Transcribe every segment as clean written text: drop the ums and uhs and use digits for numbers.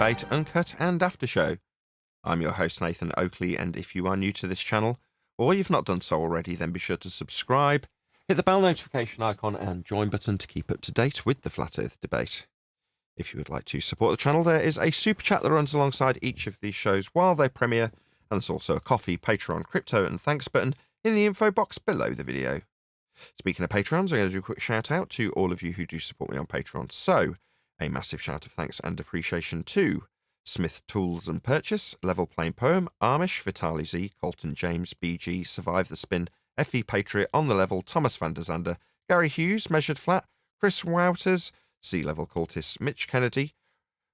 Debate, Uncut and After Show. I'm your host Nathan Oakley, and if you are new to this channel, or you've not done so already, then be sure to subscribe, hit the bell notification icon and join button to keep up to date with the Flat Earth debate. If you would like to support the channel, there is a super chat that runs alongside each of these shows while they premiere, and there's also a coffee, Patreon, crypto and thanks button in the info box below the video. Speaking of Patrons, I'm going to do a quick shout out to all of you who do support me on Patreon. So, a massive shout of thanks and appreciation to Smith Tools and Purchase, Level Plain Poem, Amish, Vitali Z, Colton James, BG, Survive the Spin, FE Patriot, On the Level, Thomas van der Zander, Gary Hughes, Measured Flat, Chris Wouters, Sea Level Cultist, Mitch Kennedy,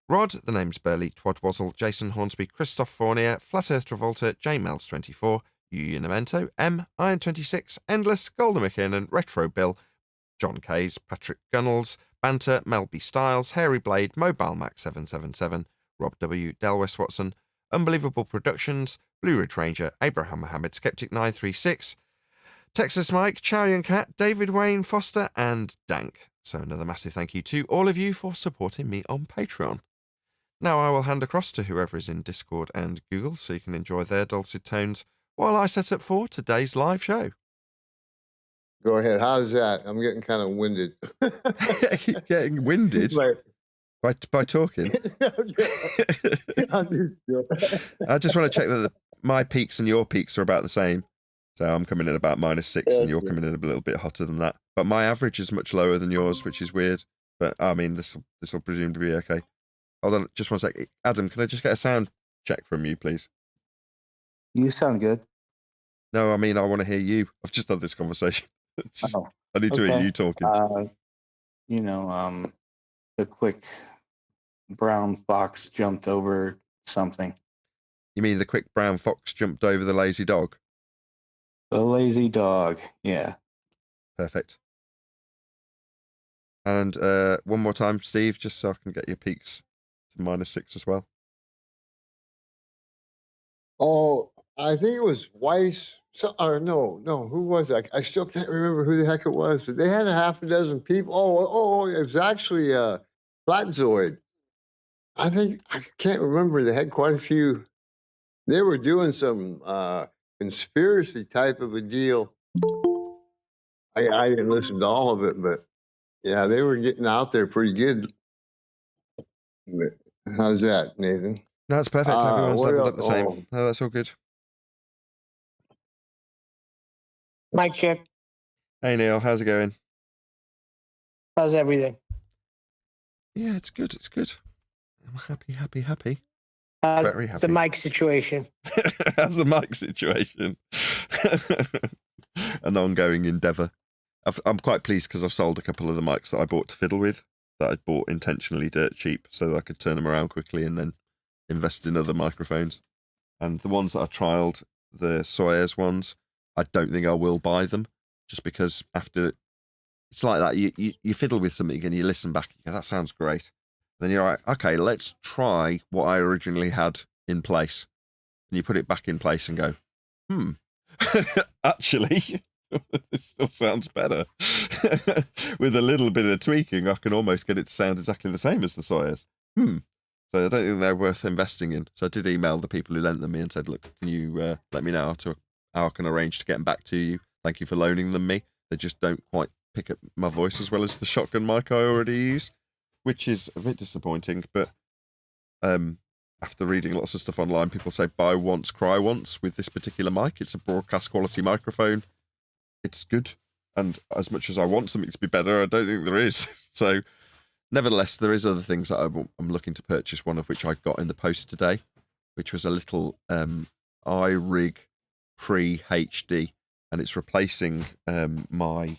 Rod, the name's Burley, Twadwazzle, Jason Hornsby, Christoph Fournier, Flat Earth Travolta, JMels24, Unamento, M, Iron26, Endless, Golden McKinnon, Retro Bill, John Kays, Patrick Gunnels, Banter, Mel B. Styles, Hairy Blade, Mobile Mac 777, Rob W, Del West Watson, Unbelievable Productions, Blue Ridge Ranger, Abraham Mohammed, Skeptic 936, Texas Mike, Chow Yun Cat, David Wayne Foster, and Dank. So another massive thank you to all of you for supporting me on Patreon. Now I will hand across to whoever is in Discord and Google so you can enjoy their dulcet tones while I set up for today's live show. Go ahead. How's that? I'm getting kind of winded. Getting winded? By talking? I just want to check that my peaks and your peaks are about the same. So I'm coming in about -6 and you're coming in a little bit hotter than that. But my average is much lower than yours, which is weird. But I mean, this will presume to be okay. Hold on, just one sec. Adam, can I just get a sound check from you, please? You sound good. No, I mean, I want to hear you. I've just had this conversation. I need to hear you talking. The quick brown fox jumped over something. You mean the quick brown fox jumped over the lazy dog? The lazy dog, yeah. Perfect. And one more time, Steve, just so I can get your peaks to -6 as well. Oh, I think it was Weiss. No, who was it? I still can't remember who the heck it was. But they had a half a dozen people. Oh, it was actually Flatzoid. I can't remember. They had quite a few. They were doing some conspiracy type of a deal. I didn't listen to all of it, but yeah, they were getting out there pretty good. But how's that, Nathan? No, that's perfect. Everyone's leveled up the same. No, that's all good. Mic check. Hey, Neil. How's it going? How's everything? Yeah, it's good. It's good. I'm happy. Very happy. The mic situation. How's the mic situation? An ongoing endeavour. I'm quite pleased because I've sold a couple of the mics that I bought to fiddle with, that I bought intentionally dirt cheap so that I could turn them around quickly and then invest in other microphones. And the ones that I trialled, the Sawyer's ones, I don't think I will buy them, just because after it's like that, you fiddle with something and you listen back, you go, that sounds great. Then you're like, okay, let's try what I originally had in place. And you put it back in place and go, actually, this still sounds better. With a little bit of tweaking, I can almost get it to sound exactly the same as the Sawyer's. So I don't think they're worth investing in. So I did email the people who lent them me and said, look, can you let me know how I can arrange to get them back to you? Thank you for loaning them me. They just don't quite pick up my voice as well as the shotgun mic I already use, which is a bit disappointing. But after reading lots of stuff online, people say buy once, cry once with this particular mic. It's a broadcast quality microphone. It's good. And as much as I want something to be better, I don't think there is. So nevertheless, there is other things that I'm looking to purchase, one of which I got in the post today, which was a little iRig Pre-HD, and it's replacing my,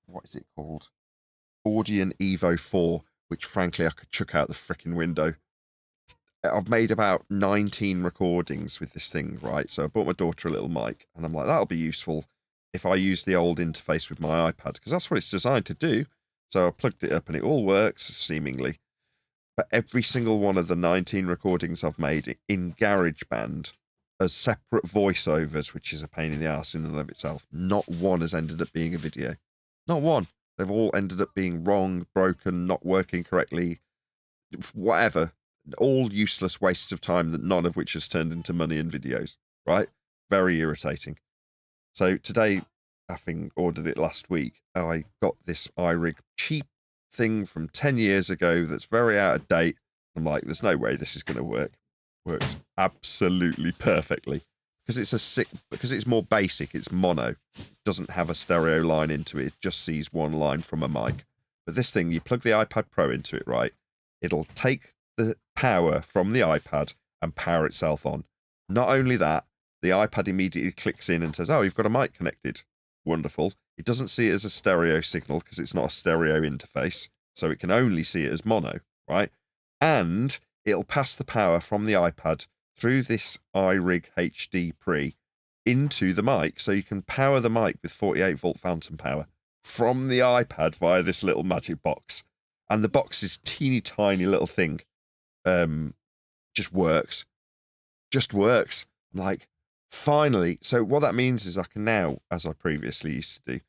what is it called? Audion Evo 4, which frankly I could chuck out the frickin' window. I've made about 19 recordings with this thing, right? So I bought my daughter a little mic, and I'm like, that'll be useful if I use the old interface with my iPad, because that's what it's designed to do. So I plugged it up and it all works, seemingly. But every single one of the 19 recordings I've made in GarageBand as separate voiceovers, which is a pain in the ass in and of itself, not one has ended up being a video. Not one. They've all ended up being wrong, broken, not working correctly, whatever. all useless wastes of time that none of which has turned into money and videos, right? Very irritating. So today, having ordered it last week, I got this iRig cheap thing from 10 years ago that's very out of date. I'm like, there's no way this is going to work. Works absolutely perfectly. Because it's more basic, it's mono. It doesn't have a stereo line into it. It just sees one line from a mic. But this thing, you plug the iPad Pro into it, right? It'll take the power from the iPad and power itself on. Not only that, the iPad immediately clicks in and says, oh, you've got a mic connected. Wonderful. It doesn't see it as a stereo signal because it's not a stereo interface. So it can only see it as mono, right? And it'll pass the power from the iPad through this iRig HD Pre into the mic, so you can power the mic with 48-volt phantom power from the iPad via this little magic box. And the box is teeny tiny little thing. Just works. Like, finally. So what that means is I can now, as I previously used to do,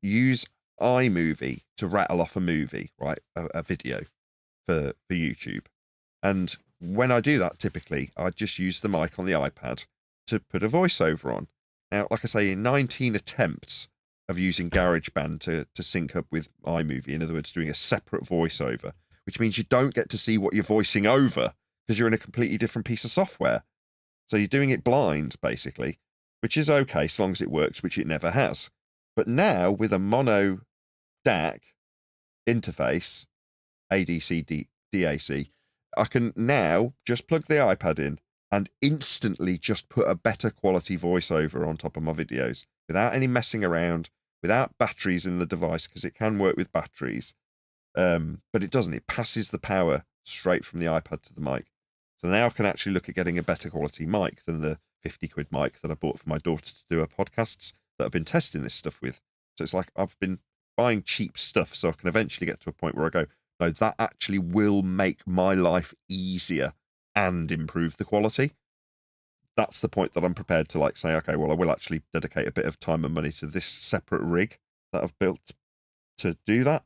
use iMovie to rattle off a movie, right? A video for YouTube. And when I do that, typically, I just use the mic on the iPad to put a voiceover on. Now, like I say, in 19 attempts of using GarageBand to sync up with iMovie, in other words, doing a separate voiceover, which means you don't get to see what you're voicing over because you're in a completely different piece of software. So you're doing it blind, basically, which is okay so long as it works, which it never has. But now, with a mono DAC interface, ADC, DAC, I can now just plug the iPad in and instantly just put a better quality voiceover on top of my videos without any messing around, without batteries in the device, because it can work with batteries. But it doesn't. It passes the power straight from the iPad to the mic. So now I can actually look at getting a better quality mic than the 50 quid mic that I bought for my daughter to do her podcasts that I've been testing this stuff with. So it's like I've been buying cheap stuff so I can eventually get to a point where I go, no, that actually will make my life easier and improve the quality. That's the point that I'm prepared to say, okay, well, I will actually dedicate a bit of time and money to this separate rig that I've built to do that.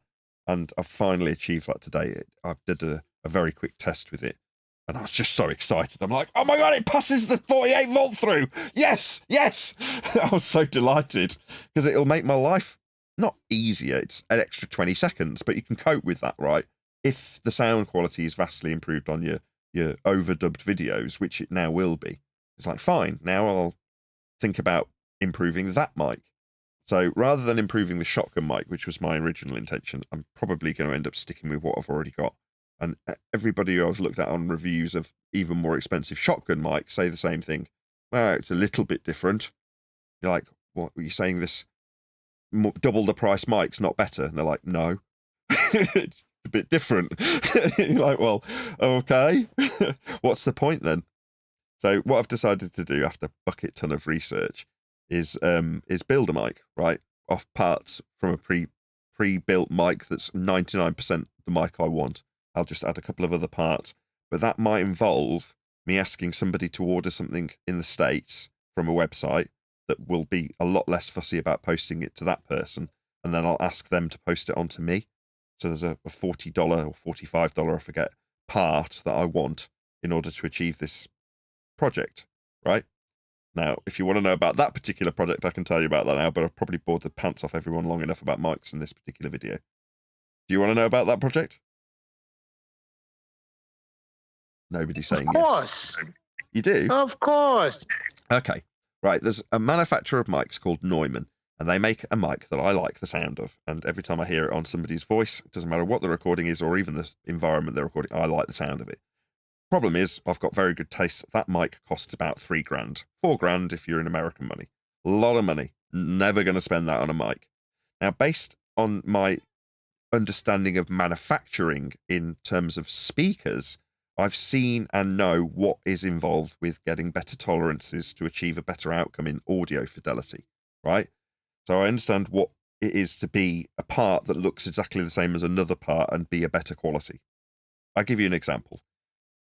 And I've finally achieved that today. I did a very quick test with it. And I was just so excited. I'm like, oh my God, it passes the 48 volt through. Yes. I was so delighted because it'll make my life not easier. It's an extra 20 seconds, but you can cope with that, right? If the sound quality is vastly improved on your overdubbed videos, which it now will be, it's like, fine, now I'll think about improving that mic. So rather than improving the shotgun mic, which was my original intention, I'm probably going to end up sticking with what I've already got. And everybody who I've looked at on reviews of even more expensive shotgun mics say the same thing. Well, it's a little bit different. You're like, what were you saying? This double the price mic's not better? And they're like, no, it's a bit different. You're like, well, okay. What's the point then? So what I've decided to do after a bucket ton of research is build a mic, right, off parts from a pre-built mic that's 99% the mic I want. I'll just add a couple of other parts, but that might involve me asking somebody to order something in the States from a website that will be a lot less fussy about posting it to that person, and then I'll ask them to post it onto me. So there's a $40 or $45, I forget, part that I want in order to achieve this project, right? Now, if you want to know about that particular project, I can tell you about that now, but I've probably bored the pants off everyone long enough about mics in this particular video. Do you want to know about that project? Nobody's saying yes. Of course. You do? Of course. Okay. Right. There's a manufacturer of mics called Neumann, and they make a mic that I like the sound of. And every time I hear it on somebody's voice, it doesn't matter what the recording is or even the environment they're recording, I like the sound of it. Problem is, I've got very good taste. That mic costs about $3,000, $4,000 if you're in American money. A lot of money. Never going to spend that on a mic. Now, based on my understanding of manufacturing in terms of speakers, I've seen and know what is involved with getting better tolerances to achieve a better outcome in audio fidelity, right? So I understand what it is to be a part that looks exactly the same as another part and be a better quality. I'll give you an example.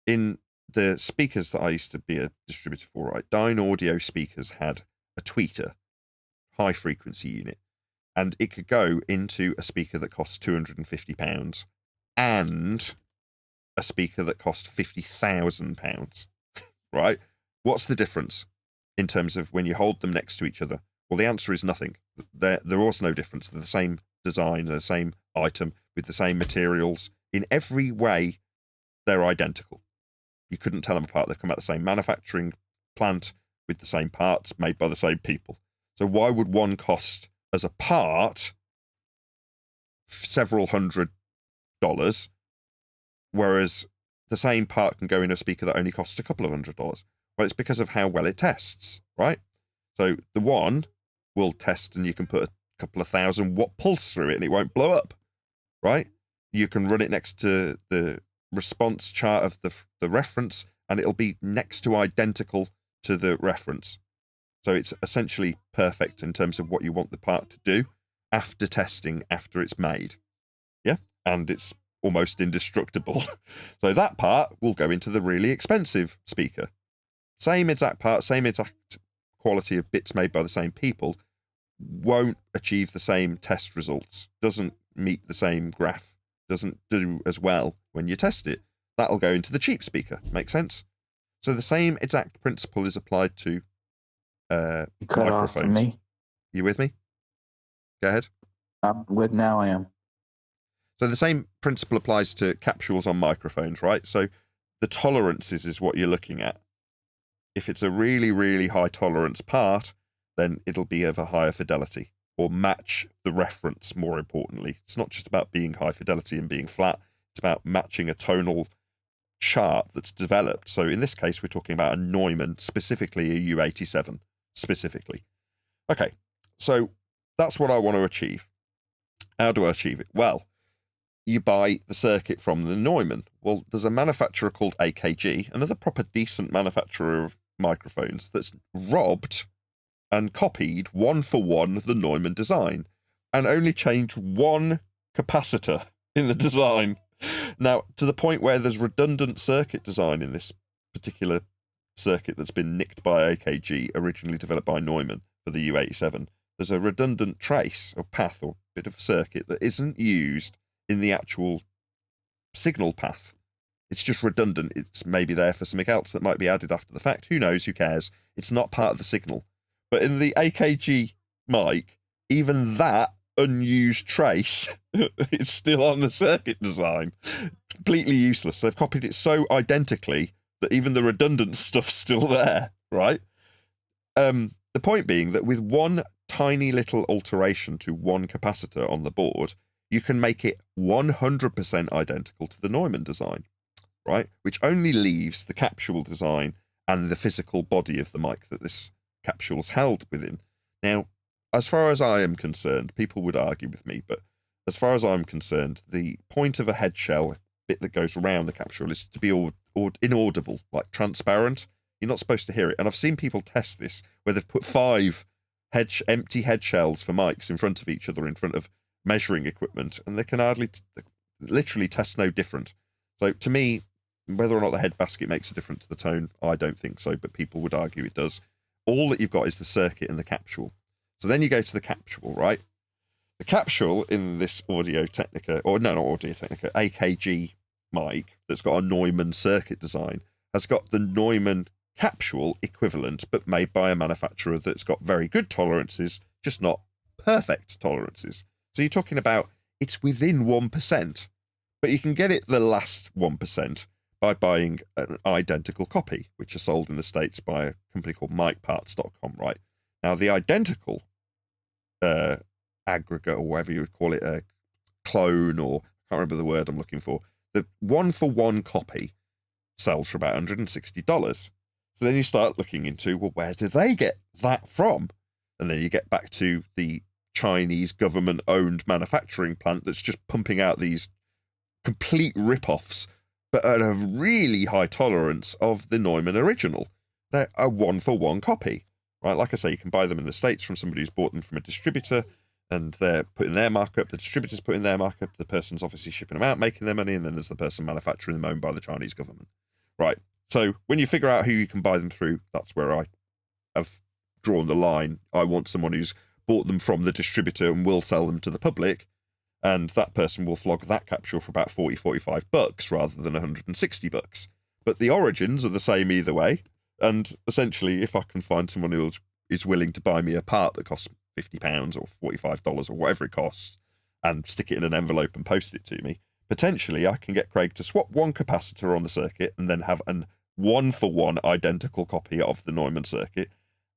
In the speakers that I used to be a distributor for, right, Dyne Audio speakers had a tweeter, high frequency unit, and it could go into a speaker that costs £250 and a speaker that cost £50,000, right? What's the difference in terms of when you hold them next to each other? Well, the answer is nothing. There was no difference. They're the same design, they're the same item with the same materials. In every way, they're identical. You couldn't tell them apart. They come out the same manufacturing plant with the same parts made by the same people. So why would one cost as a part several $100s, whereas the same part can go in a speaker that only costs a couple of $100? Well, it's because of how well it tests, right? So the one will test and you can put a couple of 1,000-watt pulse through it and it won't blow up, right? You can run it next to the response chart of the reference and it'll be next to identical to the reference. So it's essentially perfect in terms of what you want the part to do after testing, after it's made. Yeah? And it's almost indestructible. So that part will go into the really expensive speaker. Same exact part, same exact quality of bits made by the same people, won't achieve the same test results, doesn't meet the same graph, doesn't do as well when you test it. That'll go into the cheap speaker. Make sense? So the same exact principle is applied to You cut off from microphones. me. You with me? Go ahead. I'm with now. I am. So the same principle applies to capsules on microphones, right? So the tolerances is what you're looking at. If it's a really, really high tolerance part, then it'll be of a higher fidelity or match the reference, more importantly. It's not just about being high fidelity and being flat. It's about matching a tonal chart that's developed. So in this case, we're talking about a Neumann, specifically a U87, specifically. Okay, so that's what I want to achieve. How do I achieve it? Well, you buy the circuit from the Neumann. Well, there's a manufacturer called AKG, another proper decent manufacturer of microphones, that's robbed and copied one for one the Neumann design and only changed one capacitor in the design. Now, to the point where there's redundant circuit design in this particular circuit that's been nicked by AKG, originally developed by Neumann for the U87. There's a redundant trace or path or bit of circuit that isn't used in the actual signal path. It's just redundant. It's maybe there for something else that might be added after the fact. Who knows? Who cares? It's not part of the signal. But in the AKG mic, even that unused trace is still on the circuit design. Completely useless. They've copied it so identically that even the redundant stuff's still there, right? The point being that with one tiny little alteration to one capacitor on the board, you can make it 100% identical to the Neumann design, right? Which only leaves the capsule design and the physical body of the mic that this capsule's held within. Now, as far as I am concerned, people would argue with me, but as far as I'm concerned, the point of a head shell bit that goes around the capsule is to be inaudible, like transparent. You're not supposed to hear it. And I've seen people test this where they've put 5 empty head shells for mics in front of each other, in front of measuring equipment, and they can hardly literally test no different. So to me, whether or not the head basket makes a difference to the tone, I don't think so, but people would argue it does. All that you've got is the circuit and the capsule. So then you go to the capsule, right? The capsule in this Audio Technica, or no, not Audio Technica, AKG mic that's got a Neumann circuit design has got the Neumann capsule equivalent, but made by a manufacturer that's got very good tolerances, just not perfect tolerances. So you're talking about it's within 1%, but you can get it the last 1% by buying an identical copy, which are sold in the States by a company called micparts.com, right? Now, the identical aggregate, or whatever you would call it, a clone, or I can't remember the word I'm looking for, the one-for-one copy sells for about $160. So then you start looking into, well, where do they get that from? And then you get back to the Chinese government-owned manufacturing plant that's just pumping out these complete rip-offs, but at a really high tolerance of the Neumann original. They're a one-for-one copy, right? Like I say, you can buy them in the States from somebody who's bought them from a distributor, and they're putting their markup, the distributor's putting their markup, the person's obviously shipping them out, making their money, and then there's the person manufacturing them owned by the Chinese government. Right, so when you figure out who you can buy them through, that's where I have drawn the line. I want someone who's bought them from the distributor and will sell them to the public, and that person will flog that capsule for about 40, 45 bucks rather than 160 bucks. But the origins are the same either way. And essentially, if I can find someone who is willing to buy me a part that costs £50 or $45 or whatever it costs, and stick it in an envelope and post it to me, potentially I can get Craig to swap one capacitor on the circuit and then have an one-for-one identical copy of the Neumann circuit,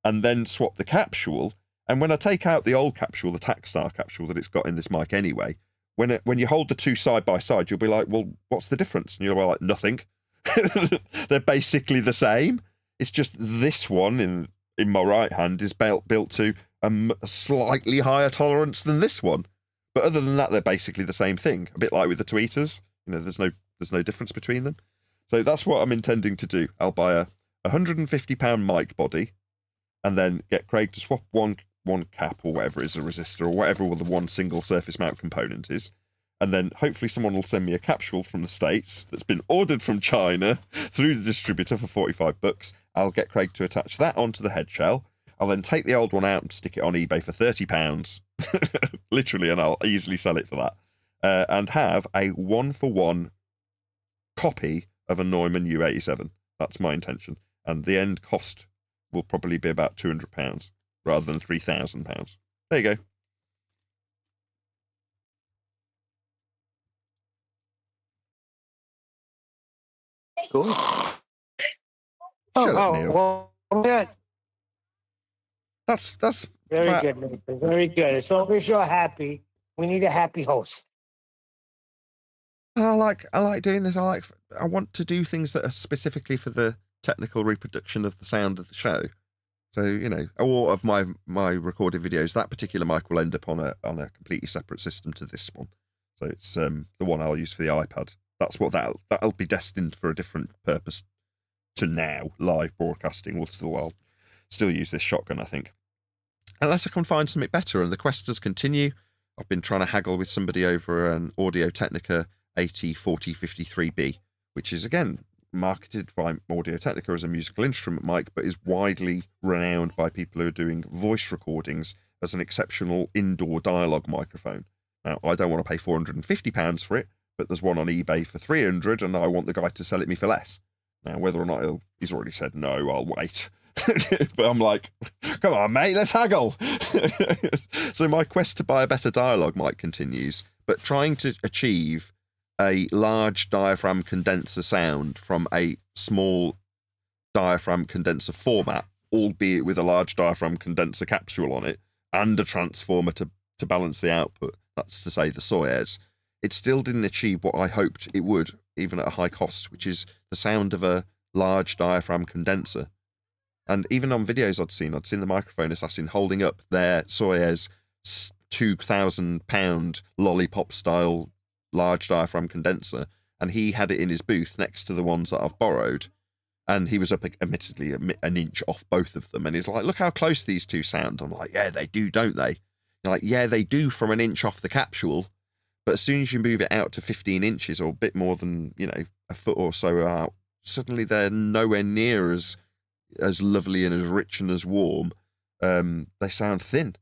and then swap the capsule. And when I take out the old capsule, the Tacstar capsule that it's got in this mic anyway, when you hold the two side by side, you'll be like, well, what's the difference? And you'll be like, nothing. They're basically the same. It's just this one in my right hand is built to a slightly higher tolerance than this one. But other than that, they're basically the same thing. A bit like with the tweeters, there's no difference between them. So that's what I'm intending to do. I'll buy a £150 mic body, and then get Craig to swap one cap or whatever is a resistor or whatever the one single surface mount component is. And then hopefully someone will send me a capsule from the States that's been ordered from China through the distributor for 45 bucks. I'll get Craig to attach that onto the head shell. I'll then take the old one out and stick it on eBay for £30, literally, and I'll easily sell it for that. And have a one-for-one copy of a Neumann U87. That's my intention. And the end cost will probably be about £200 rather than £3,000. There you go. Cool. Shut up, Neil. Well, good. That's Very good, Nathan. Very good. As long as you're happy, we need a happy host. I like doing this. I want to do things that are specifically for the technical reproduction of the sound of the show. So, all of my recorded videos, that particular mic will end up on a completely separate system to this one. So it's the one I'll use for the iPad. That's what that'll be destined for a different purpose to now. Live broadcasting I'll still use this shotgun, I think. Unless I can find something better, and the quest does continue. I've been trying to haggle with somebody over an Audio Technica 804053B, which is, again, marketed by Audio Technica as a musical instrument mic, but is widely renowned by people who are doing voice recordings as an exceptional indoor dialogue microphone. Now, I don't want to pay £450 for it, but there's one on eBay for £300, and I want the guy to sell it me for less. Now, whether or not he's already said no, I'll wait. But I'm like, come on, mate, let's haggle. So my quest to buy a better dialogue mic continues, but trying to achieve a large diaphragm condenser sound from a small diaphragm condenser format, albeit with a large diaphragm condenser capsule on it and a transformer to balance the output. That's to say the Soyez. It still didn't achieve what I hoped it would, even at a high cost, which is the sound of a large diaphragm condenser. And even on videos I'd seen the microphone assassin holding up their Soyez £2,000 lollipop-style large diaphragm condenser, and he had it in his booth next to the ones that I've borrowed, and he was up admittedly an inch off both of them, and he's like, look how close these two sound. I'm like, yeah, they do, don't they? You're like, yeah, they do from an inch off the capsule, but as soon as you move it out to 15 inches or a bit more than, a foot or so out, suddenly they're nowhere near as lovely and as rich and as warm. They sound thin.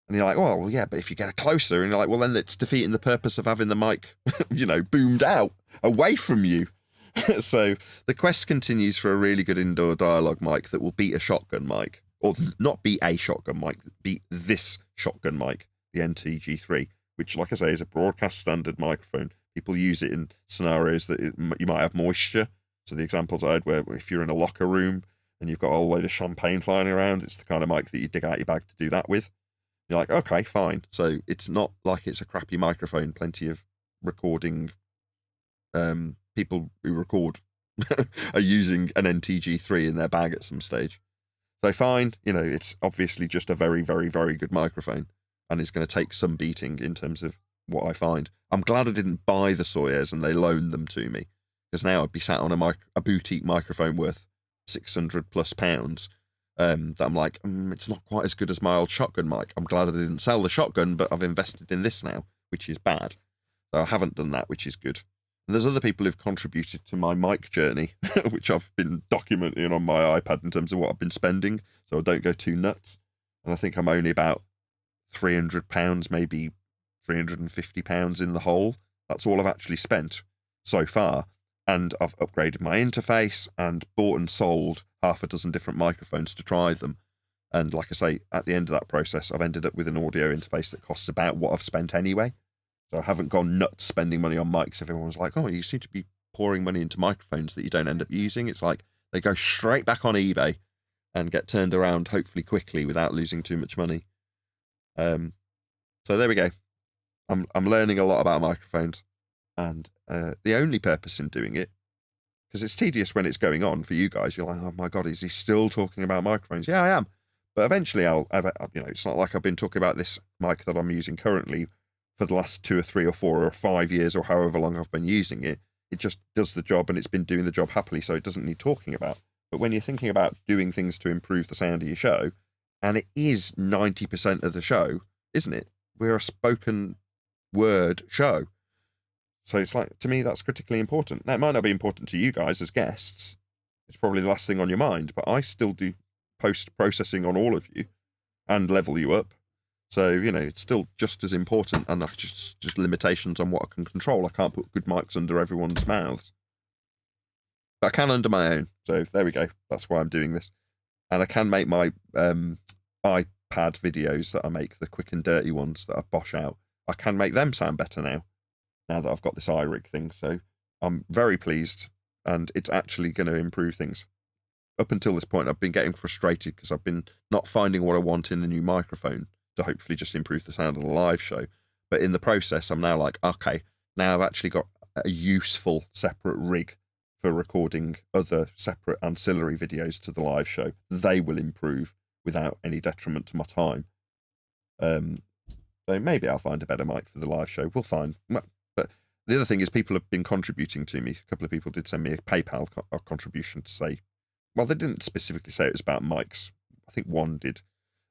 And you're like, well, yeah, but if you get closer, and you're like, well, then it's defeating the purpose of having the mic, boomed out away from you. So the quest continues for a really good indoor dialogue mic that will beat a shotgun mic, or not beat a shotgun mic, beat this shotgun mic, the NTG3, which, like I say, is a broadcast standard microphone. People use it in scenarios that you might have moisture. So the examples I had where if you're in a locker room and you've got a whole load of champagne flying around, it's the kind of mic that you dig out your bag to do that with. You're like, okay, fine. So it's not like it's a crappy microphone. Plenty of recording people who record are using an NTG3 in their bag at some stage. So fine, it's obviously just a very, very, very good microphone, and it's going to take some beating in terms of what I find. I'm glad I didn't buy the Soyez and they loaned them to me, because now I'd be sat on a boutique microphone worth £600+ that I'm like, it's not quite as good as my old shotgun mic. I'm glad I didn't sell the shotgun, but I've invested in this now, which is bad. So I haven't done that, which is good. And there's other people who've contributed to my mic journey, which I've been documenting on my iPad in terms of what I've been spending, so I don't go too nuts. And I think I'm only about £300, maybe £350 in the hole. That's all I've actually spent so far. And I've upgraded my interface and bought and sold half a dozen different microphones to try them. And like I say, at the end of that process, I've ended up with an audio interface that costs about what I've spent anyway. So I haven't gone nuts spending money on mics. If everyone's like, oh, you seem to be pouring money into microphones that you don't end up using, it's like they go straight back on eBay and get turned around, hopefully quickly, without losing too much money. So there we go. I'm learning a lot about microphones, and the only purpose in doing it, because it's tedious when it's going on for you guys. You're like, oh my god, is he still talking about microphones? Yeah, I am. But eventually, it's not like I've been talking about this mic that I'm using currently for the last 2 or 3 or 4 or 5 years or however long I've been using it. It just does the job, and it's been doing the job happily, so it doesn't need talking about. But when you're thinking about doing things to improve the sound of your show, and it is 90% of the show, isn't it? We're a spoken word show. So it's like, to me, that's critically important. Now, it might not be important to you guys as guests. It's probably the last thing on your mind, but I still do post-processing on all of you and level you up. So, it's still just as important, and that's just limitations on what I can control. I can't put good mics under everyone's mouths. But I can under my own. So there we go. That's why I'm doing this. And I can make my iPad videos that I make, the quick and dirty ones that I bosh out, I can make them sound better now that I've got this iRig thing. So I'm very pleased, and it's actually going to improve things. Up until this point, I've been getting frustrated because I've been not finding what I want in a new microphone to hopefully just improve the sound of the live show. But in the process, I'm now like, okay, now I've actually got a useful separate rig for recording other separate ancillary videos to the live show. They will improve without any detriment to my time. So maybe I'll find a better mic for the live show. We'll find. But the other thing is, people have been contributing to me. A couple of people did send me a PayPal contribution to say, well, they didn't specifically say it was about mics. I think one did.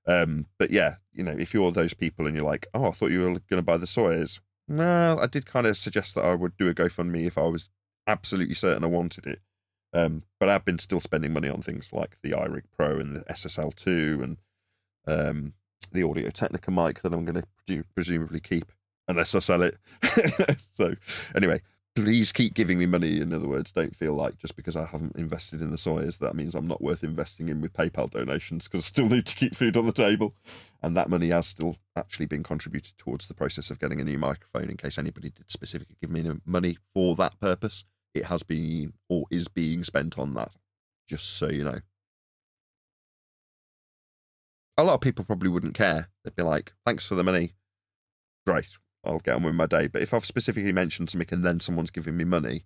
But yeah, if you're those people and you're like, oh, I thought you were going to buy the Sawyers. Well, I did kind of suggest that I would do a GoFundMe if I was absolutely certain I wanted it. But I've been still spending money on things like the iRig Pro and the SSL2 and the Audio Technica mic that I'm going to presumably keep unless I sell it. So anyway, please keep giving me money. In other words, don't feel like just because I haven't invested in the Sawyers, that means I'm not worth investing in with PayPal donations, because I still need to keep food on the table. And that money has still actually been contributed towards the process of getting a new microphone, in case anybody did specifically give me money for that purpose. It has been or is being spent on that, just so you know. A lot of people probably wouldn't care. They'd be like, thanks for the money. Great, I'll get on with my day. But if I've specifically mentioned something and then someone's giving me money,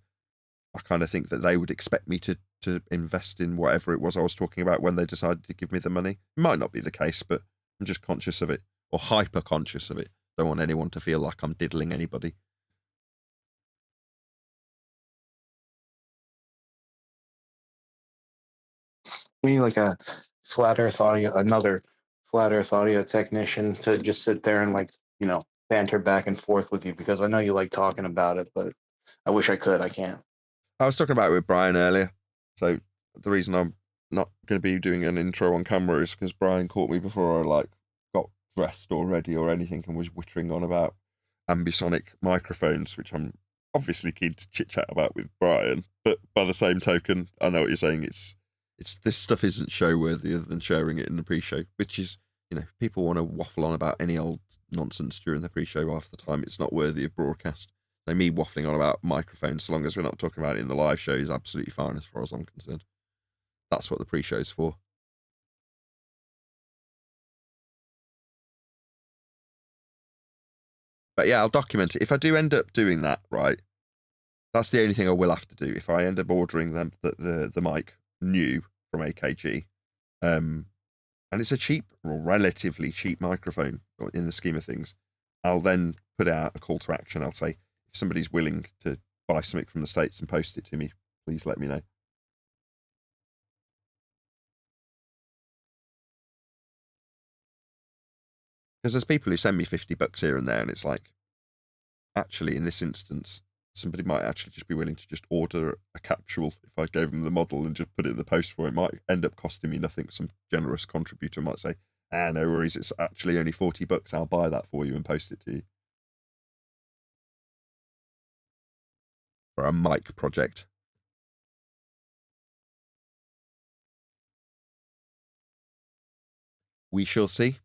I kind of think that they would expect me to invest in whatever it was I was talking about when they decided to give me the money. It might not be the case, but I'm just conscious of it, or hyper conscious of it. Don't want anyone to feel like I'm diddling anybody. We need like a flat earth audio, another flat earth audio technician to just sit there and banter back and forth with you, because I know you like talking about it, but I wish I could. I can't. I was talking about it with Brian earlier. So the reason I'm not going to be doing an intro on camera is because Brian caught me before I got dressed or ready or anything, and was whittering on about ambisonic microphones, which I'm obviously keen to chit chat about with Brian. But by the same token, I know what you're saying. It's this stuff isn't show worthy other than sharing it in the pre-show, which is, people want to waffle on about any old nonsense during the pre-show. Half the time it's not worthy of broadcast. So me waffling on about microphones, so long as we're not talking about it in the live show, is absolutely fine as far as I'm concerned. That's what the pre-show is for. But yeah, I'll document it. If I do end up doing that, right, that's the only thing I will have to do. If I end up ordering them the mic new from AKG, and it's a cheap, or relatively cheap microphone in the scheme of things, I'll then put out a call to action. I'll say, if somebody's willing to buy something from the States and post it to me, please let me know. Because there's people who send me $50 here and there, and it's like, actually, in this instance, somebody might actually just be willing to just order a capsule. If I gave them the model and just put it in the post for it, might end up costing me nothing. Some generous contributor might say, no worries, it's actually only $40. I'll buy that for you and post it to you. for a mic project. We shall see.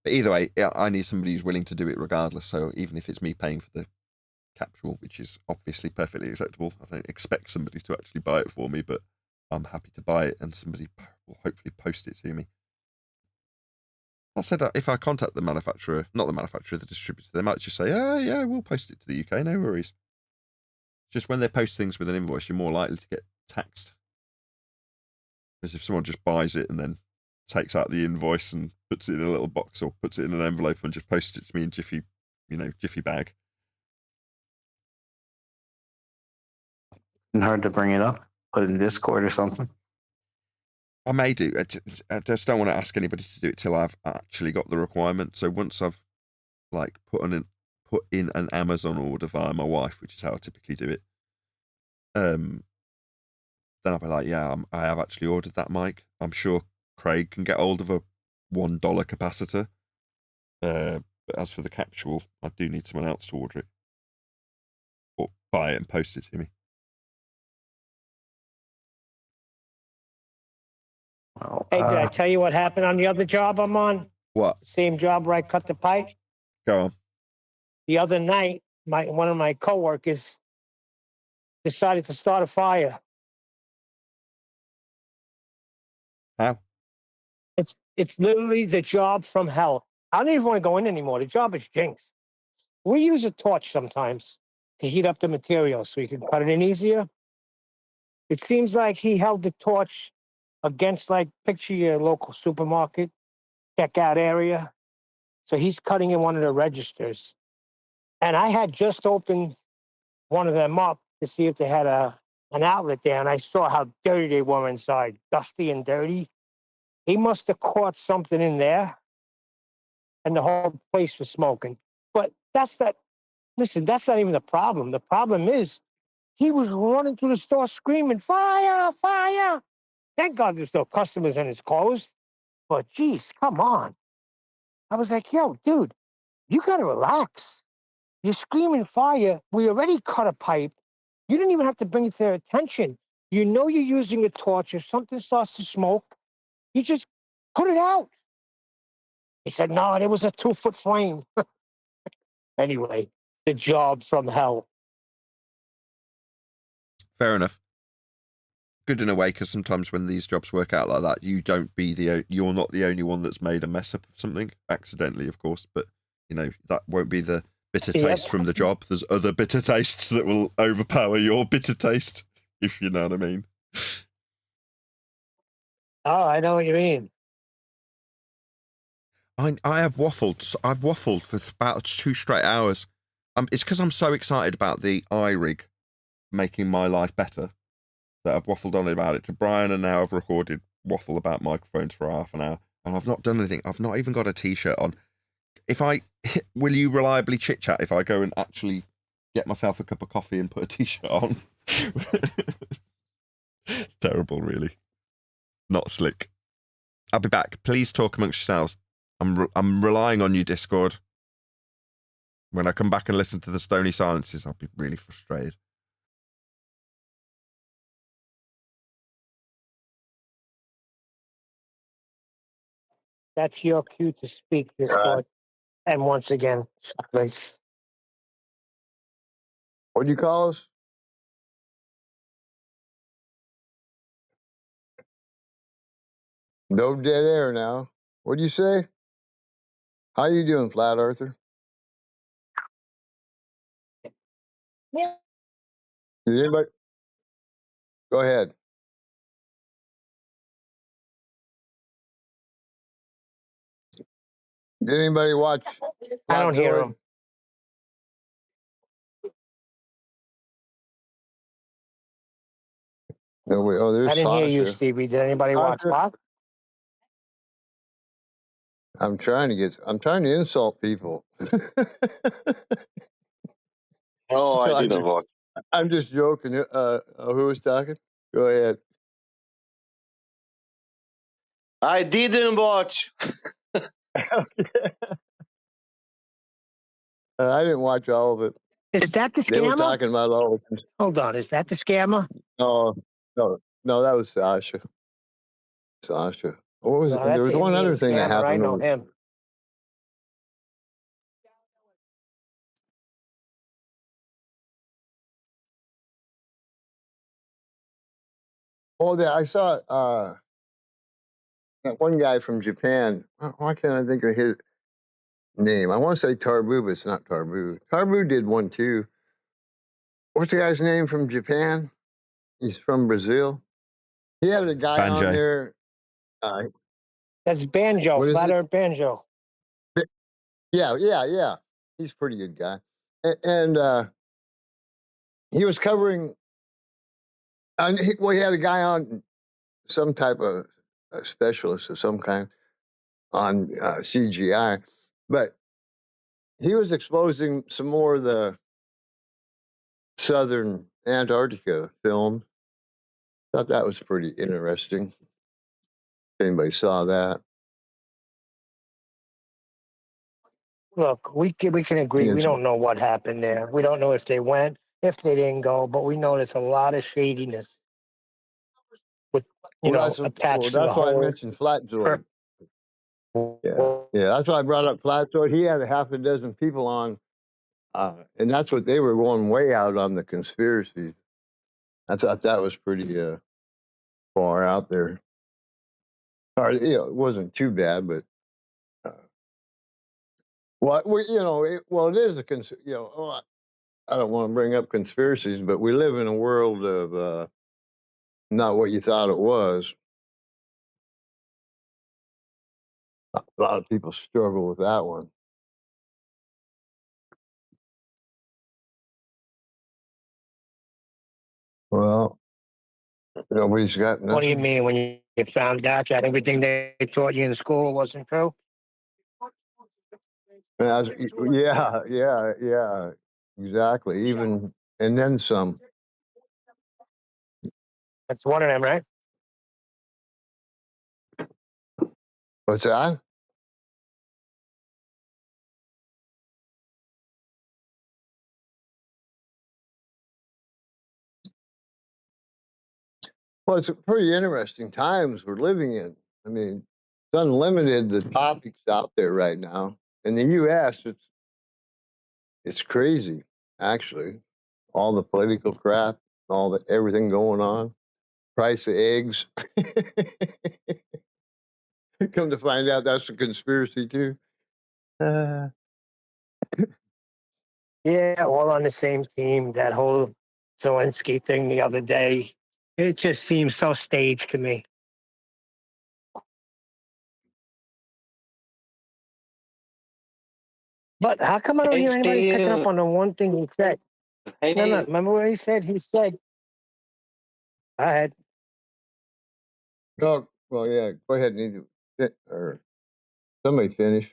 But either way, I need somebody who's willing to do it regardless. So even if it's me paying for the capsule, which is obviously perfectly acceptable, I don't expect somebody to actually buy it for me, but I'm happy to buy it, and somebody will hopefully post it to me. I said if I contact the manufacturer, not the manufacturer, the distributor, they might just say, oh, yeah, we'll post it to the UK, no worries. Just when they post things with an invoice, you're more likely to get taxed. Because if someone just buys it and then takes out the invoice and puts it in a little box or puts it in an envelope and just posts it to me in Jiffy bag. And hard to bring it up, put it in Discord or something. I may do. I just don't want to ask anybody to do it till I've actually got the requirement. So once I've like put in an Amazon order via my wife, which is how I typically do it, then I'll be like, yeah, I have actually ordered that mic. I'm sure Craig can get hold of a $1 capacitor. But as for the capsule, I do need someone else to order it or buy it and post it to me. Well, Hey, did I tell you what happened on the other job I'm on? What? Same job where I cut the pipe. Go on. The other night, one of my coworkers decided to start a fire. How? It's literally the job from hell. I don't even want to go in anymore. The job is jinx. We use a torch sometimes to heat up the material so you can cut it in easier. It seems like he held the torch against, like, picture your local supermarket checkout area. So he's cutting in one of the registers. And I had just opened one of them up to see if they had an outlet there. And I saw how dirty they were inside, dusty and dirty. He must have caught something in there. And the whole place was smoking. But that's not even the problem. The problem is he was running through the store screaming, fire, fire. Thank God there's no customers and it's closed. But geez, come on. I was like, yo, dude, you got to relax. You're screaming fire. We already cut a pipe. You didn't even have to bring it to their attention. You know you're using a torch. If something starts to smoke, you just put it out. He said, no, it was a 2-foot flame. Anyway, the job from hell. Fair enough. Good in a way, because sometimes when these jobs work out like that, you're not the only one that's made a mess up of something, accidentally, of course, but that won't be the bitter taste from the job. There's other bitter tastes that will overpower your bitter taste, if you know what I mean. Oh, I know what you mean. I have waffled. I've waffled for about 2 straight hours. It's because I'm so excited about the iRig making my life better that I've waffled on about it to Brian, and now I've recorded waffle about microphones for half an hour, and I've not done anything. I've not even got a t-shirt on. Will you reliably chit chat if I go and actually get myself a cup of coffee and put a t-shirt on? It's terrible, really. Not slick. I'll be back. Please talk amongst yourselves. I'm relying on you, Discord. When I come back and listen to the stony silences, I'll be really frustrated. That's your cue to speak, Discord. And once again, silence. What do you call us? No dead air now. What do you say? How you doing, Flat Earther? Yeah. Did anybody? Go ahead. Did anybody watch? I don't hear Flatzoid? him. No, wait. Oh, there's I didn't hear you, Sasha. Stevie. Did anybody watch Sasha? that? I'm trying to insult people. No, I I'm didn't just, watch. I'm just joking. Who was talking? Go ahead. I didn't watch. I didn't watch all of it. Is that the They were scammer? talking about all. Hold on, is that the scammer? Oh no, that was Sasha. Sasha. What was No, it? There that's was the one Indian other thing that scammer. I happened. know him. Oh, I saw that one guy from Japan. Why can't I think of his name? I want to say Tarbu, but it's not Tarbu. Tarbu did one too. What's the guy's name from Japan? He's from Brazil. He had a guy on Banjo. there. That's Banjo, What is Flat it? Earth Banjo. Yeah. He's a pretty good guy, and he was covering. And he had a guy on, some type of a specialist of some kind on CGI, but he was exposing some more of the southern Antarctica film. Thought that was pretty interesting. If anybody saw that? Look, we can agree. We Yes. don't know what happened there. We don't know if they went, if they didn't go, but we know there's a lot of shadiness with attached to the That's why I whole. mentioned Flatzoid. Yeah, that's why I brought up Flatzoid. He had a half a dozen people on, and that's what they were going way out on the conspiracy. I thought that was pretty far out there. Or, it wasn't too bad, but it is I don't want to bring up conspiracies, but we live in a world of not what you thought it was. A lot of people struggle with that one. Well, nobody's got nothing. What do you mean when you found out that everything they taught you in school wasn't true? Yeah, exactly. Even and then some. That's one of them, right? What's that? Well, it's pretty interesting times we're living in. I mean, it's unlimited the topics out there right now. In the U.S., it's crazy, actually. All the political crap, everything going on, price of eggs. Come to find out, that's a conspiracy too. Yeah, all on the same team. That whole Zelensky thing the other day, it just seems so staged to me. But how come I don't Hey hear anybody picking Steve, up on the one thing he said? hey No, Neil. remember what he said? He said, I had, Oh, well, yeah. Go ahead, or somebody finish.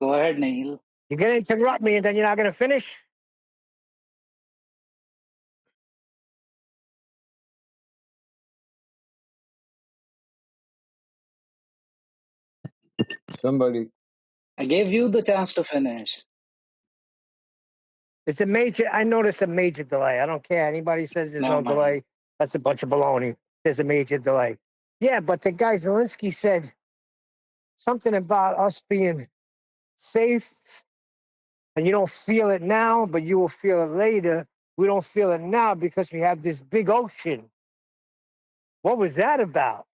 Go ahead, Neil. you're going to interrupt me and then you're not going to finish? Somebody. I gave you the chance to finish. It's a major, I noticed a major delay. I don't care. Anybody says there's Never no mind. delay, that's a bunch of baloney. There's a major delay. Yeah, but the guy Zelensky said something about us being safe and you don't feel it now, but you will feel it later. We don't feel it now because we have this big ocean. What was that about?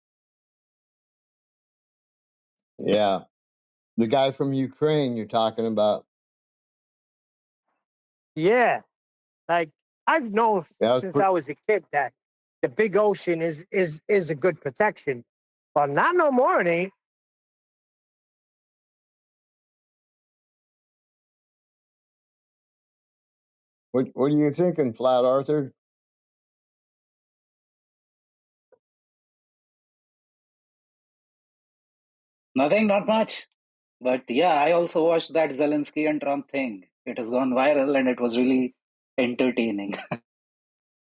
Yeah, the guy from Ukraine you're talking about. Yeah, like I've known That was since I was a kid that the big ocean is a good protection, but not no more. It ain't. What are you thinking, Flat Arthur? Nothing, not much. But yeah, I also watched that Zelensky and Trump thing. It has gone viral and it was really entertaining.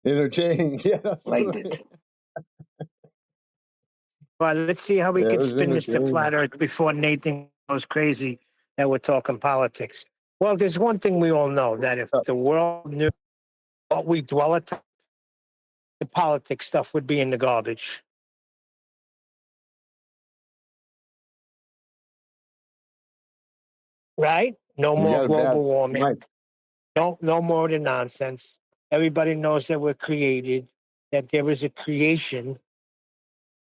Entertaining. Yeah, Liked it. Well, let's see how we yeah, it can was spin this to entertaining. flat Earth before Nathan goes crazy. that we're talking politics. Well, there's one thing we all know, that if the world knew what we dwell at, the politics stuff would be in the garbage. Right? No You more got a bad global warming. mic. No more of the nonsense. Everybody knows that we're created, that there is a creation,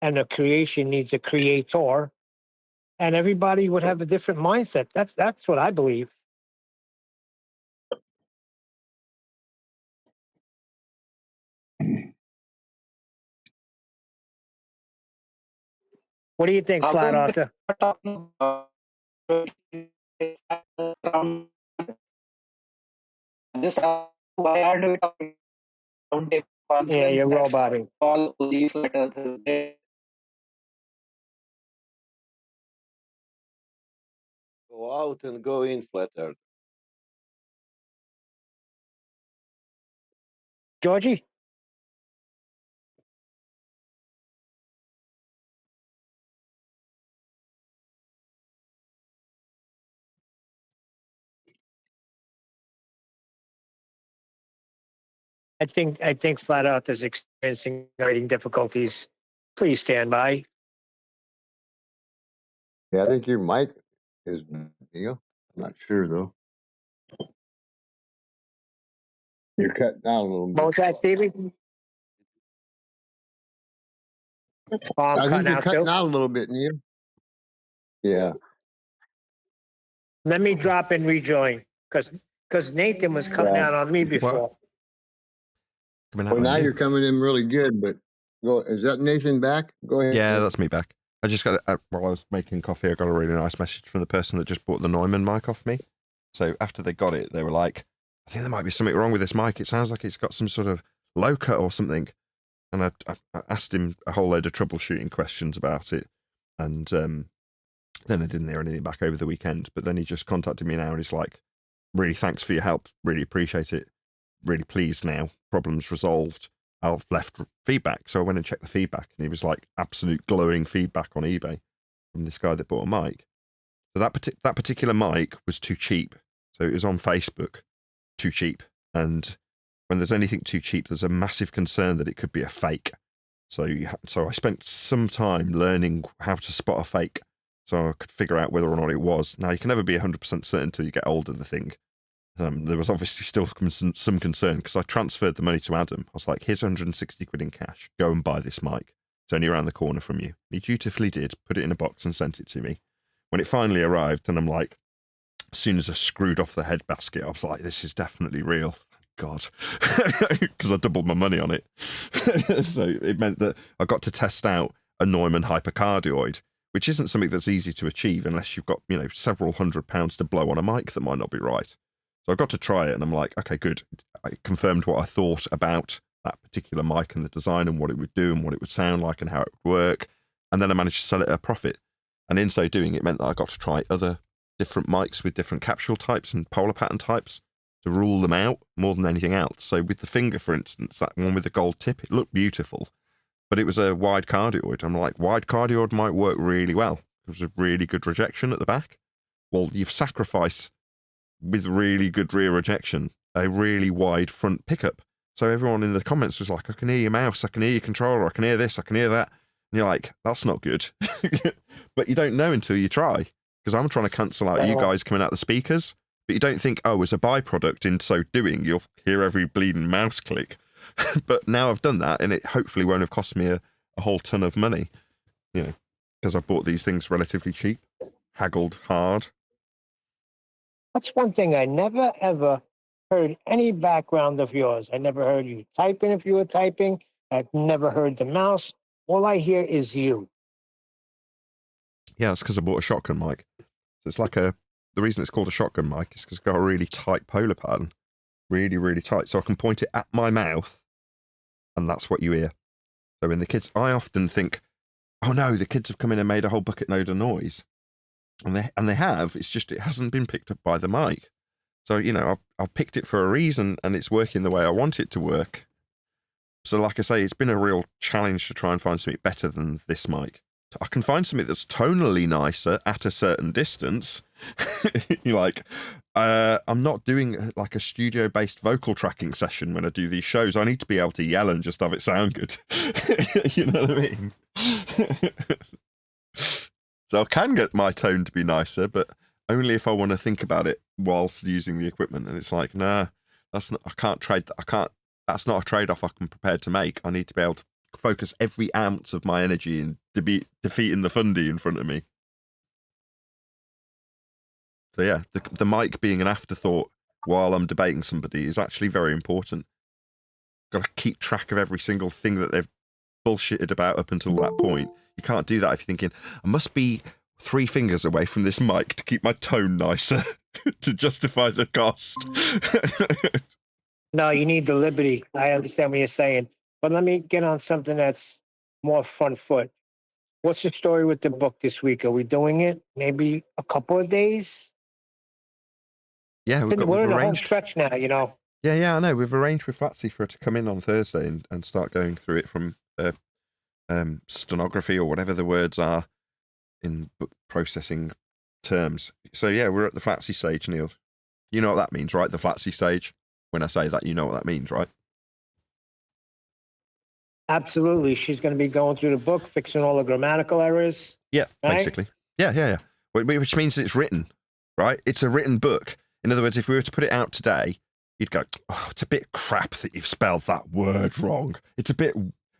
and a creation needs a creator, and everybody would have a different mindset. That's what I believe. What do you think, How Flat come Arthur? they're talking about this? Why aren't we talking about a Yeah, conference you're that roboting. all OG flat earthers did? Go out and go in, flat earth. Georgie? I think Flat Earth is experiencing writing difficulties. Please stand by. Yeah, I think your mic is, Neil. I'm not sure though. You're cutting out a little What bit. was that, Stevie? Oh, I'm I think cutting you're out cutting too. out a little bit, Neil. Yeah. Let me drop and rejoin, because Nathan was cutting Yeah. out on me before. Coming out Well, on now you. you're coming in really good, but go. Is that Nathan back? Go ahead. Yeah, Nathan. that's me back. I just got, while I was making coffee, I got a really nice message from the person that just bought the Neumann mic off me. So after they got it, they were like, I think there might be something wrong with this mic. It sounds like it's got some sort of low cut or something. And I asked him a whole load of troubleshooting questions about it. And then I didn't hear anything back over the weekend. But then he just contacted me now and he's like, really thanks for your help. Really appreciate it. Really pleased now. Problems resolved. I've left feedback. So I went and checked the feedback and he was like absolute glowing feedback on eBay from this guy that bought a mic. So that particular mic was too cheap. So it was on Facebook, too cheap. And when there's anything too cheap, there's a massive concern that it could be a fake. So I spent some time learning how to spot a fake so I could figure out whether or not it was. Now, you can never be 100% certain until you get older, the thing. There was obviously still some concern because I transferred the money to Adam. I was like, here's 160 quid in cash. Go and buy this mic. It's only around the corner from you. And he dutifully did, put it in a box and sent it to me. When it finally arrived, and I'm like, as soon as I screwed off the head basket, I was like, this is definitely real. God, because I doubled my money on it. So it meant that I got to test out a Neumann hypercardioid, which isn't something that's easy to achieve unless you've got, several £100s to blow on a mic that might not be right. So I got to try it and I'm like, okay, good. I confirmed what I thought about that particular mic and the design and what it would do and what it would sound like and how it would work. And then I managed to sell it at a profit. And in so doing, it meant that I got to try other different mics with different capsule types and polar pattern types to rule them out more than anything else. So with the finger, for instance, that one with the gold tip, it looked beautiful, but it was a wide cardioid. I'm like, wide cardioid might work really well. It was a really good rejection at the back. Well, you've sacrificed with really good rear rejection, a really wide front pickup. So everyone in the comments was like, I can hear your mouse, I can hear your controller, I can hear this, I can hear that. And you're like, that's not good. But you don't know until you try. Because I'm trying to cancel out you guys coming out the speakers. But you don't think, as a byproduct in so doing, you'll hear every bleeding mouse click. But now I've done that, and it hopefully won't have cost me a whole ton of money, because I bought these things relatively cheap, haggled hard. That's one thing I never, ever heard any background of yours. I never heard you typing if you were typing. I've never heard the mouse. All I hear is you. Yeah, it's because I bought a shotgun mic. So it's like the reason it's called a shotgun mic is because it's got a really tight polar pattern. Really, really tight. So I can point it at my mouth and that's what you hear. So when the kids, I often think, oh no, the kids have come in and made a whole bucket load of noise. And they have, it's just, it hasn't been picked up by the mic. So, I've picked it for a reason and it's working the way I want it to work. So like I say, it's been a real challenge to try and find something better than this mic. I can find something that's tonally nicer at a certain distance. You're like, I'm not doing like a studio-based vocal tracking session when I do these shows. I need to be able to yell and just have it sound good. You know what I mean? So I can get my tone to be nicer, but only if I want to think about it whilst using the equipment. And it's like, nah, that's not. I can't trade that. I can't. That's not a trade-off I'm prepared to make. I need to be able to focus every ounce of my energy in defeating the fundy in front of me. So yeah, the mic being an afterthought while I'm debating somebody is actually very important. Got to keep track of every single thing that they've bullshitted about up until that point. You can't do that if you're thinking, I must be 3 fingers away from this mic to keep my tone nicer to justify the cost. No, you need the liberty. I understand what you're saying. But let me get on something that's more front foot. What's the story with the book this week? Are we doing it? Maybe a couple of days? Yeah, We're in a home arranged. stretch now, you know. Yeah, I know. We've arranged with Flatsy for her to come in on Thursday and start going through it from stenography or whatever the words are in book processing terms. So yeah, we're at the Flatsy stage, Neil. You know what that means, right? The Flatsy stage. When I say that, you know what that means, right? Absolutely. She's going to be going through the book, fixing all the grammatical errors. Yeah, right? basically. Yeah. Which means it's written, right? It's a written book. In other words, if we were to put it out today, you'd go, oh, it's a bit crap that you've spelled that word wrong. It's a bit,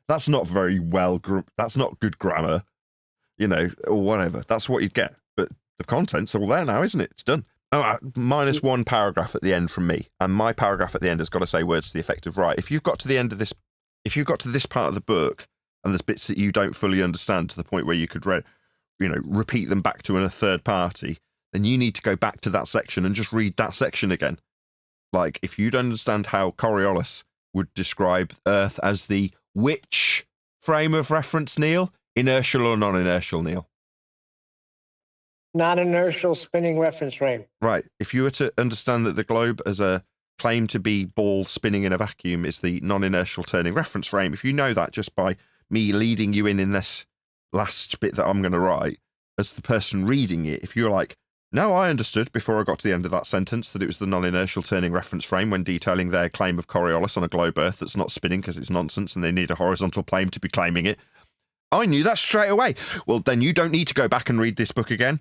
that's not very well, that's not good grammar, you know, or whatever. That's what you'd get. But the content's all there now, isn't it? It's done. Oh, minus 1 paragraph at the end from me. And my paragraph at the end has got to say words to the effect of, right, if you've got to the end of this, if you've got to this part of the book and there's bits that you don't fully understand to the point where you could repeat them back to a third party, then you need to go back to that section and just read that section again. Like, if you don't understand how Coriolis would describe Earth as the which frame of reference, Neil? Inertial or non-inertial, Neil? Non-inertial spinning reference frame. Right. If you were to understand that the globe as a claim to be ball spinning in a vacuum is the non-inertial turning reference frame, if you know that just by me leading you in this last bit that I'm going to write, as the person reading it, if you're like, no, I understood before I got to the end of that sentence that it was the non-inertial turning reference frame when detailing their claim of Coriolis on a globe Earth that's not spinning because it's nonsense and they need a horizontal plane to be claiming it. I knew that straight away. Well, then you don't need to go back and read this book again.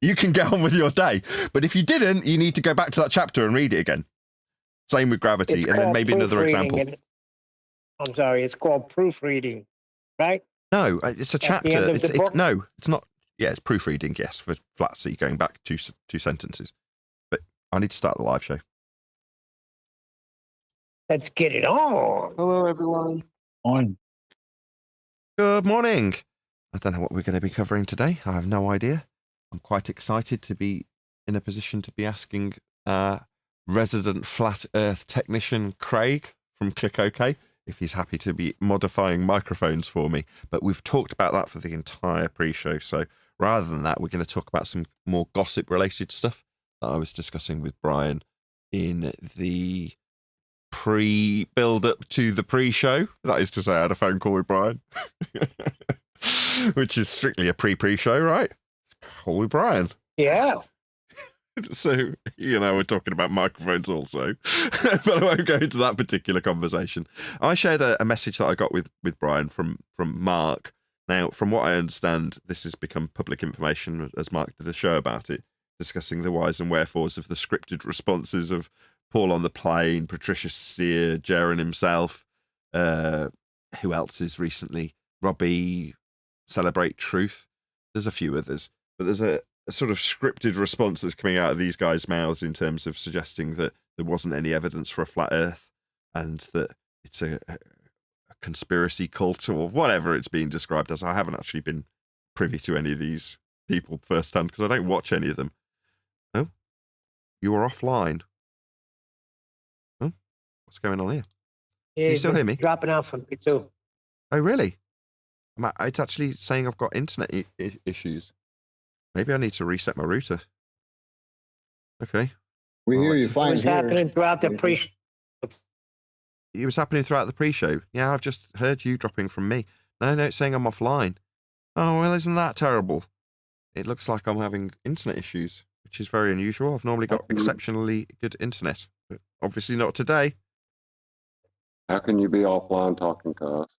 You can get on with your day. But if you didn't, you need to go back to that chapter and read it again. Same with gravity. It's and then maybe another example. I'm sorry, it's called proofreading, right? No, it's a chapter. No, it's not. Yeah, it's proofreading, yes, for Flatsy, going back two sentences. But I need to start the live show. Let's get it on. Hello, everyone. On. Good morning. I don't know what we're going to be covering today. I have no idea. I'm quite excited to be in a position to be asking resident flat earth technician Craig from Click OK if he's happy to be modifying microphones for me. But we've talked about that for the entire pre-show. So rather than that, we're going to talk about some more gossip-related stuff that I was discussing with Brian in the build-up to the pre-show. That is to say, I had a phone call with Brian, which is strictly a pre-show, right? Call with Brian. Yeah. So, we're talking about microphones also, but I won't go into that particular conversation. I shared a message that I got with Brian from Mark. Now, from what I understand, this has become public information as Mark did a show about it, discussing the whys and wherefores of the scripted responses of Paul on the plane, Patricia Steer, Jaron himself, who else is recently? Robbie, Celebrate Truth. There's a few others, but there's a sort of scripted response that's coming out of these guys' mouths in terms of suggesting that there wasn't any evidence for a flat Earth and that it's a conspiracy cult or whatever it's being described as. I haven't actually been privy to any of these people firsthand because I don't watch any of them. Oh, you are offline. Oh, what's going on here? Yeah, Can you still hear me? Dropping out from me too. Oh, really? It's actually saying I've got internet issues. Maybe I need to reset my router. Okay. We hear you It fine was here. happening throughout the It was happening throughout the pre-show. Yeah, I've just heard you dropping from me. No, it's saying I'm offline. Oh, well, isn't that terrible? It looks like I'm having internet issues, which is very unusual. I've normally got exceptionally good internet, but obviously not today. How can you be offline talking to us?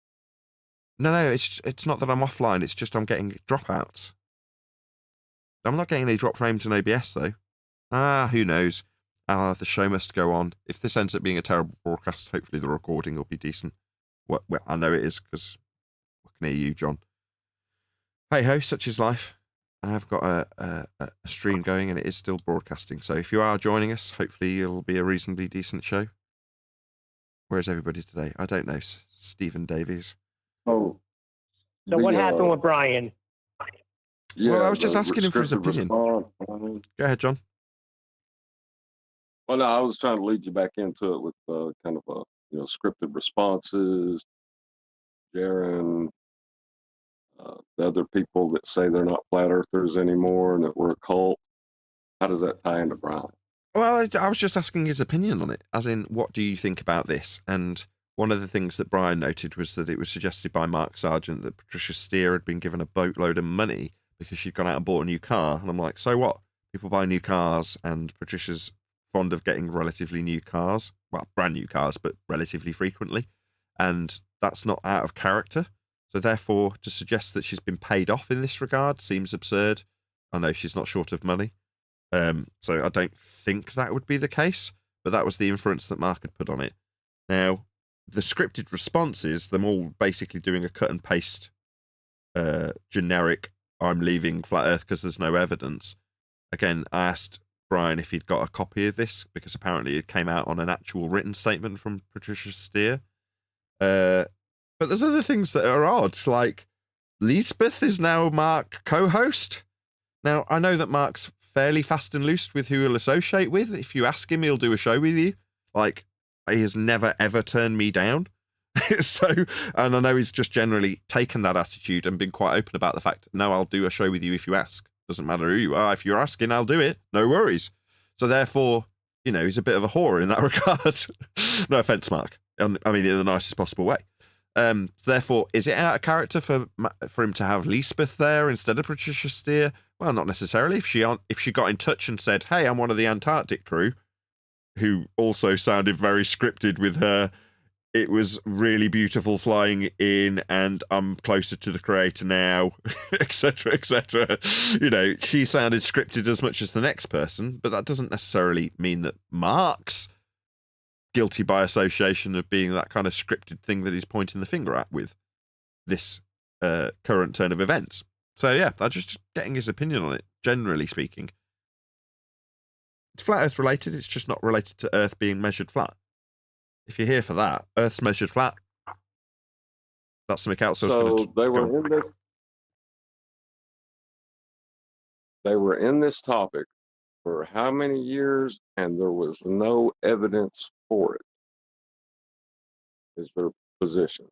No, it's not that I'm offline. It's just I'm getting dropouts. I'm not getting any drop frames in OBS, though. Who knows? The show must go on. If this ends up being a terrible broadcast, hopefully the recording will be decent. Well, I know it is, because I can hear you, John. Hey-ho, such is life. I've got a stream going, and it is still broadcasting. So if you are joining us, hopefully it'll be a reasonably decent show. Where's everybody today? I don't know. Stephen Davies. Oh. So what happened with Brian? Yeah, well, I was just asking him for his opinion. Go ahead, John. Well, no, I was trying to lead you back into it with kind of scripted responses, Jaron, the other people that say they're not flat earthers anymore and that we're a cult. How does that tie into Brian? Well, I was just asking his opinion on it, as in, what do you think about this? And one of the things that Brian noted was that it was suggested by Mark Sargent that Patricia Steer had been given a boatload of money because she'd gone out and bought a new car. And I'm like, so what? People buy new cars, and Patricia's fond of getting relatively new cars. Well, brand new cars, but relatively frequently. And that's not out of character. So therefore, to suggest that she's been paid off in this regard seems absurd. I know she's not short of money. So I don't think that would be the case, but that was the inference that Mark had put on it. Now, the scripted responses, them all basically doing a cut and paste generic, I'm leaving flat earth because there's no evidence. Again, I asked Brian if he'd got a copy of this, because apparently it came out on an actual written statement from Patricia Steer. But there's other things that are odd, like Lisbeth is now Mark co-host. Now, I know that Mark's fairly fast and loose with who he'll associate with. If you ask him, he'll do a show with you. Like, he has never, ever turned me down. And I know he's just generally taken that attitude and been quite open about the fact, no, I'll do a show with you if you ask. Doesn't matter who you are. If you're asking, I'll do it. No worries. So therefore, he's a bit of a whore in that regard. No offense, Mark. I mean, in the nicest possible way. So therefore, is it out of character for him to have Lisbeth there instead of Patricia Steer? Well, not necessarily. If she got in touch and said, hey, I'm one of the Antarctic crew, who also sounded very scripted with her, it was really beautiful flying in, and I'm closer to the creator now, etc., etc. She sounded scripted as much as the next person, but that doesn't necessarily mean that Mark's guilty by association of being that kind of scripted thing that he's pointing the finger at with this current turn of events. So yeah, I'm just getting his opinion on it, generally speaking. It's flat earth related, it's just not related to earth being measured flat. If you're here for that, earth's measured flat. That's something else. So they were in this topic for how many years, and there was no evidence for it, is their position.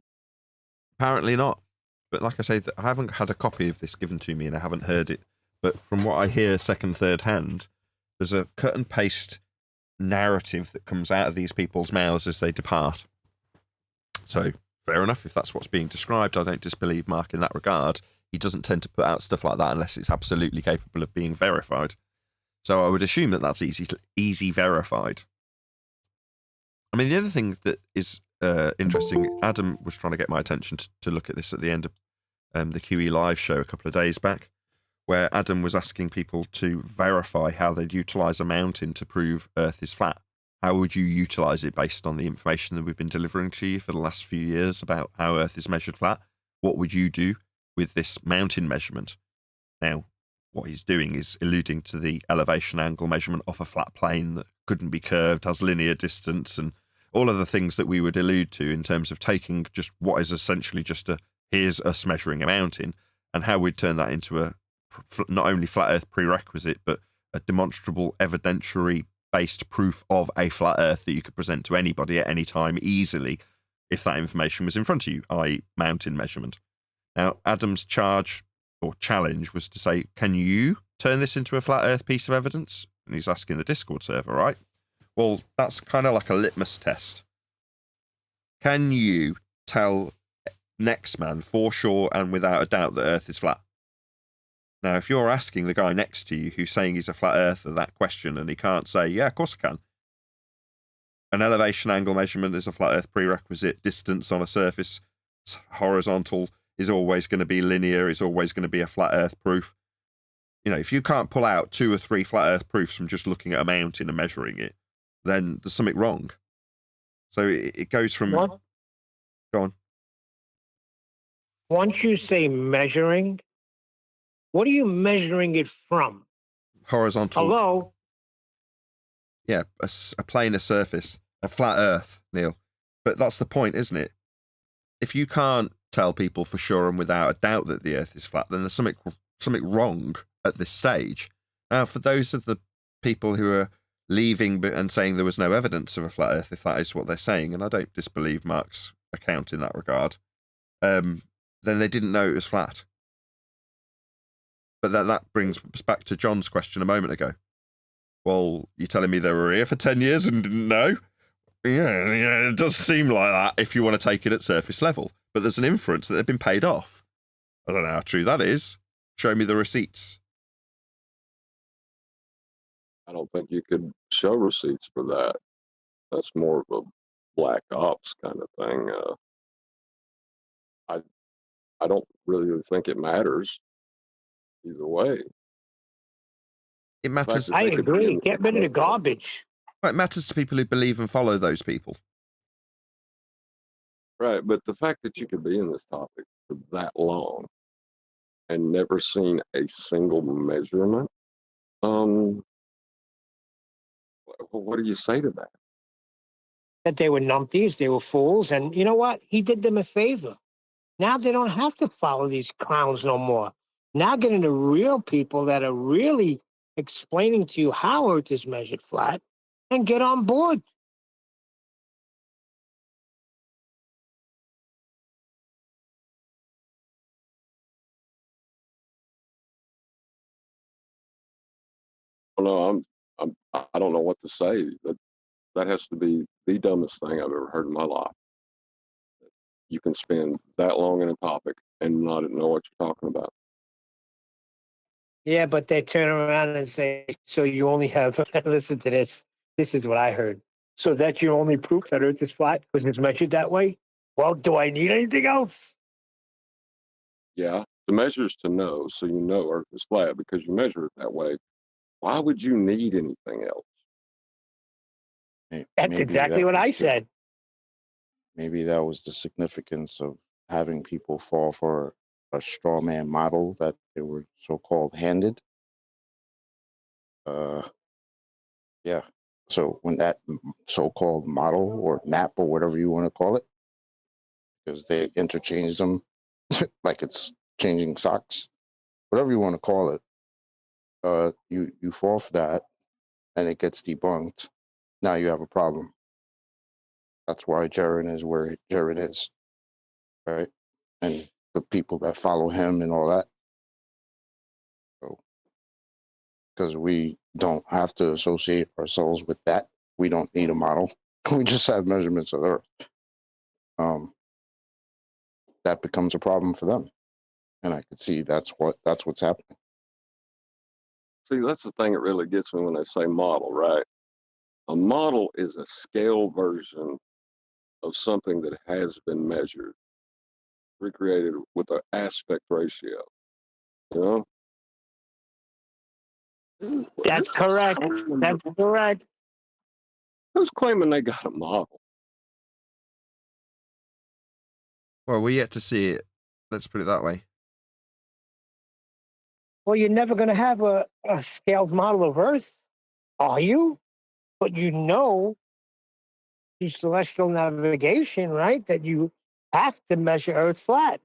Apparently not. But like I say, I haven't had a copy of this given to me, and I haven't heard it. But from what I hear second, third hand, there's a cut and paste narrative that comes out of these people's mouths as they depart. So fair enough, if that's what's being described. I don't disbelieve Mark in that regard. He doesn't tend to put out stuff like that unless it's absolutely capable of being verified. So I would assume that that's easy verified. I mean, the other thing that is interesting, Adam was trying to get my attention to look at this at the end of the QE Live show a couple of days back, where Adam was asking people to verify how they'd utilise a mountain to prove Earth is flat. How would you utilise it based on the information that we've been delivering to you for the last few years about how Earth is measured flat? What would you do with this mountain measurement? Now, what he's doing is alluding to the elevation angle measurement off a flat plane that couldn't be curved, has linear distance, and all of the things that we would allude to in terms of taking just what is essentially just here's us measuring a mountain, and how we'd turn that into a not only flat earth prerequisite, but a demonstrable evidentiary-based proof of a flat earth that you could present to anybody at any time easily if that information was in front of you, i.e. mountain measurement. Now, Adam's charge or challenge was to say, can you turn this into a flat earth piece of evidence? And he's asking the Discord server, right? Well, that's kind of like a litmus test. Can you tell next man for sure and without a doubt that Earth is flat. Now, if you're asking the guy next to you who's saying he's a flat earther that question and he can't say, yeah, of course I can. An elevation angle measurement is a flat earth prerequisite. Distance on a surface horizontal is always going to be linear, is always going to be a flat earth proof. You know, if you can't pull out 2 or 3 flat earth proofs from just looking at a mountain and measuring it, then there's something wrong. So it goes from... What? Go on. Once you say measuring, what are you measuring it from? Horizontal. Hello? Yeah, a planar surface, a flat earth, Neil. But that's the point, isn't it? If you can't tell people for sure and without a doubt that the earth is flat, then there's something wrong at this stage. Now, for those of the people who are leaving and saying there was no evidence of a flat earth, if that is what they're saying, and I don't disbelieve Mark's account in that regard, then they didn't know it was flat. But that brings us back to John's question a moment ago. Well, you're telling me they were here for 10 years and didn't know? Yeah, it does seem like that if you want to take it at surface level. But there's an inference that they've been paid off. I don't know how true that is. Show me the receipts. I don't think you could show receipts for that. That's more of a black ops kind of thing. I don't really think it matters either way. It matters. I agree. Get rid of the garbage. It matters to people who believe and follow those people. Right, but the fact that you could be in this topic for that long and never seen a single measurement, what do you say to that? That they were numpties, they were fools, and you know what? He did them a favor. Now they don't have to follow these clowns no more. Now get into real people that are really explaining to you how Earth is measured flat and get on board. Well, no, I don't know what to say. That has to be the dumbest thing I've ever heard in my life. You can spend that long in a topic and not know what you're talking about. Yeah, but they turn around and say, so you only have, listen to this. This is what I heard. So that's your only proof that Earth is flat because it's measured that way? Well, do I need anything else? Yeah, the measure is to know, so you know Earth is flat because you measure it that way. Why would you need anything else? That's exactly what I said. Maybe that was the significance of having people fall for a straw man model that they were so-called handed. Yeah. So when that so-called model or map or whatever you want to call it, because they interchange them like it's changing socks, whatever you want to call it, you fall for that and it gets debunked. Now you have a problem. That's why Jaron is where Jaron is, right? And the people that follow him and all that. So, because we don't have to associate ourselves with that. We don't need a model. We just have measurements of Earth. That becomes a problem for them. And I could see that's what's happening. See, that's the thing that really gets me when they say model, right? A model is a scale version of something that has been measured, recreated with an aspect ratio. You know? That's correct. That's correct. Who's claiming they got a model? Well, we're yet to see it. Let's put it that way. Well, you're never going to have a scaled model of Earth, are you? But you know, through celestial navigation, right, that you have to measure Earth flat.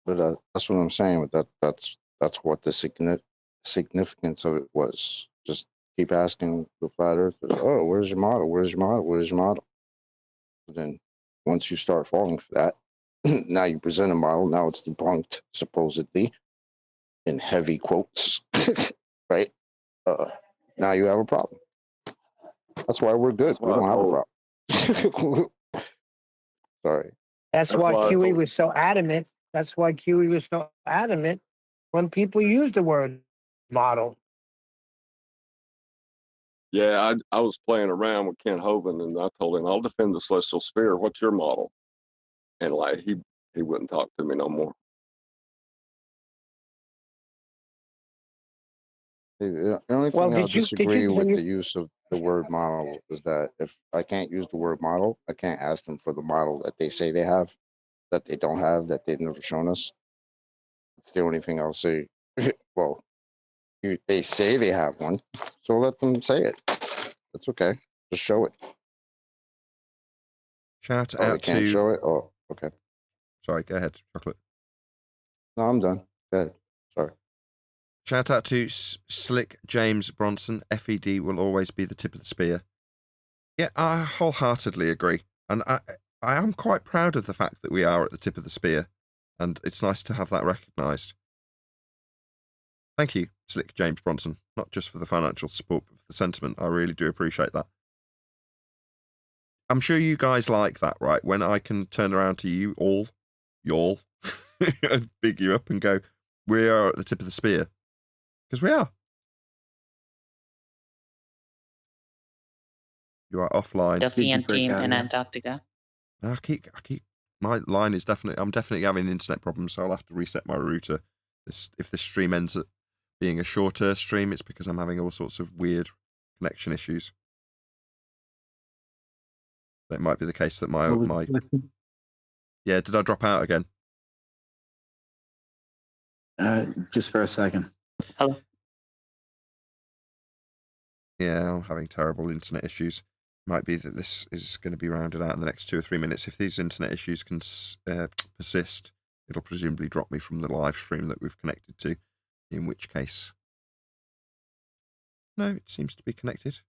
But that's what I'm saying. But that's what the significance of it was. Just keep asking the flat earthers, oh, where's your model? Where's your model? Where's your model? But then once you start falling for that, now you present a model. Now it's debunked, supposedly, in heavy quotes, right? now you have a problem. That's why we're good. That's We why I don't have a told. problem. Sorry. That's That's why why I QE told. was so adamant. That's why QE was so adamant when people use the word model. Yeah, I was playing around with Ken Hovind, and I told him I'll defend the celestial sphere. What's your model? And like he wouldn't talk to me no more. The only Well, thing I'll did you disagree when with you the use of the word model is that if I can't use the word model, I can't ask them for the model that they say they have, that they don't have, that they've never shown us. It's the only thing I'll say. Well, they say they have one, so let them say it. That's okay. Just show it. Shout Oh, they out can't to. show it? Oh, okay. Sorry, go ahead, Chocolate. No, I'm done. Go ahead. Sorry. Shout out to Slick James Bronson. FED will always be the tip of the spear. Yeah, I wholeheartedly agree. And I am quite proud of the fact that we are at the tip of the spear. And it's nice to have that recognised. Thank you, Slick James Bronson. Not just for the financial support, but for the sentiment. I really do appreciate that. I'm sure you guys like that, right? When I can turn around to you all, y'all, and big you up and go, we are at the tip of the spear. Because we are. You are offline. Defiant team in Antarctica. I keep. My line is definitely. I'm definitely having internet problems, so I'll have to reset my router. If this stream ends up being a shorter stream, it's because I'm having all sorts of weird connection issues. It might be the case that my. Yeah, did I drop out again? Just for a second. Hello. Yeah, I'm having terrible internet issues. Might be that this is going to be rounded out in the next 2 or 3 minutes. If these internet issues can persist, it'll presumably drop me from the live stream that we've connected to, in which case... No, it seems to be connected.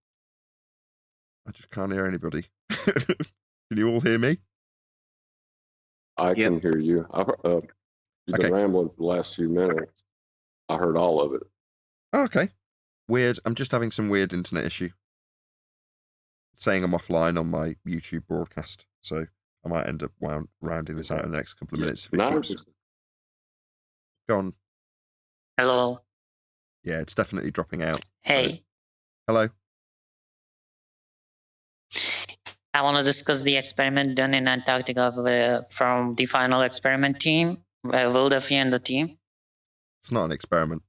I just can't hear anybody. Can you all hear me? I can hear you. You've been Okay. rambling for the last few minutes. I heard all of it. Oh, okay. Weird. I'm just having some weird internet issue. It's saying I'm offline on my YouTube broadcast, so I might end up rounding this out in the next couple of minutes if it keeps... Go on. Hello. Yeah, it's definitely dropping out. Hey. So... Hello. I want to discuss the experiment done in Antarctica from the final experiment team, Will Duffy and the team. It's not an experiment.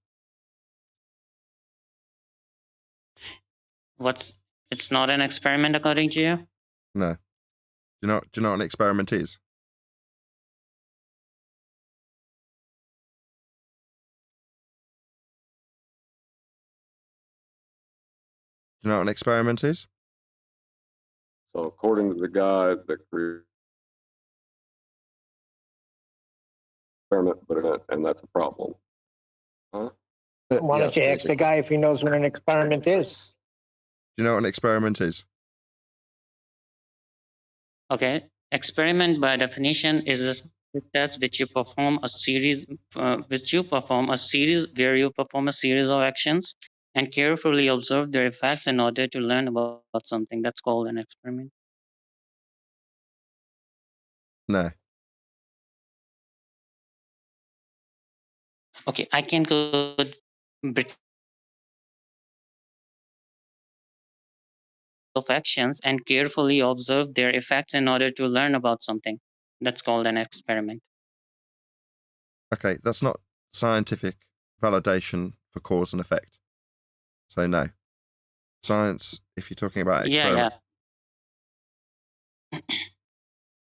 It's not an experiment according to you? No. Do you know what an experiment is? Do you know what an experiment is? So according to the guy that created experiment, and that's a problem. Huh? Why don't you ask the guy if he knows what an experiment is? Do you know what an experiment is? Okay. Experiment by definition is a test which you perform a series where you perform a series of actions and carefully observe their effects in order to learn about something. That's called an experiment. No. Okay, I can go of actions and carefully observe their effects in order to learn about something. That's called an experiment. Okay, that's not scientific validation for cause and effect. So no. Science, if you're talking about experiment. Yeah.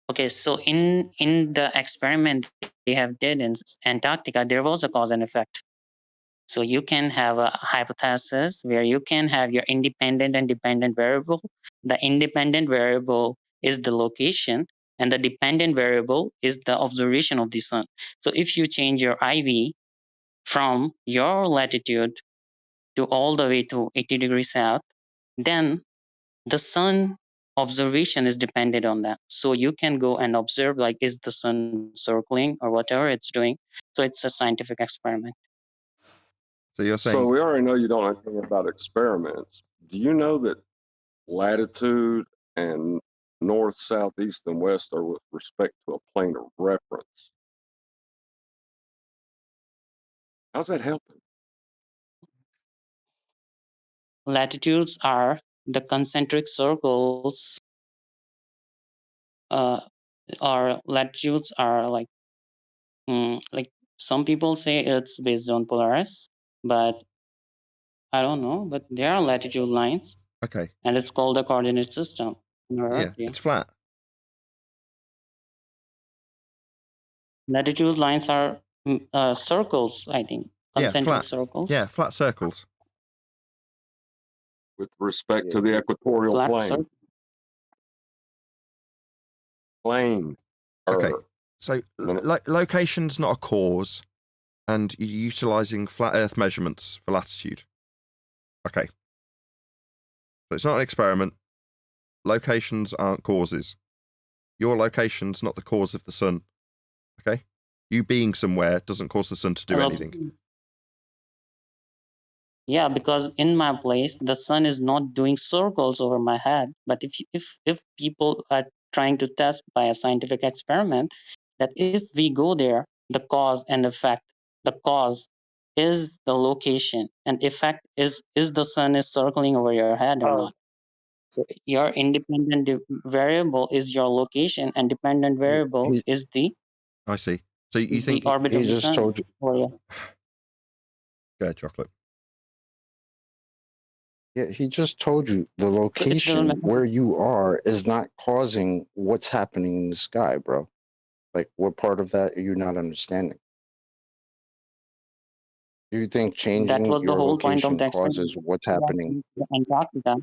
Okay, so in the experiment they have did in Antarctica, there was a cause and effect. So you can have a hypothesis where you can have your independent and dependent variable. The independent variable is the location, and the dependent variable is the observation of the sun. So if you change your IV from your latitude to all the way to 80 degrees south, then the sun observation is dependent on that. So you can go and observe, like, is the sun circling or whatever it's doing. So it's a scientific experiment. So you're saying... So we already know you don't know anything about experiments. Do you know that latitude and north, south, east, and west are with respect to a plane of reference? How's that helping? Latitudes are the concentric circles, or latitudes are like some people say it's based on Polaris, but I don't know. But there are latitude lines, Okay. and it's called the coordinate system. Yeah, it's flat. Latitude lines are circles, I think, concentric flat. circles. Yeah, flat circles. With respect to the equatorial Flat plane. circle. Plane. Okay. So location's not a cause, and you're utilizing flat Earth measurements for latitude. Okay. So it's not an experiment. Locations aren't causes. Your location's not the cause of the sun. Okay? You being somewhere doesn't cause the sun to do anything. Yeah, because in my place, the sun is not doing circles over my head. But if people are trying to test by a scientific experiment, that if we go there, the cause and effect, the cause is the location, and effect is the sun is circling over your head or not. So your independent variable is your location, and dependent variable is the... I see. So you think the orbit of the sun. Told you. Go ahead, Chocolate. Yeah, he just told you the location where you are is not causing what's happening in the sky, bro. Like, what part of that are you not understanding? Do you think changing That was the your whole point of location the experiment. causes what's happening? Antarctica.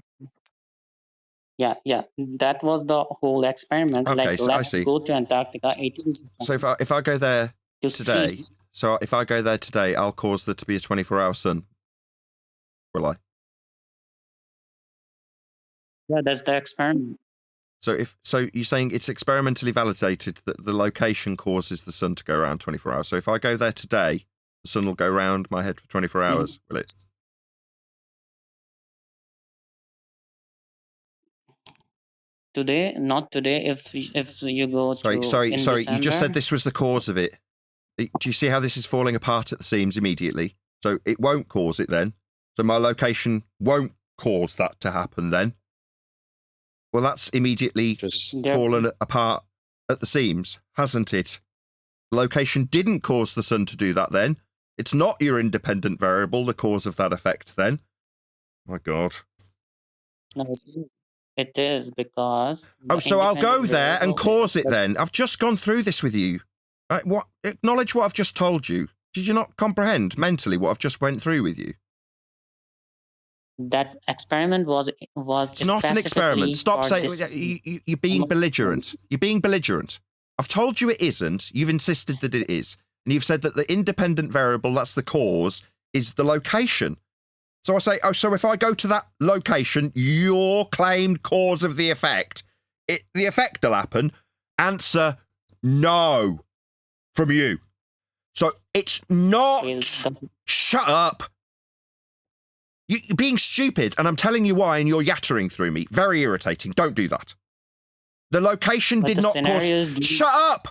Yeah. That was the whole experiment. Okay, like, so I let's see. go to Antarctica. 80 So if I go there to today, see. if I go there today, I'll cause there to be a 24-hour sun. Will I? Yeah, that's the experiment. So you're saying it's experimentally validated that the location causes the sun to go around 24 hours. So if I go there today, the sun will go round my head for 24 hours, will it? Today, not today. If you go Sorry. December, You just said this was the cause of it. Do you see how this is falling apart at the seams immediately? So it won't cause it then. So my location won't cause that to happen then. Well, that's immediately fallen apart at the seams, hasn't it? The location didn't cause the sun to do that then. It's not your independent variable, the cause of that effect then. My God. No, it is because... Oh, so I'll go there and cause it then. I've just gone through this with you. Right, acknowledge what I've just told you. Did you not comprehend mentally what I've just went through with you? That experiment was It's not an experiment. Stop saying you're being belligerent. You're being belligerent. I've told you it isn't. You've insisted that it is. And you've said that the independent variable, that's the cause, is the location. So I say, so if I go to that location, your claimed cause of the effect, the effect will happen. Answer, no, from you. So it's not... Shut up. You're being stupid, and I'm telling you why, and you're yattering through me. Very irritating. Don't do that. The location did not cause... Shut up!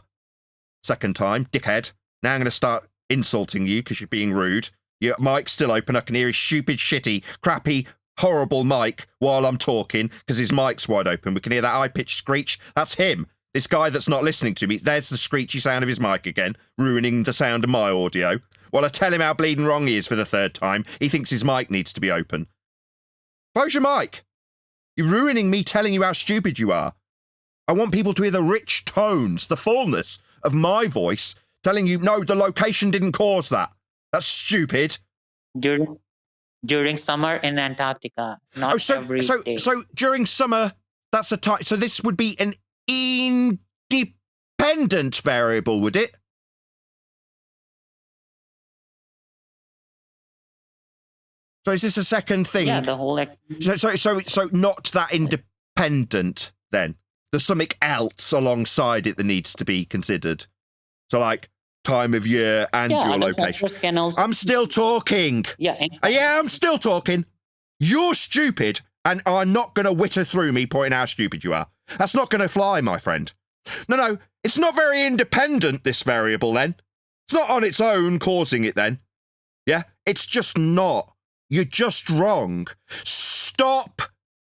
Second time, dickhead. Now I'm going to start insulting you because you're being rude. Your mic's still open. I can hear his stupid, shitty, crappy, horrible mic while I'm talking because his mic's wide open. We can hear that high-pitched screech. That's him. This guy that's not listening to me. There's the screechy sound of his mic again, ruining the sound of my audio. While I tell him how bleeding wrong he is for the third time, he thinks his mic needs to be open. Close your mic. You're ruining me telling you how stupid you are. I want people to hear the rich tones, the fullness of my voice, telling you, no, the location didn't cause that. That's stupid. During summer in Antarctica, not every day. So during summer, that's a time. So this would be an independent variable, would it? So is this a second thing? Yeah, the whole... So not that independent then. There's something else alongside it that needs to be considered. So like time of year and Yeah, your other location. factors can also. I'm still talking. Yeah. Yeah, I'm still talking. You're stupid and are not going to witter through me pointing out how stupid you are. That's not going to fly, my friend. No, it's not very independent, this variable, then. It's not on its own causing it, then. Yeah? It's just not. You're just wrong. Stop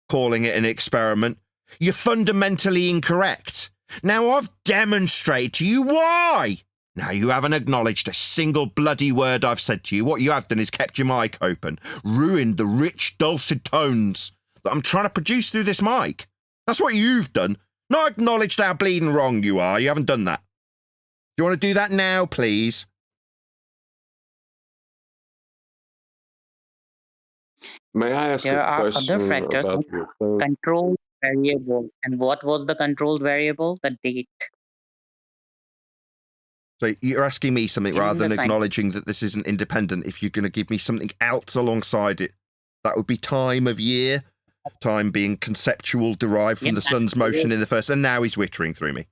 calling it an experiment. You're fundamentally incorrect. Now, I've demonstrated to you why. Now, you haven't acknowledged a single bloody word I've said to you. What you have done is kept your mic open, ruined the rich, dulcet tones that I'm trying to produce through this mic. That's what you've done. Not acknowledged how bleeding wrong you are. You haven't done that. Do you want to do that now, please? May I ask There a are question other factors about like your thing? controlled variable. And what was the controlled variable? The date. So you're asking me something In rather the than science- acknowledging that this isn't independent. If you're going to give me something else alongside it, that would be time of year, time being conceptual, derived from Yeah, the sun's motion in the first, and now he's wittering through me.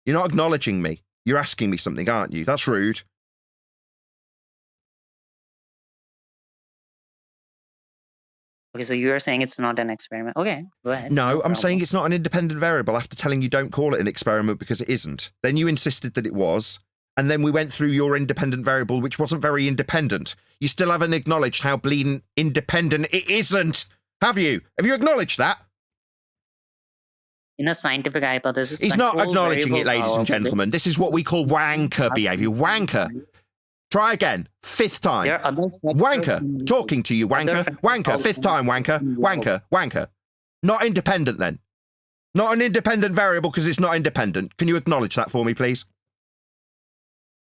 You're not acknowledging me. You're asking me something, aren't you? That's rude. Okay, so you're saying it's not an experiment. Okay, go ahead. No, I'm saying problem. it's not an independent variable after telling you don't call it an experiment because it isn't. Then you insisted that it was, and then we went through your independent variable, which wasn't very independent. You still haven't acknowledged how bleeding independent it isn't, have you? Have you acknowledged that? In a scientific hypothesis, He's not controlled acknowledging it, variables are ladies and also gentlemen. This is what we call wanker behaviour. Wanker. Try again. Fifth time. There are other factors Wanker. involved. Talking to you, Other wanker. factors Wanker. also Fifth time, wanker. involved. Wanker. Not independent, then. Not an independent variable because it's not independent. Can you acknowledge that for me, please?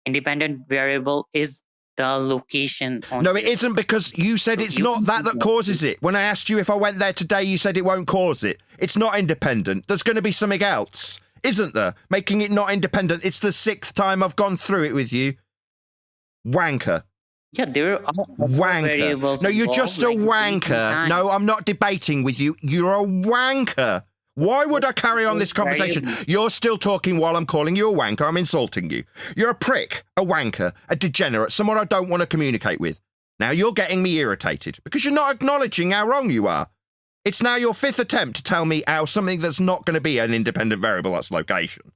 Independent variable is the location. On No, it the- isn't because you said So it's you not can that do that. causes it. When I asked you if I went there today, you said it won't cause it. It's not independent. There's going to be something else, isn't there? Making it not independent. It's the 6th time I've gone through it with you. Wanker. Yeah, there are other Wanker. variables. No, you're involved, just a like date and wanker. time. No, I'm not debating with you. You're a wanker. Why would I carry on this conversation? Variables. You're still talking while I'm calling you a wanker. I'm insulting you. You're a prick, a wanker, a degenerate, someone I don't want to communicate with. Now you're getting me irritated because you're not acknowledging how wrong you are. It's now your 5th attempt to tell me how something that's not going to be an independent variable, that's location,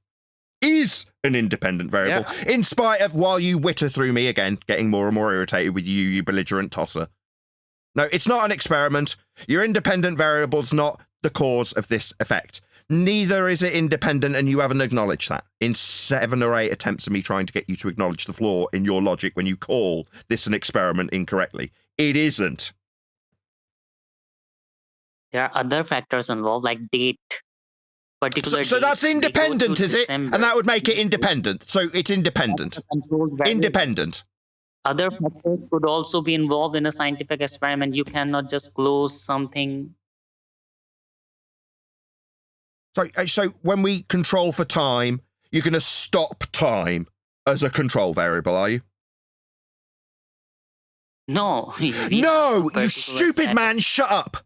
is an independent variable, in spite of, while you witter through me again, getting more and more irritated with you, you belligerent tosser. No, it's not an experiment. Your independent variable's not the cause of this effect. Neither is it independent, and you haven't acknowledged that. In 7 or 8 attempts of me trying to get you to acknowledge the flaw in your logic when you call this an experiment incorrectly. It isn't. There are other factors involved, like date. Particular So date, that's they go independent, to is it? December. And that would make it independent. So it's independent. That's a controlled variable. Independent. Other factors could also be involved in a scientific experiment. You cannot just close something. So when we control for time, you're going to stop time as a control variable, are you? No. we have No, a you particular stupid set. man, shut up.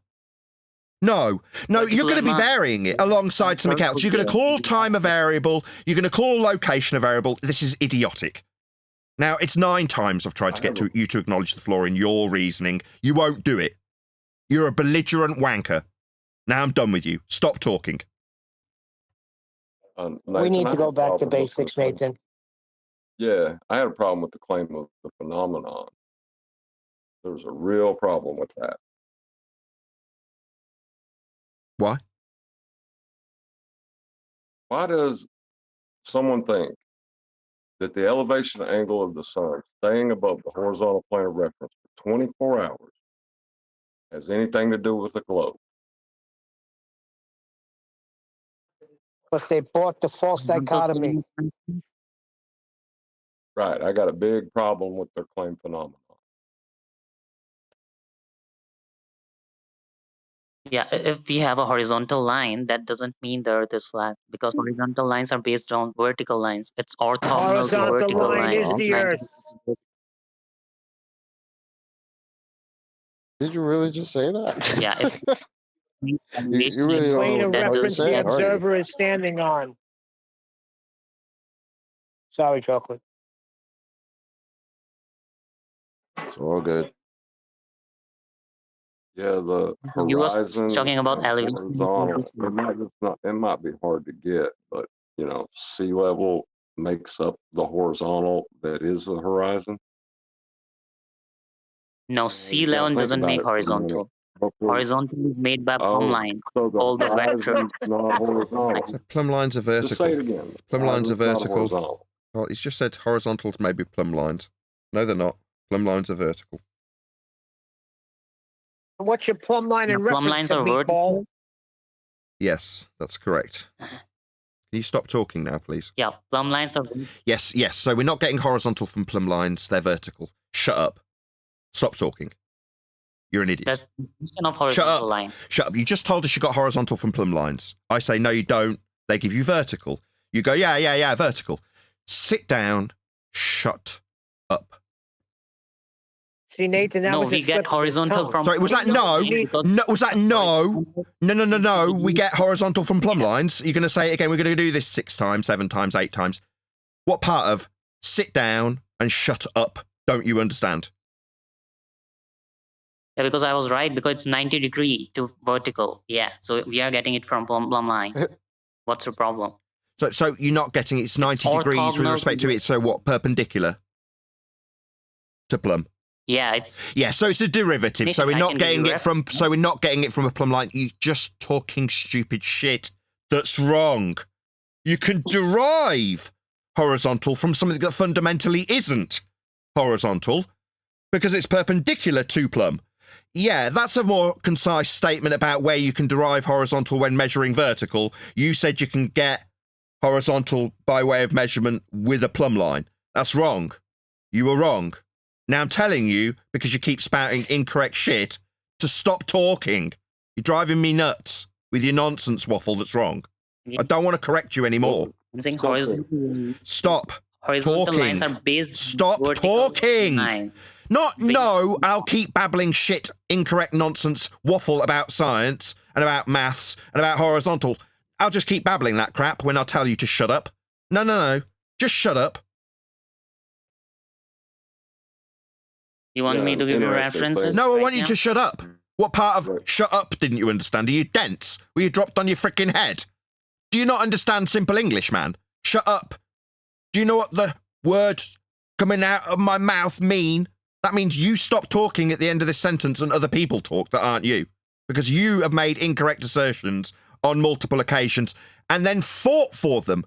No, you're going to be Particular varying it alongside something else. You're going to call time a variable. You're going to call location a variable. This is idiotic. Now, it's 9 times I've tried to get you to acknowledge the flaw in your reasoning. You won't do it. You're a belligerent wanker. Now I'm done with you. Stop talking. We Nathan, need I to had go a back to problem with basics, the- Nathan. Yeah, I had a problem with the claim of the phenomenon. There was a real problem with that. Why? Why does someone think that the elevation angle of the sun staying above the horizontal plane of reference for 24 hours has anything to do with the globe? Because they bought the false dichotomy. Right, I got a big problem with their claim phenomenon. Yeah, if we have a horizontal line, that doesn't mean the Earth is flat because horizontal lines are based on vertical lines. It's orthogonal to Horizontal vertical line lines. is It's the 90 Earth. Did you really just say that? Yeah, it's you really don't Plane know of what the hell you're reference the saying, are you? observer is standing on. Sorry, Chocolate. It's all good. Yeah, the You was horizon talking about and elevation. horizontal. It might be hard to get, but sea level makes up the horizontal that is the horizon. No, sea You gotta level think doesn't about make it for a minute. horizontal. Hopefully- Horizontal is made by plumb Oh, line. so the All the vector. horizon's not horizontal. The plumb lines are Just say it vertical. again. Plumb lines are Horizon's not vertical. horizontal. Oh, he's just said horizontals may be plumb lines. No, they're not. Plumb lines are vertical. What's your plumb line in The plumb reference lines to are meatball? vertical. Yes, that's correct. Can you stop talking now, please? Yeah, plumb lines are. Yes, yes. So we're not getting horizontal from plumb lines. They're vertical. Shut up. Stop talking. You're an idiot. That's the definition of horizontal line. Shut up. You just told us you got horizontal from plumb lines. I say, no, you don't. They give you vertical. You go, yeah, vertical. Sit down. Shut up. See, Nathan, that No, was we get horizontal from. Sorry, was that no? No, was that no? No. We get horizontal from plumb lines. You're going to say it again. We're going to do this 6 times, 7 times, 8 times. What part of sit down and shut up don't you understand? Yeah, because I was right, because it's 90 degree to vertical. Yeah, so we are getting it from plumb line. What's the problem? So you're not getting it's 90 degrees with respect to it. So what? Perpendicular to plumb. Yeah, it's. Yeah, so it's a derivative. So we're not getting it from. So we're not getting it from a plumb line. You're just talking stupid shit. That's wrong. You can derive horizontal from something that fundamentally isn't horizontal because it's perpendicular to plumb. Yeah, that's a more concise statement about where you can derive horizontal when measuring vertical. You said you can get horizontal by way of measurement with a plumb line. That's wrong. You were wrong. Now I'm telling you, because you keep spouting incorrect shit, to stop talking. You're driving me nuts with your nonsense waffle that's wrong. I don't want to correct you anymore. I'm saying horizontal. Stop Horizontal talking. lines are based. Stop on talking. Lines. No, I'll keep babbling shit, incorrect nonsense waffle about science and about maths and about horizontal. I'll just keep babbling that crap when I tell you to shut up. No. Just shut up. You want me to give you references? No, I want you to shut up. What part of shut up didn't you understand? Are you dense? Were you dropped on your freaking head? Do you not understand simple English, man? Shut up. Do you know what the words coming out of my mouth mean? That means you stop talking at the end of this sentence and other people talk that aren't you. Because you have made incorrect assertions on multiple occasions and then fought for them.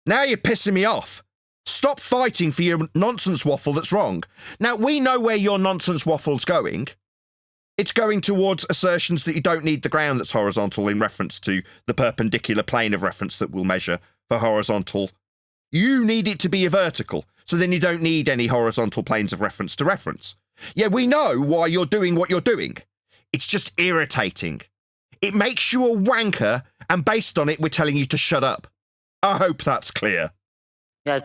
Now you're pissing me off. Stop fighting for your nonsense waffle that's wrong. Now, we know where your nonsense waffle's going. It's going towards assertions that you don't need the ground that's horizontal in reference to the perpendicular plane of reference that we'll measure for horizontal. You need it to be a vertical, so then you don't need any horizontal planes of reference to reference. Yeah, we know why you're doing what you're doing. It's just irritating. It makes you a wanker, and based on it, we're telling you to shut up. I hope that's clear. Yeah.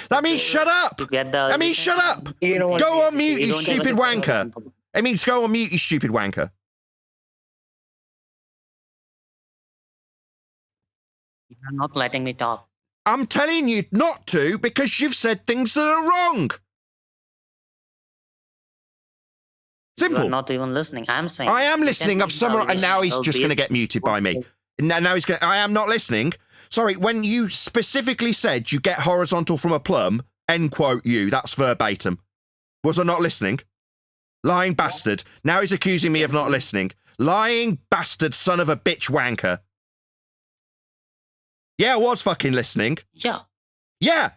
That means shut up. That means shut up. Go on mute, you stupid wanker. It means go on mute, you stupid wanker. You're not letting me talk. I'm telling you not to because you've said things that are wrong. Simple. You're not even listening. I'm saying. I am listening. I've summarized, and now he's just going to get muted by me. Now he's going. I am not listening. Sorry, when you specifically said you get horizontal from a plumb, end quote you, that's verbatim. Was I not listening? Lying bastard. Now he's accusing me of not listening. Lying bastard son of a bitch wanker. Yeah, I was fucking listening. Yeah.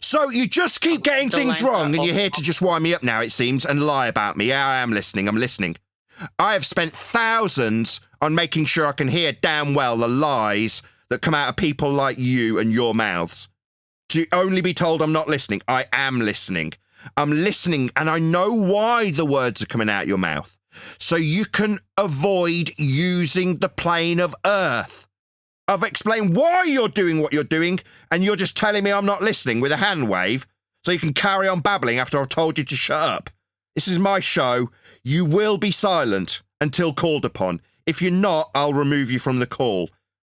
So you just keep getting things wrong and you're here to just wind me up now, it seems, and lie about me. Yeah, I am listening. I'm listening. I have spent thousands on making sure I can hear damn well the lies that come out of people like you and your mouths. To only be told I'm not listening. I am listening. I'm listening, and I know why the words are coming out your mouth. So you can avoid using the plane of Earth. I've explained why you're doing what you're doing, and you're just telling me I'm not listening with a hand wave, so you can carry on babbling after I've told you to shut up. This is my show. You will be silent until called upon. If you're not, I'll remove you from the call.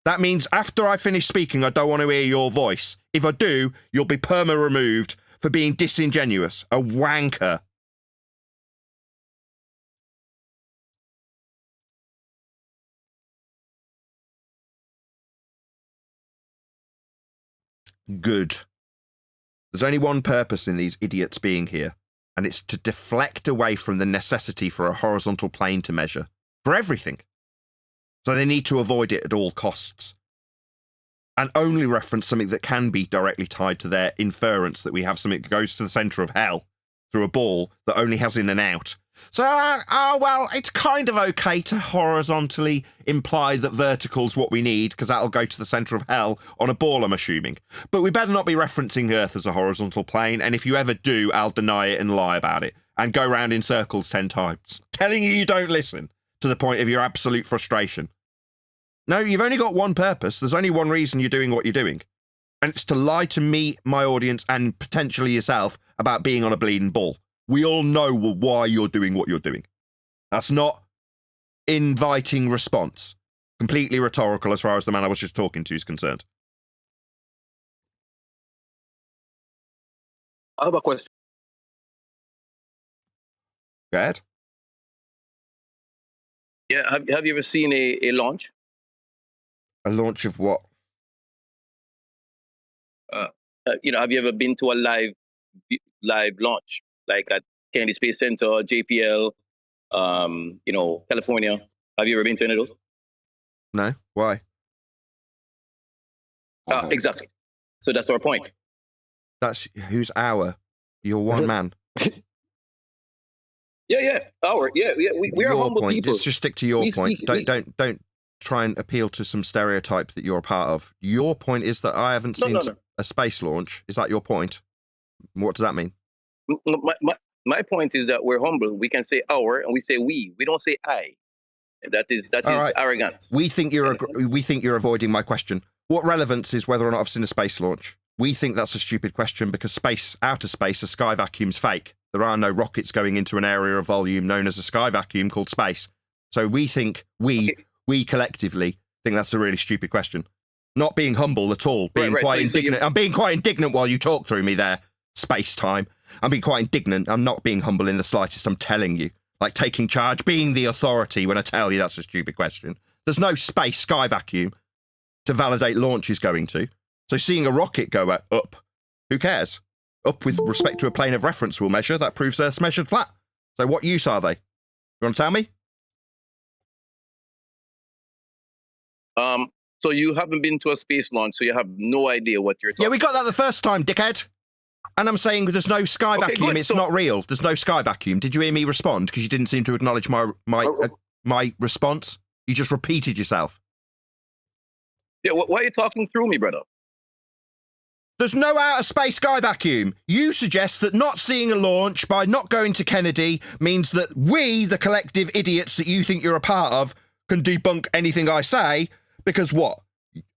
That means after I finish speaking, I don't want to hear your voice. If I do, you'll be perma-removed for being disingenuous, a wanker. good. There's only one purpose in these idiots being here, and it's to deflect away from the necessity for a horizontal plane to measure for everything. So they need to avoid it at all costs and only reference something that can be directly tied to their inference that we have something that goes to the centre of hell through a ball that only has in and out. So, well, it's kind of okay to horizontally imply that vertical's what we need because that'll go to the centre of hell on a ball, I'm assuming. But we better not be referencing Earth as a horizontal plane, and if you ever do, I'll deny it and lie about it and go round in circles 10 times, telling you don't listen to the point of your absolute frustration. No, you've only got one purpose. There's only one reason you're doing what you're doing, and it's to lie to me, my audience, and potentially yourself about being on a bleeding ball. We all know why you're doing what you're doing. That's not inviting response. Completely rhetorical as far as the man I was just talking to is concerned. I have a question. Go ahead. Yeah, have you ever seen a launch? A launch of what? Have you ever been to a live launch, like at Kennedy Space Center, JPL, California? Have you ever been to any of those? No. Why? Exactly. So that's our point. That's who's our? You're one man. Yeah. We are humble point. people. Let's just stick to your point. Don't try and appeal to some stereotype that you're a part of. Your point is that I haven't seen a space launch. Is that your point? What does that mean? My point is that we're humble. We can say our and we say we. We don't say I. That is right. Arrogance. We think you're avoiding my question. What relevance is whether or not I've seen a space launch? We think that's a stupid question because outer space, a sky vacuum's fake. There are no rockets going into an area of volume known as a sky vacuum called space. So we think we collectively think that's a really stupid question. Not being humble at all, being quite indignant. I'm being quite indignant while you talk through me there. Space time. I'm being quite indignant. I'm not being humble in the slightest. I'm telling you, like taking charge, being the authority when I tell you that's a stupid question. There's no space sky vacuum to validate launch is going to. So seeing a rocket go up, who cares? Up with respect to a plane of reference we'll measure. That proves Earth's measured flat. So what use are they? You want to tell me? So you haven't been to a space launch, so you have no idea what you're talking about. Yeah, we got that the first time, dickhead. And I'm saying there's no sky vacuum. Good. It's not real. There's no sky vacuum. Did you hear me respond? Because you didn't seem to acknowledge my response. You just repeated yourself. Yeah, why are you talking through me, brother? There's no outer space sky vacuum. You suggest that not seeing a launch by not going to Kennedy means that we, the collective idiots that you think you're a part of, can debunk anything I say because what?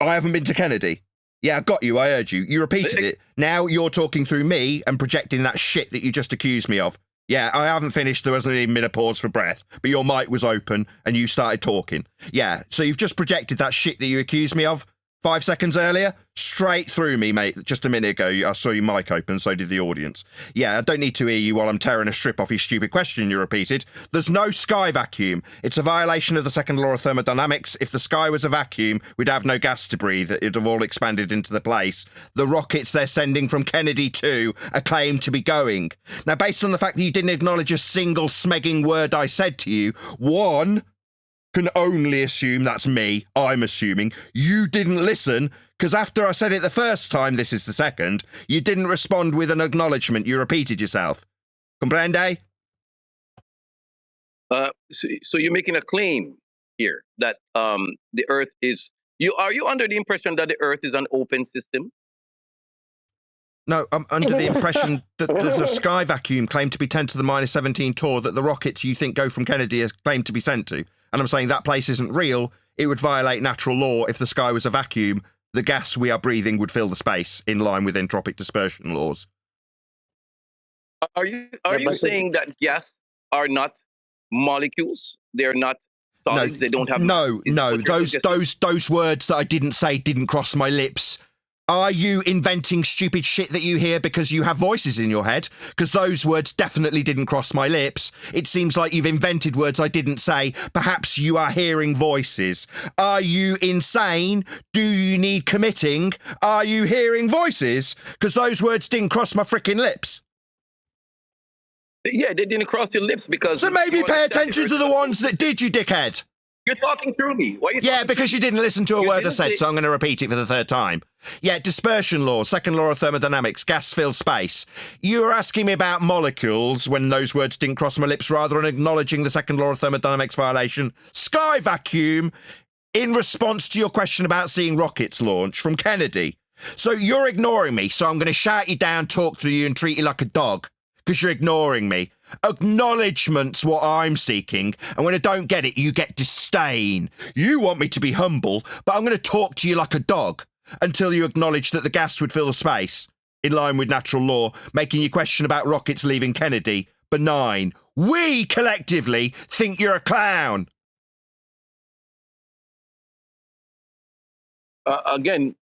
I haven't been to Kennedy. Yeah, I got you. I heard you. You repeated it. Now you're talking through me and projecting that shit that you just accused me of. Yeah, I haven't finished. There wasn't even been a pause for breath, but your mic was open and you started talking. Yeah, so you've just projected that shit that you accused me of 5 seconds earlier, straight through me, mate. Just a minute ago, I saw your mic open, so did the audience. Yeah, I don't need to hear you while I'm tearing a strip off your stupid question you repeated. There's no sky vacuum. It's a violation of the second law of thermodynamics. If the sky was a vacuum, we'd have no gas to breathe. It'd have all expanded into the place. The rockets they're sending from Kennedy 2 are claimed to be going. Now, based on the fact that you didn't acknowledge a single smegging word I said to you, one can only assume that's me. I'm assuming you didn't listen because after I said it the first time, this is the second, you didn't respond with an acknowledgement. You repeated yourself. Comprende? So you're making a claim here that the Earth is. Are you under the impression that the Earth is an open system? No, I'm under the impression that there's a sky vacuum claimed to be 10 to the minus 17 torr that the rockets you think go from Kennedy are claimed to be sent to. And I'm saying that place isn't real. It would violate natural law. If the sky was a vacuum, the gas we are breathing would fill the space in line with entropic dispersion laws. Are you saying that gas are not molecules? They're not solids? They don't have... No. Those words that I didn't say didn't cross my lips. Are you inventing stupid shit that you hear because you have voices in your head? Because those words definitely didn't cross my lips. It seems like you've invented words I didn't say. Perhaps you are hearing voices. Are you insane? Do you need committing? Are you hearing voices? Because those words didn't cross my freaking lips. Yeah, they didn't cross your lips because... So maybe pay attention to the ones that did, you dickhead. You're talking through me. Why are you Yeah, because you didn't listen to a word I said, so I'm going to repeat it for the third time. Yeah, dispersion law, second law of thermodynamics, gas fills space. You were asking me about molecules when those words didn't cross my lips rather than acknowledging the second law of thermodynamics violation. Sky vacuum in response to your question about seeing rockets launch from Kennedy. So you're ignoring me, so I'm going to shout you down, talk to you and treat you like a dog. Because you're ignoring me. Acknowledgement's what I'm seeking, and when I don't get it, you get disdain. You want me to be humble, but I'm going to talk to you like a dog until you acknowledge that the gas would fill the space, in line with natural law, making you question about rockets leaving Kennedy benign. We, collectively, think you're a clown. Again,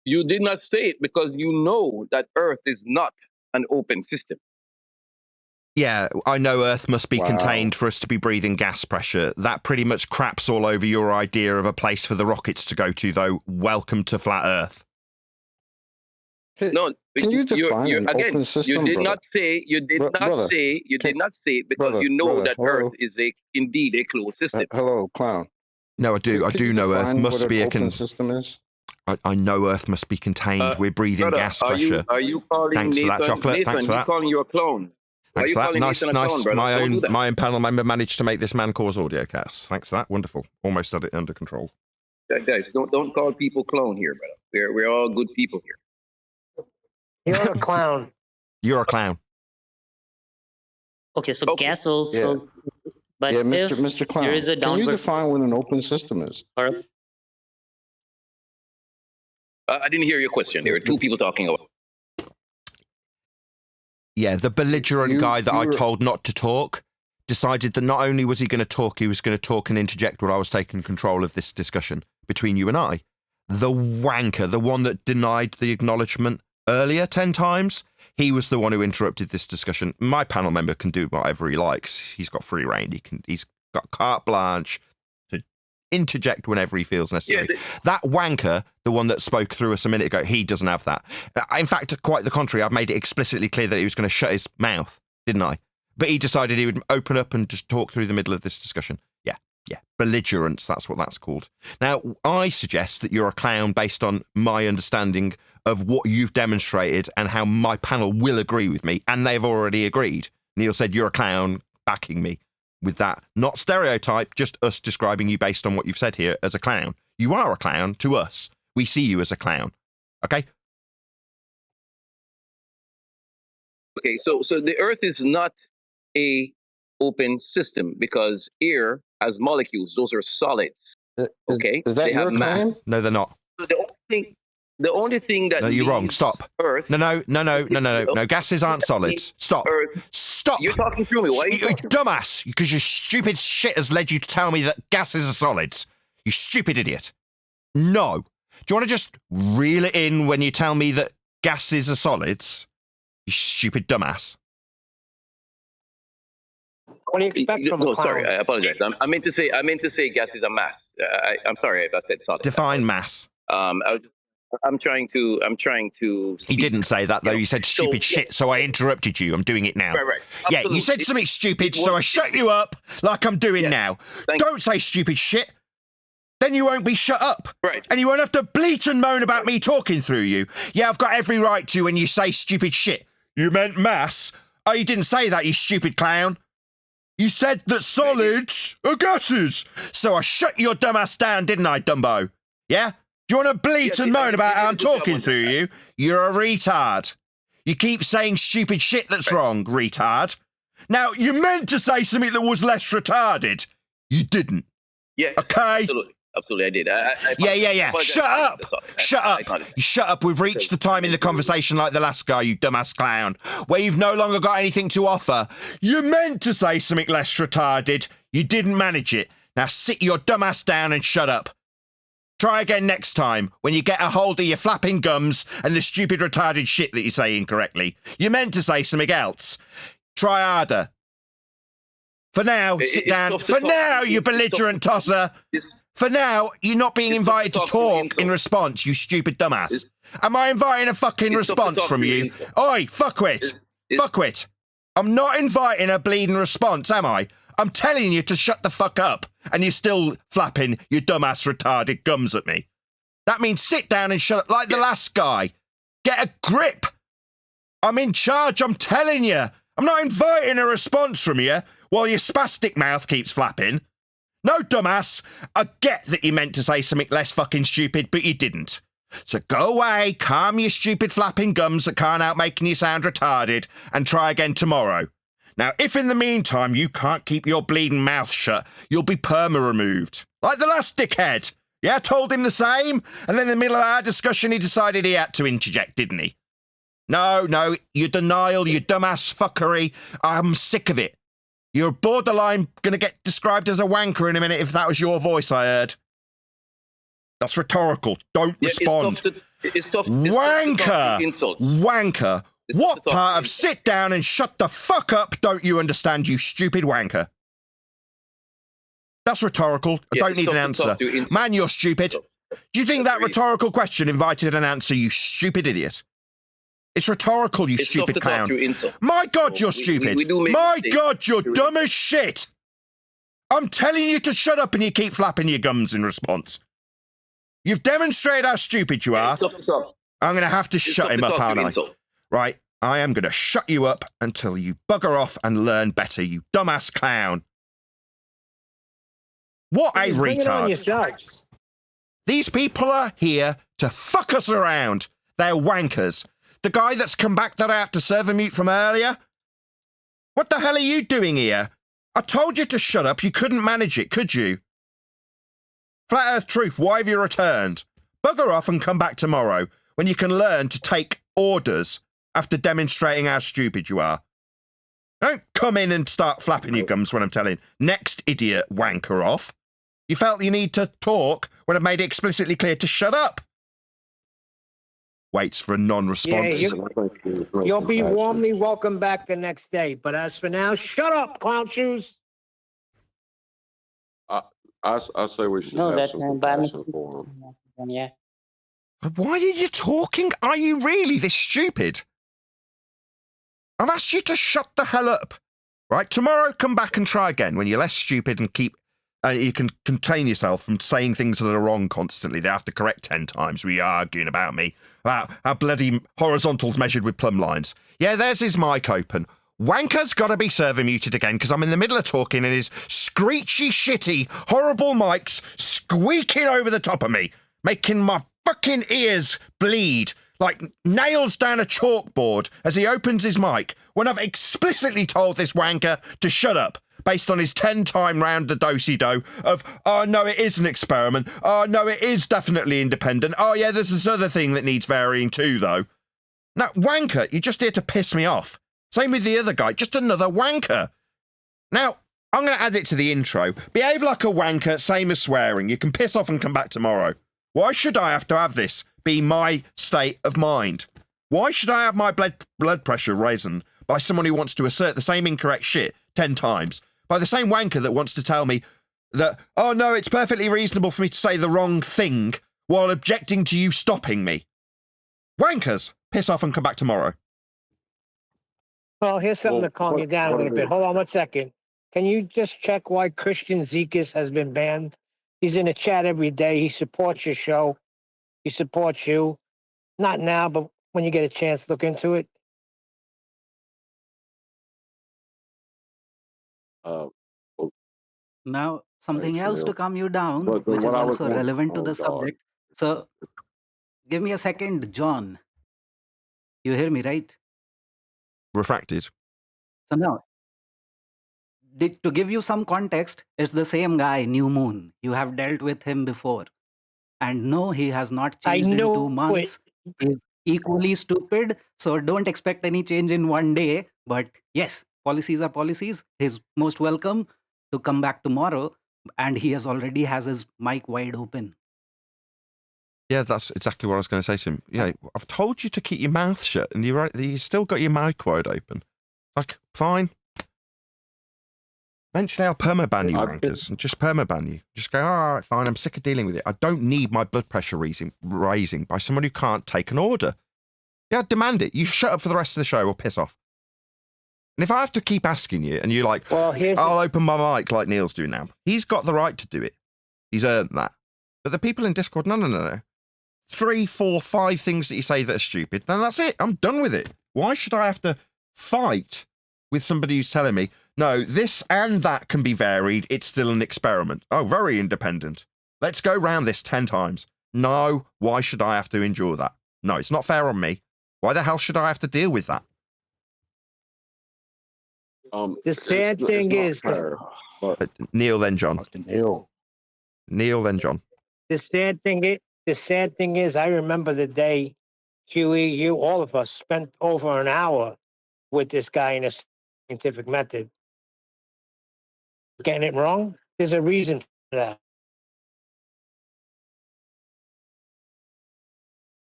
you did not say it because you know that Earth is not an open system. Yeah, I know Earth must be Wow. contained for us to be breathing gas pressure. That pretty much craps all over your idea of a place for the rockets to go to, though. Welcome to flat Earth. No, Can you define an again, open system, you did brother? not say, Brother, did not say it because brother, you know brother, that hello? Earth is indeed a closed system. Hello, clown. No, I do. I Can do you know Earth define must what be an a... open system is? I know Earth must be contained. We're breathing Brother, gas pressure. Are you calling Thanks for Nathan? that, Chocolate. Nathan, Thanks for he's that. calling you a clone. Why are Thanks you for that. calling Nice, Nathan a clone, nice. brother? Don't do that. My own panel member managed to make this man cause audio cast. Thanks for that. Wonderful. Almost had it under control. Guys, don't call people clone here, brother. We're all good people here. You're a clown. You're a clown. Okay, so Okay. gas also, but Yeah, if Mr. Clown. there is a Can you downward define what an open system is? or I didn't hear your question. There were two people talking about. Yeah, the belligerent You- guy that you I were- told not to talk decided that not only was he going to talk, he was going to talk and interject while I was taking control of this discussion between you and I. The wanker, the one that denied the acknowledgement earlier 10 times, he was the one who interrupted this discussion. My panel member can do whatever he likes. He's got free reign. He's got carte blanche to interject whenever he feels necessary. Yeah, That wanker, the one that spoke through us a minute ago, he doesn't have that. In fact, quite the contrary, I've made it explicitly clear that he was going to shut his mouth, didn't I? But he decided he would open up and just talk through the middle of this discussion. Yeah. Belligerence, that's what that's called. Now, I suggest that you're a clown based on my understanding of what you've demonstrated and how my panel will agree with me, and they've already agreed. Neil said you're a clown, backing me with that. Not stereotype, just us describing you based on what you've said here as a clown. You are a clown to us. We see you as a clown. Okay? Okay, so the Earth is not a open system because air has molecules. Those are solids. Okay, Is that they your have mass. claim? No, they're not. So the only thing that No, you're wrong. leaves Stop. Earth. No. Gases aren't solids. Stop. Earth. Stop. You're talking through me. Why are you You talking? dumbass. Because your stupid shit has led you to tell me that gases are solids. You stupid idiot. No. Do you want to just reel it in when you tell me that gases are solids? You stupid dumbass. What do you expect from No, a clown? sorry, I apologize. I meant to say gas is a mass. I'm sorry if I said solid. Define mass. I'm trying to. He speak. didn't say that, though. You said stupid So, yeah. shit, so I interrupted you. I'm doing it now. Right. Yeah, you said Absolutely. something stupid, It so I was- shut you up like I'm doing Yeah. now. Thank- Don't say stupid shit. Then you won't be shut up. Right. And you won't have to bleat and moan about me talking through you. Yeah, I've got every right to when you say stupid shit. You meant mass? Oh, you didn't say that, you stupid clown. You said that solids are gases. So I shut your dumb ass down, didn't I, Dumbo? Yeah? Do you want to bleat Yes, and you moan did. about You how did a I'm good job talking on through that. you? You're a retard. You keep saying stupid shit that's wrong, retard. Now, you meant to say something that was less retarded. You didn't. Yeah. Okay? Absolutely, I did. Yeah. apologize. Shut up. That's all. Shut I up. acknowledge that. You shut up. We've reached the time in the conversation like the last guy, you dumbass clown, where you've no longer got anything to offer. You meant to say something less retarded. You didn't manage it. Now sit your dumbass down and shut up. Try again next time when you get a hold of your flapping gums and the stupid retarded shit that you say incorrectly. You meant to say something else. Try harder. For now, sit down. For now, you belligerent tosser. For now, you're not being invited to talk in response, you stupid dumbass. Am I inviting a fucking response from you? Oi, fuckwit. Fuckwit. I'm not inviting a bleeding response, am I? I'm telling you to shut the fuck up, and you're still flapping your dumbass retarded gums at me. That means sit down and shut up like the last guy. Get a grip. I'm in charge, I'm telling you. I'm not inviting a response from you while your spastic mouth keeps flapping. No, dumbass. I get that you meant to say something less fucking stupid, but you didn't. So go away, calm your stupid flapping gums that can't help making you sound retarded, and try again tomorrow. Now, if in the meantime you can't keep your bleeding mouth shut, you'll be perma-removed. Like the last dickhead. Yeah, I told him the same, and then in the middle of our discussion he decided he had to interject, didn't he? No, your denial, your dumbass fuckery, I'm sick of it. You're borderline going to get described as a wanker in a minute if that was your voice I heard. That's rhetorical. Don't respond. It's tough Wanker! Wanker! What part of sit down and shut the fuck up don't you understand, you stupid wanker? That's rhetorical. I don't need an answer. Man, you're stupid. Do you think that rhetorical question invited an answer, you stupid idiot? It's rhetorical, you stupid clown. My God, you're stupid. My God, you're dumb as shit. I'm telling you to shut up and you keep flapping your gums in response. You've demonstrated how stupid you are. I'm going to have to shut him up, aren't I? Right, I am going to shut you up until you bugger off and learn better, you dumbass clown. What a retard. These people are here to fuck us around. They're wankers. The guy that's come back that I had to serve a mute from earlier? What the hell are you doing here? I told you to shut up. You couldn't manage it, could you? Flat Earth Truth, why have you returned? Bugger off and come back tomorrow when you can learn to take orders after demonstrating how stupid you are. Don't come in and start flapping your gums when I'm telling next idiot wanker off. You felt you need to talk when I've made it explicitly clear to shut up. Waits for a non-response. Yeah, you'll be warmly welcome back the next day. But as for now, shut up, clown shoes. I say we should have some compassion for him. Yeah. Why are you talking? Are you really this stupid? I've asked you to shut the hell up. Right, tomorrow come back and try again when you're less stupid and keep... you can contain yourself from saying things that are wrong constantly. They have to correct 10 times. We are arguing about me. About how bloody horizontals measured with plumb lines. Yeah, there's his mic open. Wanker's got to be server muted again because I'm in the middle of talking and his screechy, shitty, horrible mics squeaking over the top of me, making my fucking ears bleed like nails down a chalkboard as he opens his mic when I've explicitly told this wanker to shut up based on his 10-time round the do-si-do of, oh, no, it is an experiment. Oh, no, it is definitely independent. Oh, yeah, there's this other thing that needs varying too, though. Now, wanker, you're just here to piss me off. Same with the other guy, just another wanker. Now, I'm going to add it to the intro. Behave like a wanker, same as swearing. You can piss off and come back tomorrow. Why should I have to have this be my state of mind? Why should I have my blood pressure risen by someone who wants to assert the same incorrect shit 10 times? By the same wanker that wants to tell me that, oh no, it's perfectly reasonable for me to say the wrong thing while objecting to you stopping me. Wankers, piss off and come back tomorrow. Well, here's something to calm you down a little bit. Hold on 1 second. Can you just check why Christian Zekas has been banned? He's in the chat every day. He supports your show. He supports you. Not now, but when you get a chance, look into it. Now, something Thanks, else to Neil. calm you down, But which is what I was also wondering- relevant to oh, the God. subject. So, give me a second, John. You hear me, right? Refracted. So now, to give you some context, it's the same guy, New Moon. You have dealt with him before. And no, he has not I changed in know 2 months. He's equally stupid. So don't expect any change in 1 day. But yes, policies are policies. He's most welcome to come back tomorrow. And he already has his mic wide open. Yeah, that's exactly what I was going to say to him. You know, I've told you to keep your mouth shut, and you still got your mic wide open. Like, fine. Eventually, I'll permaban you, wankers, and just permaban you. Just go, all right, fine, I'm sick of dealing with it. I don't need my blood pressure raising by someone who can't take an order. Yeah, demand it. You shut up for the rest of the show or piss off. And if I have to keep asking you, and you're like, Well, I'll open my mic like Neil's doing now, he's got the right to do it. He's earned that. But the people in Discord, no. 3, 4, 5 things that you say that are stupid, then that's it. I'm done with it. Why should I have to fight with somebody who's telling me, no, this and that can be varied. It's still an experiment. Oh, very independent. Let's go round this 10 times. No, why should I have to endure that? No, it's not fair on me. Why the hell should I have to deal with that? The sad thing is, Neil, then John. Neil, then John. the sad thing is, I remember the day, Huey, you, all of us spent over an hour with this guy in a scientific method. Getting it wrong? There's a reason for that.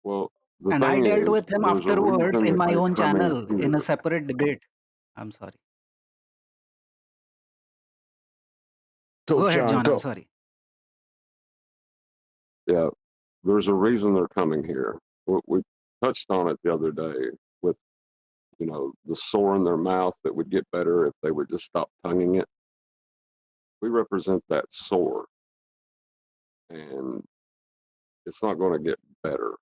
Well, And I dealt with him afterwards in my own channel in a separate debate. I'm sorry. Go ahead, John. I'm sorry. Yeah, there's a reason they're coming here. We touched on it the other day with, you know, the sore in their mouth that would get better if they would just stop tonguing it. We represent that sore, and it's not going to get better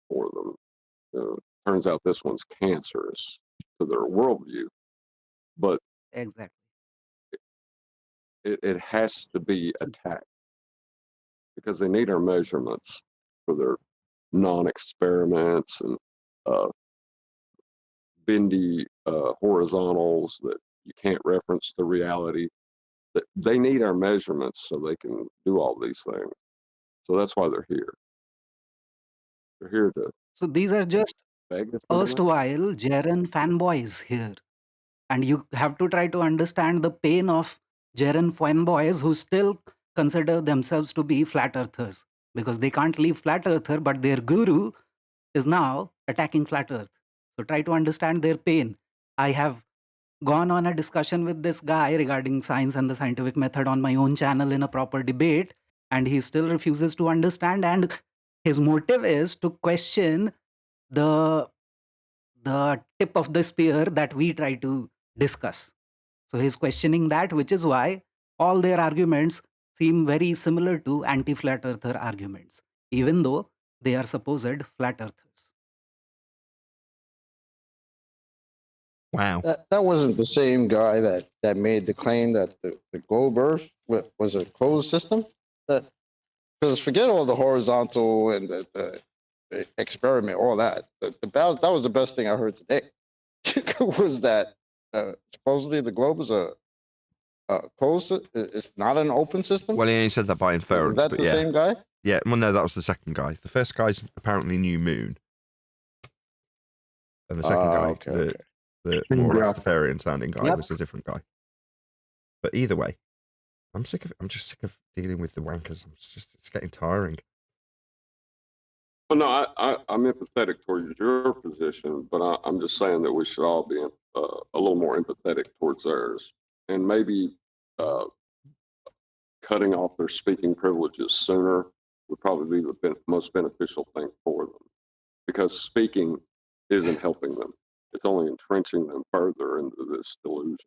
for them. Turns out this one's cancerous to their worldview, but Exactly. it has to be attacked because they need our measurements for their non-experiments and bendy horizontals that you can't reference the reality. That they need our measurements so they can do all these things. So that's why they're here. They're here to. So these are just beg us. erstwhile Jaren fanboys here. And you have to try to understand the pain of Jaren fanboys who still consider themselves to be flat earthers because they can't leave flat earther, but their guru is now attacking flat earth. So try to understand their pain. I have gone on a discussion with this guy regarding science and the scientific method on my own channel in a proper debate, and he still refuses to understand. And his motive is to question the tip of the spear that we try to discuss. So he's questioning that, which is why all their arguments seem very similar to anti-flat earther arguments, even though they are supposed flat earthers. Wow. That wasn't the same guy that made the claim that the globe Earth was a closed system. Because forget all the horizontal and the experiment, all that. That was the best thing I heard today. Was that supposedly the globe is a closed? It's not an open system. Well, he only said that by inference. Is that but the yeah. same guy? Yeah. Well, no, that was the second guy. The first guy's apparently New Moon, and the second guy, the more Rastafarian sounding guy, was a different guy. But either way, I'm just sick of dealing with the wankers. It's getting tiring. Well, no, I'm empathetic towards your position, but I'm just saying that we should all be a little more empathetic towards theirs, and maybe cutting off their speaking privileges sooner would probably be the most beneficial thing for them, because speaking isn't helping them. It's only entrenching them further into this delusion.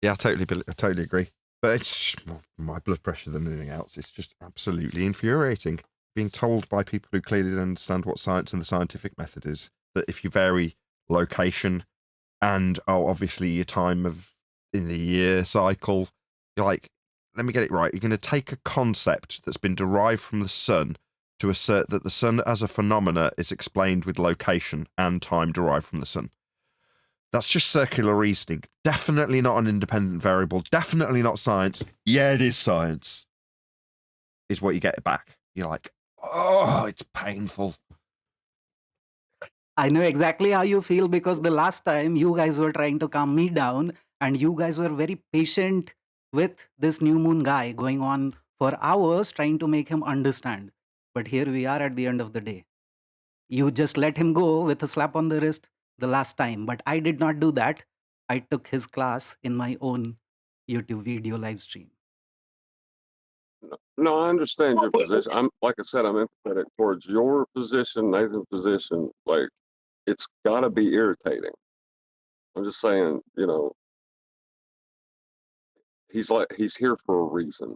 Yeah, I totally agree. But it's more my blood pressure than anything else. It's just absolutely infuriating being told by people who clearly don't understand what science and the scientific method is that if you vary location and obviously your time in the year cycle, you're like, let me get it right. You're going to take a concept that's been derived from the sun to assert that the sun as a phenomena is explained with location and time derived from the sun. That's just circular reasoning. Definitely not an independent variable. Definitely not science. Yeah, it is science. Is what you get back. You're like, oh, it's painful. I know exactly how you feel because the last time you guys were trying to calm me down and you guys were very patient with this new moon guy going on for hours trying to make him understand. But here we are at the end of the day. You just let him go with a slap on the wrist the last time. But I did not do that. I took his class in my own YouTube video live stream. No, I understand your Well, position. I'm like I said, I'm empathetic towards your position, Nathan's position. Like, it's got to be irritating. I'm just saying, you know, he's here for a reason.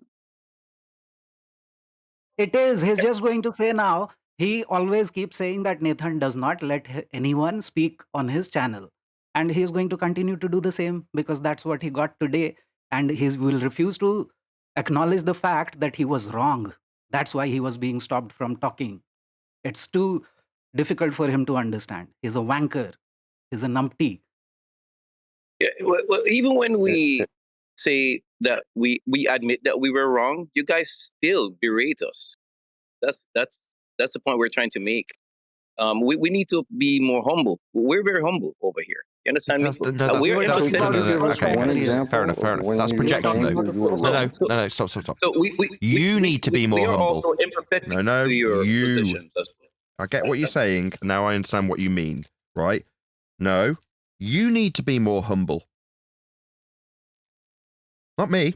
It is. He's just going to say now, he always keeps saying that Nathan does not let anyone speak on his channel. And he is going to continue to do the same because that's what he got today. And he will refuse to acknowledge the fact that he was wrong. That's why he was being stopped from talking. It's too difficult for him to understand. He's a wanker. He's a numpty. yeah, well, even when we say that we admit that we were wrong, you guys still berate us. That's the point we're trying to make. We need to be more humble. We're very humble over here. You understand me? We're Okay, one example. Fair enough. When That's you projection, claim though. that you were wrong. No, stop. So You need to be more we are humble. also empathetic No, to your you. positions as well. I get what you're saying. Now I understand what you mean, right? No, you need to be more humble. Not me.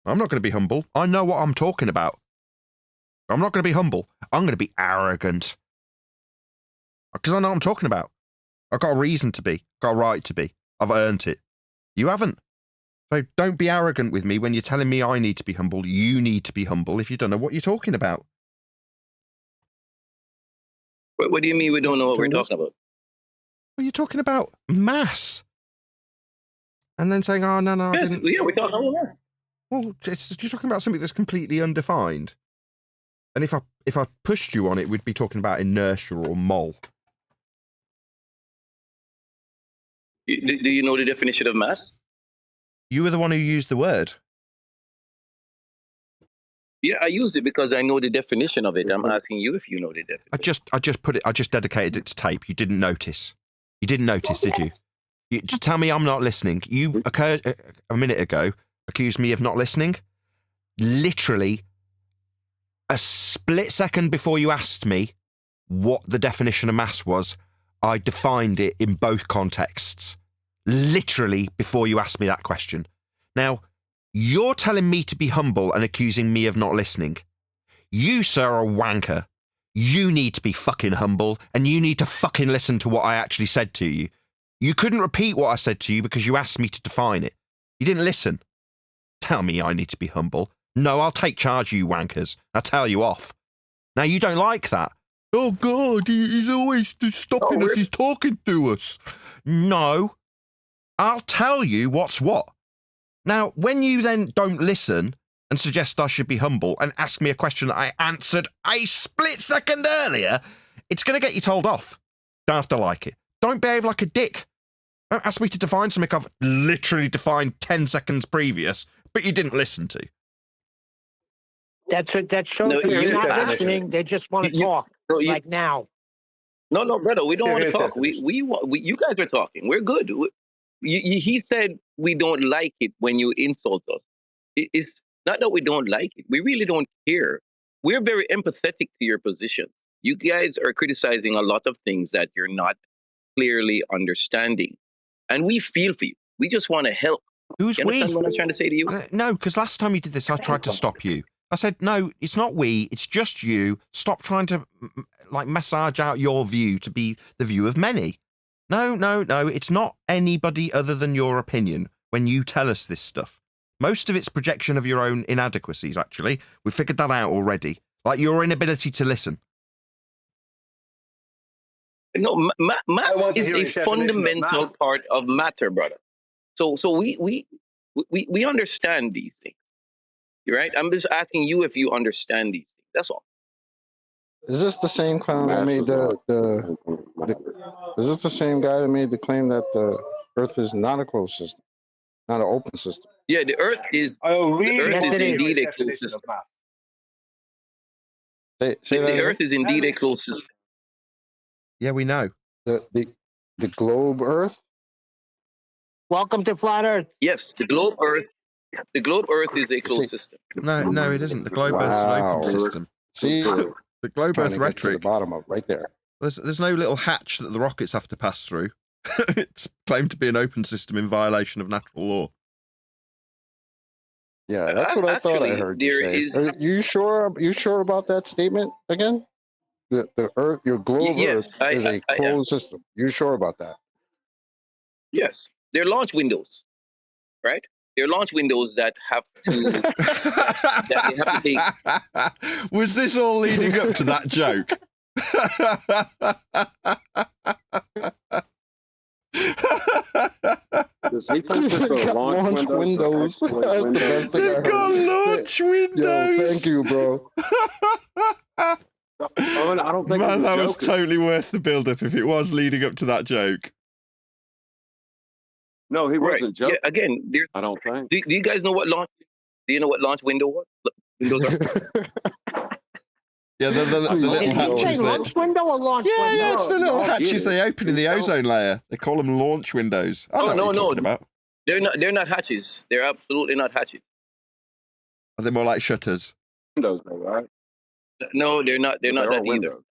I'm not going to be humble. I know what I'm talking about. I'm not going to be humble. I'm going to be arrogant. Because I know what I'm talking about. I've got a reason to be. Got a right to be. I've earned it. You haven't. So don't be arrogant with me when you're telling me I need to be humble. You need to be humble if you don't know what you're talking about. What do you mean we don't know what we're talking about? Well, you're talking about mass. And then saying, oh, no, Yes, I didn't. yeah, we're talking about that. Well, you're talking about something that's completely undefined. And if I pushed you on it, we'd be talking about inertia or mole. Do you know the definition of mass? You were the one who used the word. Yeah, I used it because I know the definition of it. I'm asking you if you know the definition. I just dedicated it to tape. You didn't notice. You didn't notice, did you? Just tell me I'm not listening. You a minute ago accused me of not listening. Literally, a split second before you asked me what the definition of mass was, I defined it in both contexts. Literally before you asked me that question. Now, you're telling me to be humble and accusing me of not listening. You, sir, are a wanker. You need to be fucking humble and you need to fucking listen to what I actually said to you. You couldn't repeat what I said to you because you asked me to define it. You didn't listen. Tell me I need to be humble. No, I'll take charge, you wankers. I'll tell you off. Now, you don't like that. Oh, God, he's always stopping us. He's talking to us. No, I'll tell you what's what. Now, when you then don't listen and suggest I should be humble and ask me a question that I answered a split second earlier, it's going to get you told off. Don't have to like it. Don't behave like a dick. Don't ask me to define something I've literally defined 10 seconds previous, but you didn't listen to. That shows No, that they're you not definition. listening. They just want to talk like now. No, brother, we don't want to talk. We you guys are talking. We're good. He said we don't like it when you insult us. It's not that we don't like it. We really don't care. We're very empathetic to your position. You guys are criticizing a lot of things that you're not clearly understanding. And we feel for you. We just want to help. Who's you understand what I'm trying to say to you? No, because last time you did this, I tried to stop you. I said, no, it's not we, it's just you. Stop trying to massage out your view to be the view of many. No, it's not anybody other than your opinion when you tell us this stuff. Most of it's projection of your own inadequacies, actually. We figured that out already. Like your inability to listen. No, math is a fundamental part of matter, brother. So we understand these things. You're right. I'm just asking you if you understand these things. That's all. Is this the same clown that made is this the same guy that made the claim that the Earth is not a closed system, not an open system? Yeah, the Earth is. The Earth is indeed a closed system. Say the Earth is indeed a closed system. Yeah, we know. The globe Earth. Welcome to Flat Earth. Yes, the globe Earth The globe Earth is a closed system. No, it isn't. The globe Earth's an Wow. open system. See, The globe trying Earth to get to the rhetoric. bottom of right there. There's no little hatch that the rockets have to pass through. It's claimed to be an open system in violation of natural law. Yeah, that's what I thought I heard you say. Are you sure? You sure about that statement again? The Earth, your globe Yes, Earth is a closed system. You sure about that? Yes, they're launch windows, right? They're launch windows that have to that they have to take. Was this all leading up to that joke? Does he think that the launch windows? That's the best thing I They've heard. got launch windows. Yo, thank you, bro. I don't think Man, that was joking. totally worth the build-up if it was leading up to that joke. No, he wasn't joking. Yeah, again, I don't think. Do you guys know what launch? Do you know what launch window was? Windows are? Yeah, the little Did he hatches. say launch window or launch window? Yeah, it's the little No, hatches they open in the ozone layer. They call them launch windows. I know what you're talking about. They're not hatches. They're absolutely not hatches. Are they more like shutters? Windows, though, right? No, they're not. They're not There are that either. windows.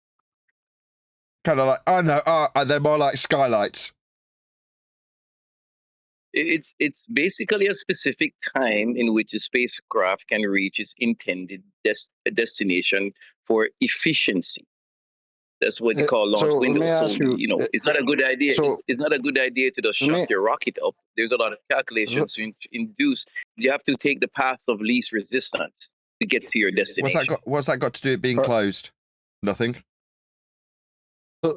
Kind of like, oh no, they're more like skylights. It's basically a specific time in which a spacecraft can reach its intended destination for efficiency. That's what they call launch So, let me windows. ask So you, it's not a good idea. so- It's not a good idea to just shut your rocket up. There's a lot of calculations to induce. You have to take the path of least resistance to get to your destination. What's that got to do with being closed? Nothing.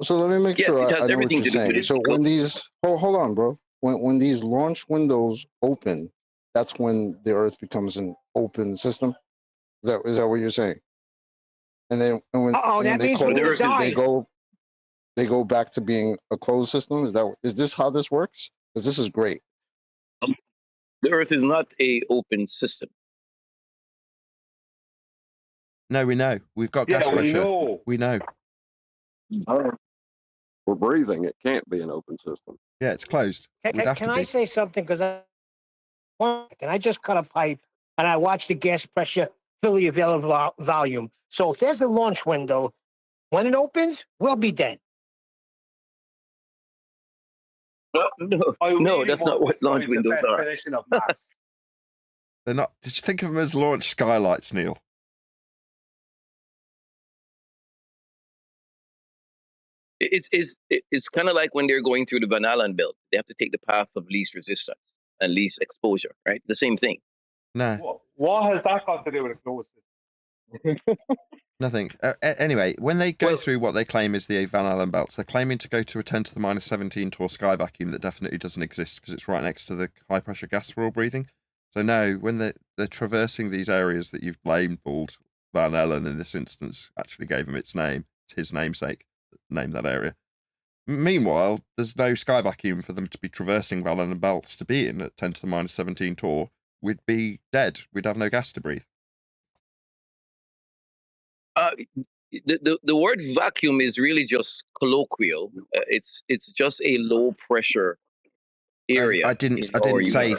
So let me make Yes, sure it has I know what everything you're to do with saying. it. So when these, hold on, bro. When these launch windows open, that's when the Earth becomes an open system. Is that what you're saying? And then when that they means close, when you die. they go back to being a closed system. Is this how this works? Because this is great. The Earth is not a open system. No, we know. We've got gas pressure. We know. We're breathing. It can't be an open system. Yeah, it's closed. Can I say something? Because I just cut a pipe and I watched the gas pressure fill the available volume. So if there's a launch window, when it opens, we'll be dead. No, that's not what launch windows are. They're not. Did you think of them as launch skylights, Neil? It's kind of like when they're going through the Van Allen belt. They have to take the path of least resistance and least exposure, right? The same thing. No. What has that got to do with a closed system? Nothing. Anyway, when they go through what they claim is the Van Allen belts, they're claiming to go to a 10 to the minus 17 torr sky vacuum that definitely doesn't exist because it's right next to the high pressure gas we're all breathing. So no, when they're traversing these areas that you've labelled Van Allen in this instance, actually gave him its name. It's his namesake that named that area. Meanwhile, there's no sky vacuum for them to be traversing Van Allen belts to be in at 10 to the minus 17 torr. We'd be dead. We'd have no gas to breathe. The word vacuum is really just colloquial. It's just a low pressure area. I didn't say.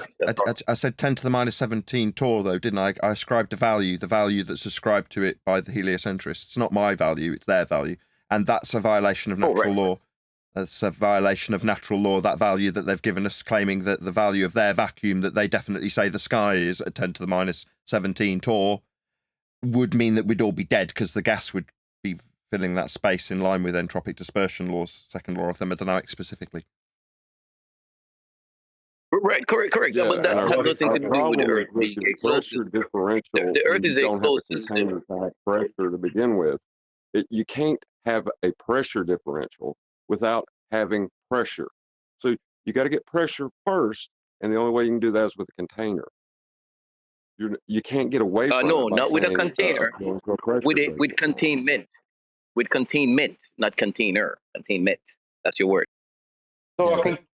I said 10 to the minus 17 torr though, didn't I? I ascribed a value, the value that's ascribed to it by the heliocentrists. It's not my value; it's their value, and that's a violation of natural law. That's a violation of natural law. That value that they've given us, claiming that the value of their vacuum that they definitely say the sky is at 10 to the minus 17 torr would mean that we'd all be dead because the gas would be filling that space in line with entropic dispersion laws, second law of thermodynamics specifically. Right, correct. Yeah, But that has nothing to do with the Earth with being the a closed pressure system. differential. The Earth is a closed system. Pressure to begin with. You can't have a pressure differential without having pressure. So you got to get pressure first, and the only way you can do that is with a container. You can't get away from No, it by not with a saying, container. With containment. With containment, not container. Containment. That's your word.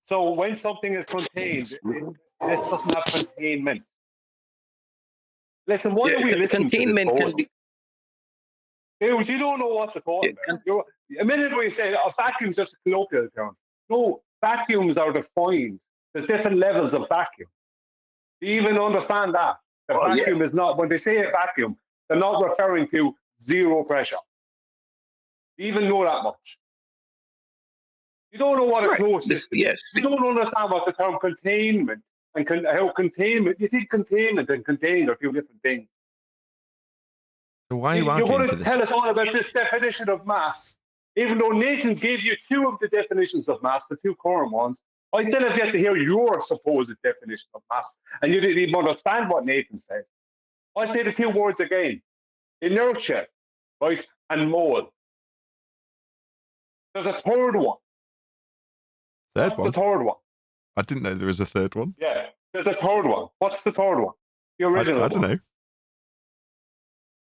So when something is contained, this doesn't have containment. Listen, why are we listening containment to this? can be. Dude, you don't know what to call it. A minute ago you said a vacuum's just a colloquial term. No, vacuums are defined. There's different levels of vacuum. Do you even understand that? The vacuum is not, when they say a vacuum, they're not referring to zero pressure. Do you even know that much? You don't know what a closed system is. You don't understand what the term containment and how containment, you think containment and contained are two different things. So why are you You're arguing going for to this? tell us all about this definition of mass, even though Nathan gave you two of the definitions of mass, the two current ones. I still have yet to hear your supposed definition of mass, and you didn't even understand what Nathan said. I say the two words again: inertia, right, and mole. There's a third one. What's the third one? I didn't know there was a third one. Yeah, there's a third one. What's the third one? The original I don't one. know.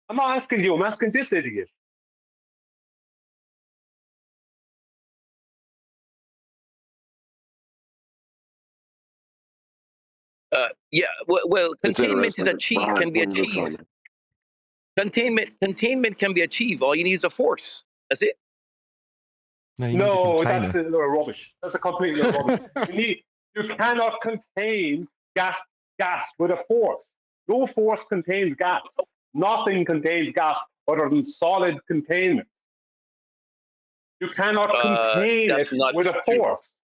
I'm not asking you, I'm asking this idiot. Well, containment is achieved, can be achieved. Containment can be achieved. All you need is a force. That's it. No, that's rubbish. That's a completely rubbish. You cannot contain gas with a force. No force contains gas. Nothing contains gas other than solid containment. You cannot contain it with a force.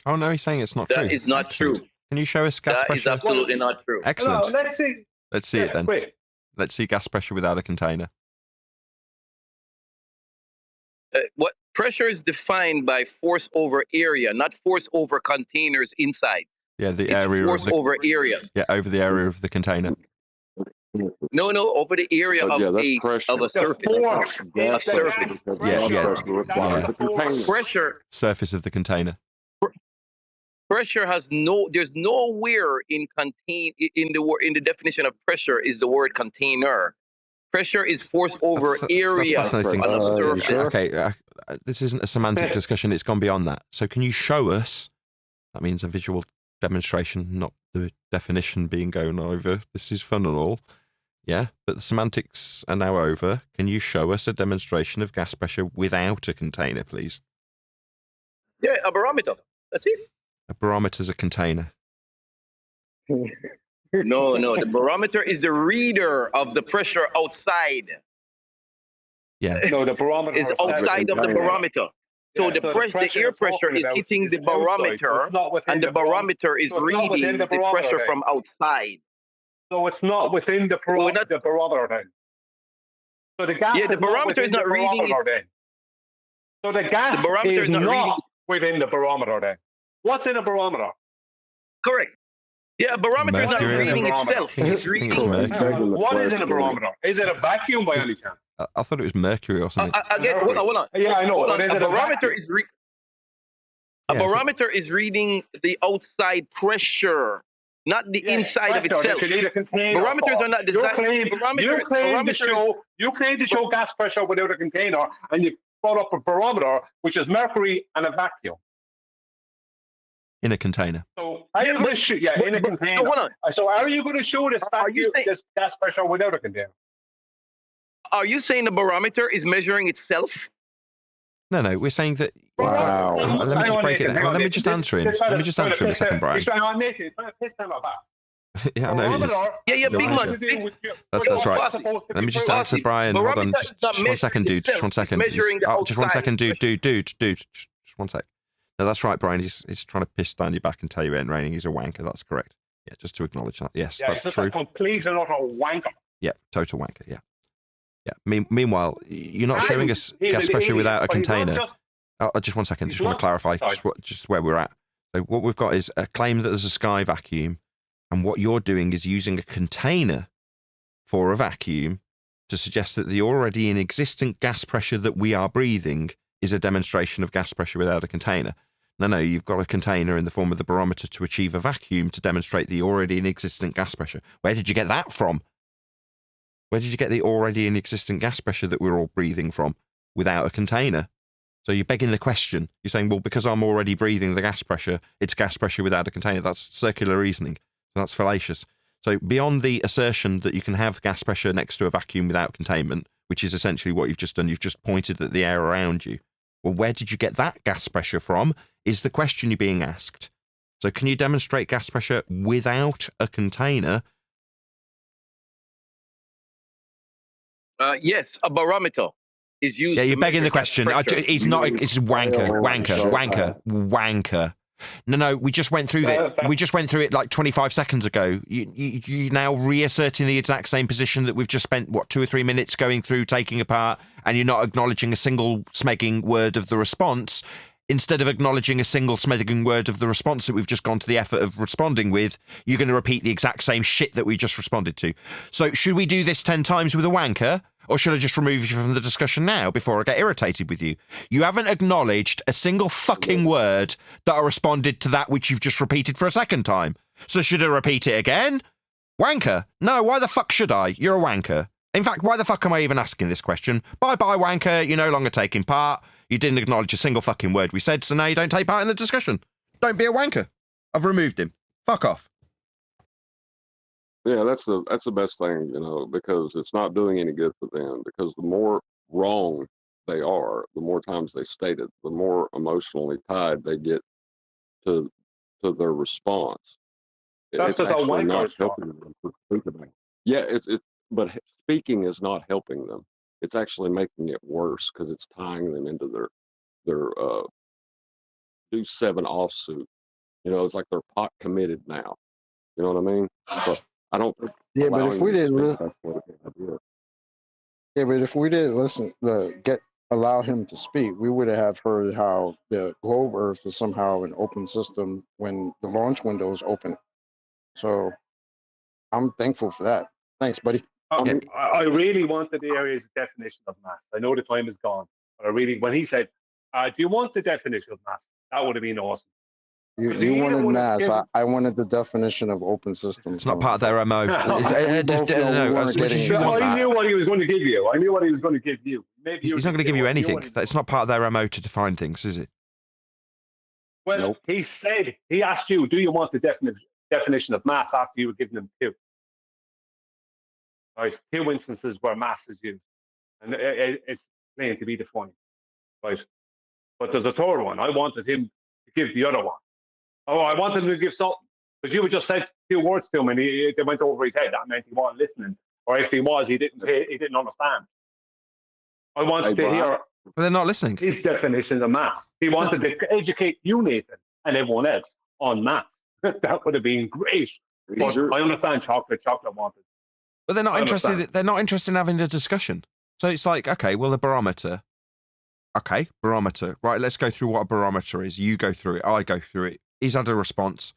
Oh no, he's saying it's not true. That is not true. Can you show us gas pressure? That is absolutely not true. Excellent. No, let's see. Let's see it then. Wait. Let's see gas pressure without a container. What pressure is defined by force over area, not force over containers inside. Yeah, the it's area force of the, over area. Yeah, over the area of the container. No, over the area of a surface. A surface. Pressure. Surface of the container. Pressure has there's nowhere in the definition of pressure is the word container. Pressure is force over area. That's fascinating. On a surface. Okay, this isn't a semantic discussion. It's gone beyond that. So can you show us? That means a visual demonstration, not the definition being going over. This is fun and all. Yeah, but the semantics are now over. Can you show us a demonstration of gas pressure without a container, please? Yeah, a barometer. That's it. A barometer's a container. No. The barometer is the reader of the pressure outside. Yeah. No, the barometer is outside of the barometer. So the air pressure is hitting the barometer, and the barometer is reading the pressure from outside. So it's not within the barometer then. So the gas the barometer is not reading it. Then. So the gas is not within the barometer then. What's in a barometer? Correct. Yeah, a barometer is not reading itself. It's reading. What is in a barometer? Is it a vacuum by any chance? I thought it was mercury or something. Again, hold on. Yeah, I know. A barometer is barometer is reading the outside pressure, not the inside of itself. Barometers are not designed. You claim to show gas pressure without a container, and you brought up a barometer, which is mercury and a vacuum. In a container. So are you going to show? Yeah, in a container. So are you going to show this gas pressure without a container? Are you saying the barometer is measuring itself? No, we're saying that. Wow. Let me just break it down. Let me just answer him. Let me just answer him a second, Brian. Yeah, I know he is. Yeah, big man. That's right. Let me just answer Brian. Hold on, just 1 second, dude. Just 1 second. Just 1 second, dude. Just 1 sec. No, that's right, Brian. He's trying to piss down your back and tell you it ain't raining. He's a wanker. That's correct. Yeah, just to acknowledge that. Yes, that's true. A complete and utter wanker. Yeah, total wanker. Yeah. Meanwhile, you're not showing us gas pressure without a container. Just 1 second. Just want to clarify just where we're at. So what we've got is a claim that there's a sky vacuum, and what you're doing is using a container for a vacuum to suggest that the already in existent gas pressure that we are breathing is a demonstration of gas pressure without a container. No, you've got a container in the form of the barometer to achieve a vacuum to demonstrate the already in existent gas pressure. Where did you get that from? Where did you get the already in existent gas pressure that we're all breathing from without a container? So you're begging the question. You're saying, well, because I'm already breathing the gas pressure, it's gas pressure without a container. That's circular reasoning. That's fallacious. So beyond the assertion that you can have gas pressure next to a vacuum without containment, which is essentially what you've just done, you've just pointed at the air around you. Well, where did you get that gas pressure from is the question you're being asked. So can you demonstrate gas pressure without a container? Yes, a barometer is used. Yeah, you're to begging measure the gas question. pressure. It's not. It's wanker. No. We just went through that. We just went through it like 25 seconds ago. You now reasserting the exact same position that we've just spent 2 or 3 minutes going through, taking apart, and you're not acknowledging a single smegging word of the response. Instead of acknowledging a single smegging word of the response that we've just gone to the effort of responding with, you're going to repeat the exact same shit that we just responded to. So should we do this 10 times with a wanker? Or should I just remove you from the discussion now before I get irritated with you? You haven't acknowledged a single fucking word that I responded to that which you've just repeated for a second time. So should I repeat it again? Wanker? No, why the fuck should I? You're a wanker. In fact, why the fuck am I even asking this question? Bye-bye, wanker. You're no longer taking part. You didn't acknowledge a single fucking word we said, so now you don't take part in the discussion. Don't be a wanker. I've removed him. Fuck off. Yeah, that's the best thing, because it's not doing any good for them. Because the more wrong they are, the more times they state it, the more emotionally tied they get to their response. That's It's what the actually not wankers helping them to think about it. Yeah, but speaking is not helping them. It's actually making it worse because it's tying them into their do 7 offsuit. It's like they're pot committed now. You know what I mean? So I don't think Yeah, but if allowing we them to didn't, speak, that's what it is. yeah, but if we didn't allow him to speak, we would have heard how the globe Earth is somehow an open system when the launch window is open. So I'm thankful for that. Thanks, buddy. I really wanted the area's definition of mass. I know the time is gone, but when he said, do you want the definition of mass? That would have been awesome. You wanted mass. I wanted the definition of open system. It's not part of their MO. I knew what he was going to give you. Maybe he's not going to give you anything. It's not part of their MO to define things, is it? Well, nope. He asked you, do you want the definition of mass after you were giving him 2? Right, 2 instances where mass is used, and it's plain to be defined, right? But there's a third one. I wanted him to give the other one. Oh, I wanted him to give something, because you just said 2 words to him, and they went over his head. That meant he wasn't listening, or if he was, he didn't understand. I wanted to hear. But they're not listening. His definition of mass. He wanted to educate you, Nathan, and everyone else on mass. That would have been great. But I understand chocolate wanted. But they're not interested. They're not interested in having a discussion. So it's like, okay, well, the barometer. Okay, barometer. Right, let's go through what a barometer is. You go through it. I go through it. He's had a response.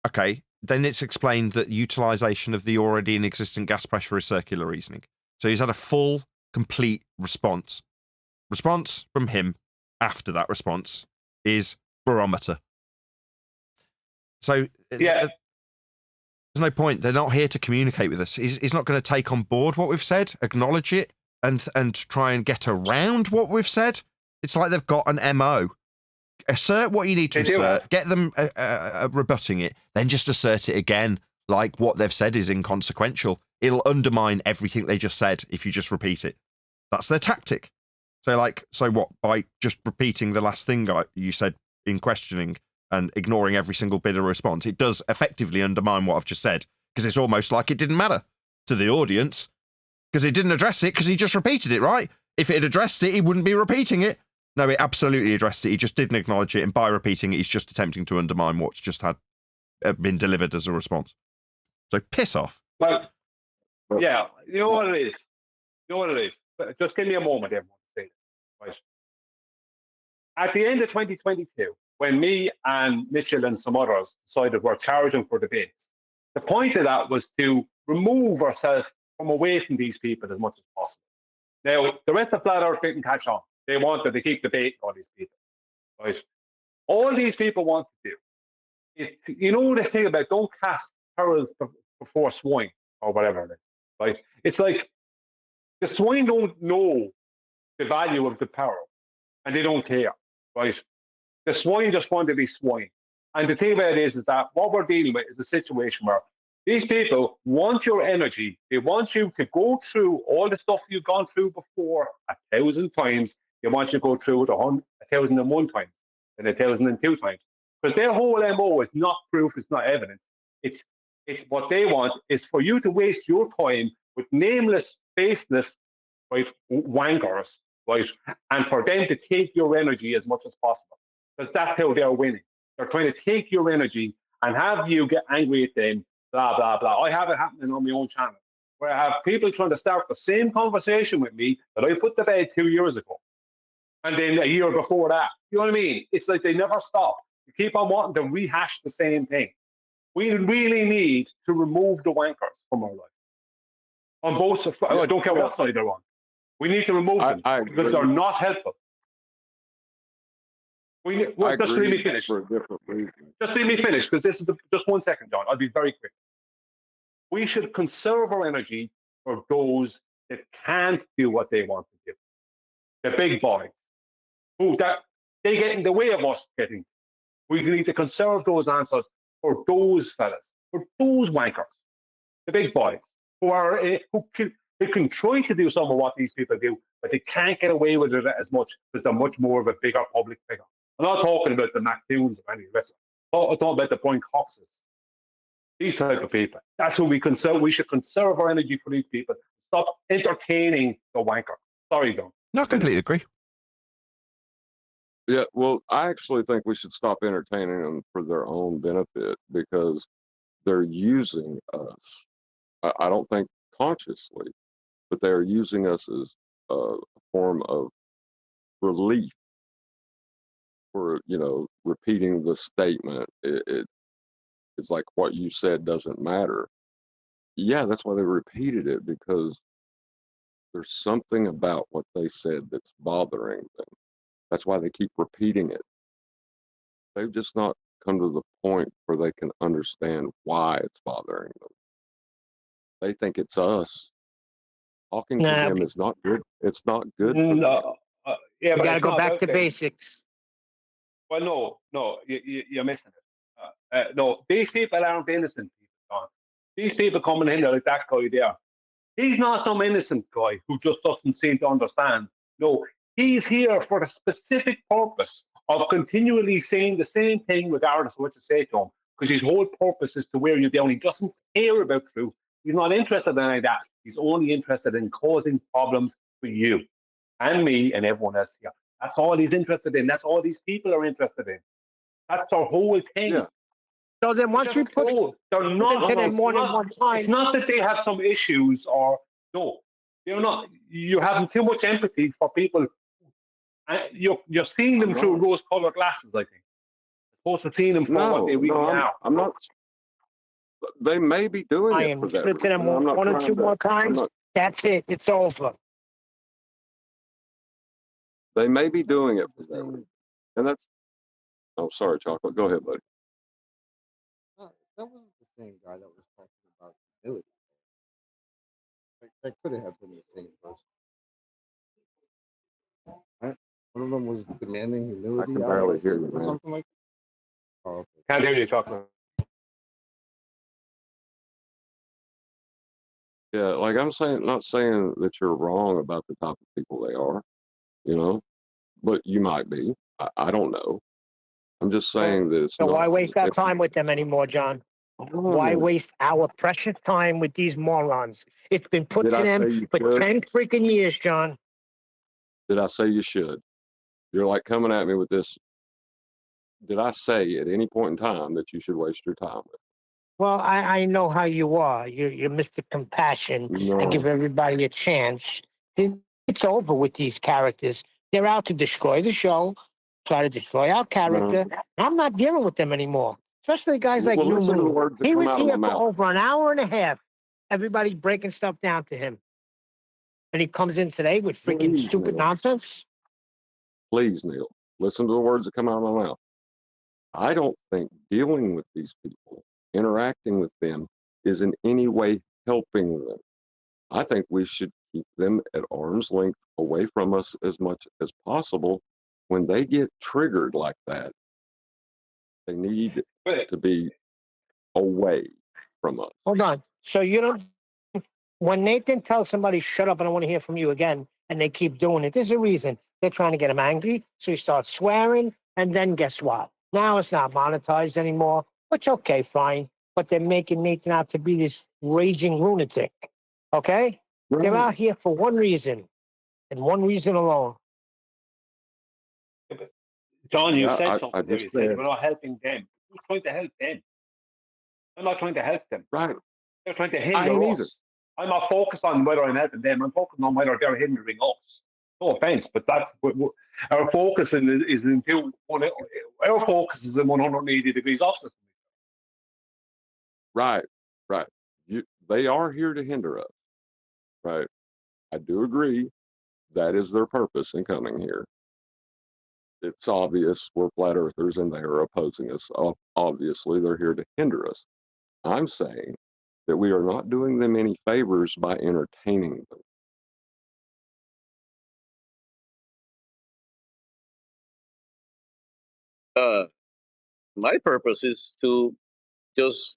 Okay, then it's explained that utilization of the already in existent gas pressure is circular reasoning. So he's had a full, complete response. Response from him after that response is barometer. So yeah. There's no point. They're not here to communicate with us. He's not going to take on board what we've said, acknowledge it, and try and get around what we've said. It's like they've got an MO. Assert what you need to assert, get them rebutting it, then just assert it again, like what they've said is inconsequential. It'll undermine everything they just said if you just repeat it. That's their tactic. So what? By just repeating the last thing you said in questioning and ignoring every single bit of response, it does effectively undermine what I've just said, because it's almost like it didn't matter to the audience, because it didn't address it, because he just repeated it, right? If it had addressed it, he wouldn't be repeating it. No, it absolutely addressed it. He just didn't acknowledge it, and by repeating it, he's just attempting to undermine what's just been delivered as a response. So piss off. Well, yeah, you know what it is. Just give me a moment, everyone. Right. At the end of 2022, when me and Mitchell and some others decided we're charging for debates, the point of that was to remove ourselves from away from these people as much as possible. Now, the rest of Flat Earth didn't catch on. They wanted to keep debating all these people. Right? All these people want to do, you know the thing about don't cast pearls before swine, or whatever it is. Right? It's like the swine don't know the value of the pearl, and they don't care. Right? The swine just want to be swine. And the thing about it is that what we're dealing with is a situation where these people want your energy. They want you to go through all the stuff you've gone through before 1,000 times. They want you to go through it 1,001 times and 1,002 times. Because their whole MO is not proof, it's not evidence. It's what they want is for you to waste your time with nameless, faceless, right, wankers, right, and for them to take your energy as much as possible. Because that's how they're winning. They're trying to take your energy and have you get angry at them, blah, blah, blah. I have it happening on my own channel, where I have people trying to start the same conversation with me that I put to bed 2 years ago. And then a year before that. You know what I mean? It's like they never stop. You keep on wanting to rehash the same thing. We really need to remove the wankers from our life. On both sides, I don't care what side they're on. We need to remove them because they're not helpful. Just let me finish. For a different reason. Just let me finish, because this is just 1 second, John. I'll be very quick. We should conserve our energy for those that can't do what they want to do. The big boys, they get in the way of us getting. We need to conserve those answers for those fellas, for those wankers, the big boys who can try to do some of what these people do, but they can't get away with it as much because they're much more of a bigger public figure. I'm not talking about the McToons or any of this. I'm talking about the Brian Coxes. These type of people. That's who we conserve. We should conserve our energy for these people. Stop entertaining the wanker. Sorry, John. No, I completely agree. Yeah, well, I actually think we should stop entertaining them for their own benefit because they're using us. I don't think consciously, but they're using us as a form of relief for, repeating the statement. It's like what you said doesn't matter. Yeah, that's why they repeated it, because there's something about what they said that's bothering them. That's why they keep repeating it. They've just not come to the point where they can understand why it's bothering them. They think it's us. Talking to them is not good. It's not good. No, You got to go back to basics. Well, no, you're missing it. No, these people aren't innocent people, John. These people coming in there like that guy there. He's not some innocent guy who just doesn't seem to understand. No, he's here for the specific purpose of continually saying the same thing regardless of what you say to him, because his whole purpose is to wear you down. He doesn't care about truth. He's not interested in any of that. He's only interested in causing problems for you and me and everyone else here. That's all he's interested in. That's all these people are interested in. That's their whole thing. Yeah. So then once you put they're not it in more than one time. It's not that they have some issues or no. You're not. You're having too much empathy for people. You're seeing them through rose-colored glasses, I think. Supposed to see them for what they really are. I'm not. They may be doing it for that. Put it in one or two more times. That's it. It's over. They may be doing it for that. And that's. Oh, sorry, Chocolate. Go ahead, buddy. That wasn't the same guy that was talking about humility. That could have been the same person. Right? One of them was demanding humility. I can barely hear you, or man. something like that. Oh, okay. Can't hear you, Chocolate. Yeah, like I'm saying, not saying that you're wrong about the type of people they are, but you might be. I don't know. I'm just saying that it's So not. why waste our time with them anymore, John? Why waste our precious time with these morons? It's been put Did to I say them you for should? 10 freaking years, John. Did I say you should? You're like coming at me with this. Did I say at any point in time that you should waste your time with? Well, I know how you are. You're Mr. Compassion. I give No. everybody a chance. It's over with these characters. They're out to destroy the show, try to destroy our character. I'm not dealing with them anymore, especially guys like Well, New listen to the Moon. words that He come was out of here my for mouth. over an hour and a half. Everybody breaking stuff down to him. And he comes in today with freaking Please, stupid Neil. nonsense. Please, Neil, listen to the words that come out of my mouth. I don't think dealing with these people, interacting with them, is in any way helping them. I think we should keep them at arm's length away from us as much as possible. When they get triggered like that, they need to be away from us. Hold on. So you don't. When Nathan tells somebody, shut up, I don't want to hear from you again, and they keep doing it, there's a reason. They're trying to get him angry. So he starts swearing. And then guess what? Now it's not monetized anymore, which, okay, fine. But they're making Nathan out to be this raging lunatic. Okay? They're out here for one reason and one reason alone. John, you Yeah, said I something there. You just said we're not helping them. Who's trying to help them? I'm not trying to help them. right. They're trying to I hinder ain't either. us. I'm not focused on whether I'm helping them. I'm focused on whether they're hindering us. No offense, but that's our focus is into our focus is in 180 degrees opposite. Right, right. They are here to hinder us. Right. I do agree. That is their purpose in coming here. It's obvious we're flat earthers and they are opposing us. Obviously, they're here to hinder us. I'm saying that we are not doing them any favors by entertaining them. My purpose is to just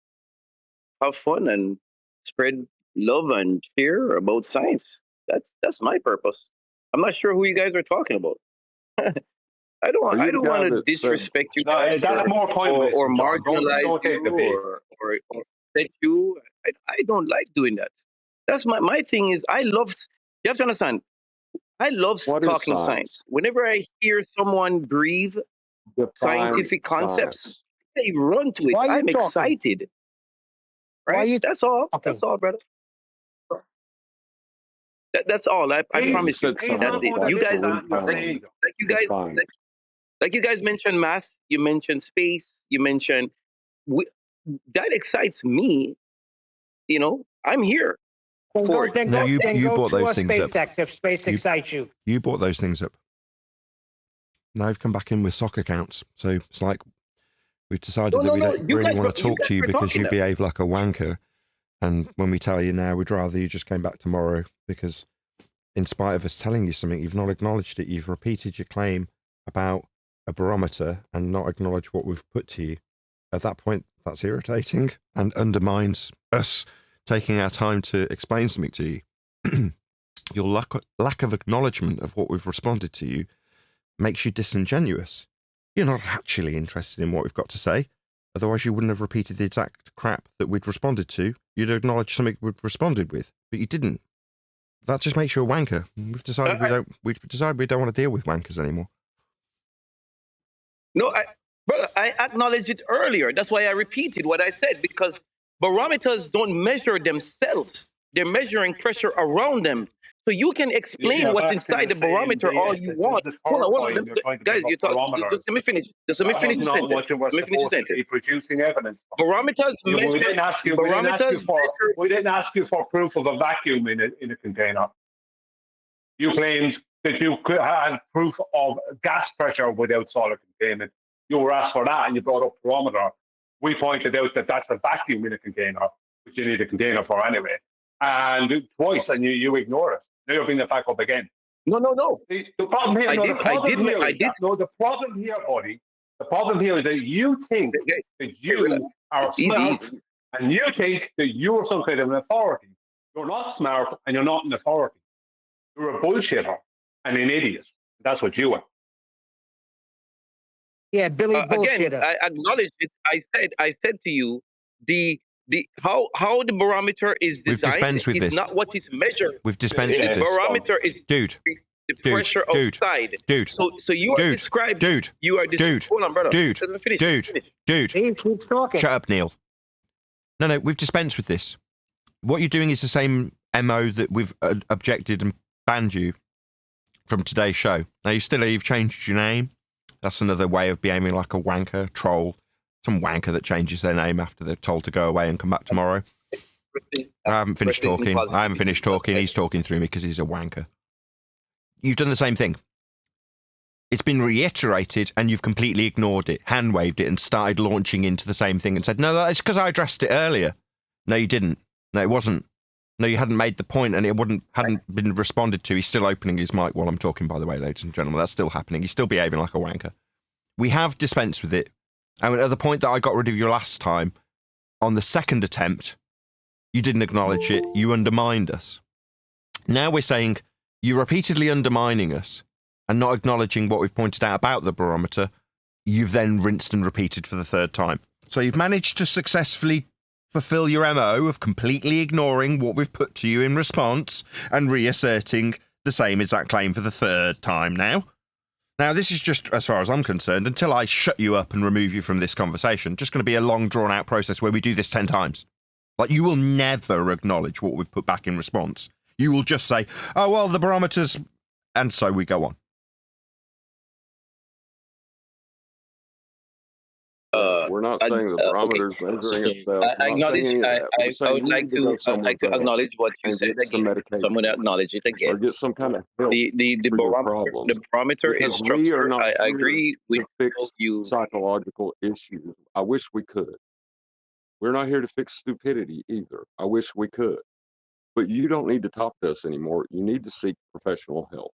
have fun and spread love and cheer about science. That's my purpose. I'm not sure who you guys are talking about. I Are you the don't guy want to that said, disrespect you No, guys that's more pointless, or John. marginalize Don't take the you bait. or upset you. I don't like doing that. That's my thing is you have to understand, I love what is talking science? science. Whenever I hear someone breathe Define scientific concepts, science. they run to it. Why are you I'm talking? excited. Why are Right? you That's all. talking? That's all, brother. That's all. I He's, promise you. said he's That's not science. it. going to You listen guys, to what you're saying. like you guys, Define. like you guys mentioned math. You mentioned space. You mentioned that excites me. You know, I'm here Then for go, it. then No, go, you then you go brought to those things up. SpaceX if space You- excites you. You brought those things up. Now you've come back in with soccer counts. So it's like we've decided that we don't You really guys want to were- talk to you were because talking you now. behave like a wanker. And when we tell you now, we'd rather you just came back tomorrow because in spite of us telling you something, you've not acknowledged it. You've repeated your claim about a barometer and not acknowledged what we've put to you. At that point, that's irritating and undermines us taking our time to explain something to you. Your lack of acknowledgement of what we've responded to you makes you disingenuous. You're not actually interested in what we've got to say. Otherwise, you wouldn't have repeated the exact crap that we'd responded to. You'd acknowledge something we'd responded with, but you didn't. That just makes you a wanker. We've decided we don't want to deal with wankers anymore. No, brother, I acknowledged it earlier. That's why I repeated what I said, because barometers don't measure themselves. They're measuring pressure around them. So you can explain Yeah, what's back to inside the the barometer same all base. you This want. is the Hold third on. time you're trying to Guys, bring up you talk. barometers. Just let me finish. Just let me That finish was the not what sentence. you were Let me finish the supposed to sentence. be producing evidence for. Barometers We measure. didn't ask you. Barometers measure. We didn't ask you for proof of a vacuum in a container. You claimed that you could have proof of gas pressure without solid containment. You were asked for that, and you brought up barometer. We pointed out that that's a vacuum in a container, which you need a container for anyway. And twice, and you ignore it. Now you're bringing it back up again. No. The problem here, I did, the problem here, buddy. The problem here is that you think that you are smart, Easy. and you think that you're some kind of an authority. You're not smart, and you're not an authority. You're a bullshitter and an idiot. That's what you are. Yeah, Billy Again, bullshitter. I acknowledge it. I said to you, the how the barometer is We've designed dispensed with is this. not what is measured. We've dispensed The with this. barometer is Dude. the pressure outside. Dude. So you are describing. You are hold on, brother. Let me finish. Dude. He keeps talking. Shut up, Neil. No, we've dispensed with this. What you're doing is the same MO that we've objected and banned you from today's show. Now, you've changed your name. That's another way of behaving like a wanker, troll, some wanker that changes their name after they're told to go away and come back tomorrow. I haven't finished talking. He's talking through me because he's a wanker. You've done the same thing. It's been reiterated and you've completely ignored it, hand-waved it and started launching into the same thing and said, no, that's because I addressed it earlier. No, you didn't. No, it wasn't. No, you hadn't made the point and it hadn't been responded to. He's still opening his mic while I'm talking, by the way, ladies and gentlemen. That's still happening. He's still behaving like a wanker. We have dispensed with it. And at the point that I got rid of you last time, on the second attempt, you didn't acknowledge it. You undermined us. Now we're saying you're repeatedly undermining us and not acknowledging what we've pointed out about the barometer. you've then rinsed and repeated for the third time. So you've managed to successfully fulfill your MO of completely ignoring what we've put to you in response and reasserting the same exact claim for the third time now. Now, this is just, as far as I'm concerned, until I shut you up and remove you from this conversation, just going to be a long, drawn-out process where we do this 10 times. Like, you will never acknowledge what we've put back in response. You will just say, oh, well, the barometers... And so we go on. We're not saying the barometer's measuring itself. I acknowledge. I would like to. I would like to acknowledge what you said again. So I'm going to acknowledge it again. Or get some kind of help The for your problems. barometer is Because we are structured. not I here agree with to fix both you. psychological issues. I wish we could. We're not here to fix stupidity either. I wish we could. But you don't need to talk to us anymore. You need to seek professional help.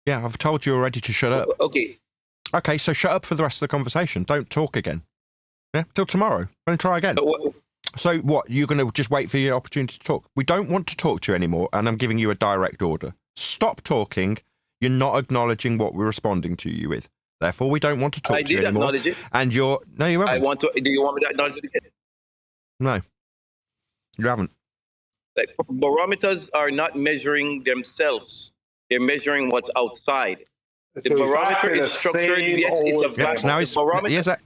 Yeah, I've told you already to shut up. Okay. Okay, so shut up for the rest of the conversation. Don't talk again. Yeah, till tomorrow. Then try again. So what, you're going to just wait for your opportunity to talk? We don't want to talk to you anymore, and I'm giving you a direct order. Stop talking. You're not acknowledging what we're responding to you with. Therefore, we don't want to talk to you anymore. I did acknowledge it. And you're... No, you haven't. I want to... Do you want me to acknowledge it again? No. You haven't. Like, barometers are not measuring themselves. They're measuring what's outside. The barometer is structured. Yes, it's a vacuum. Now it's, the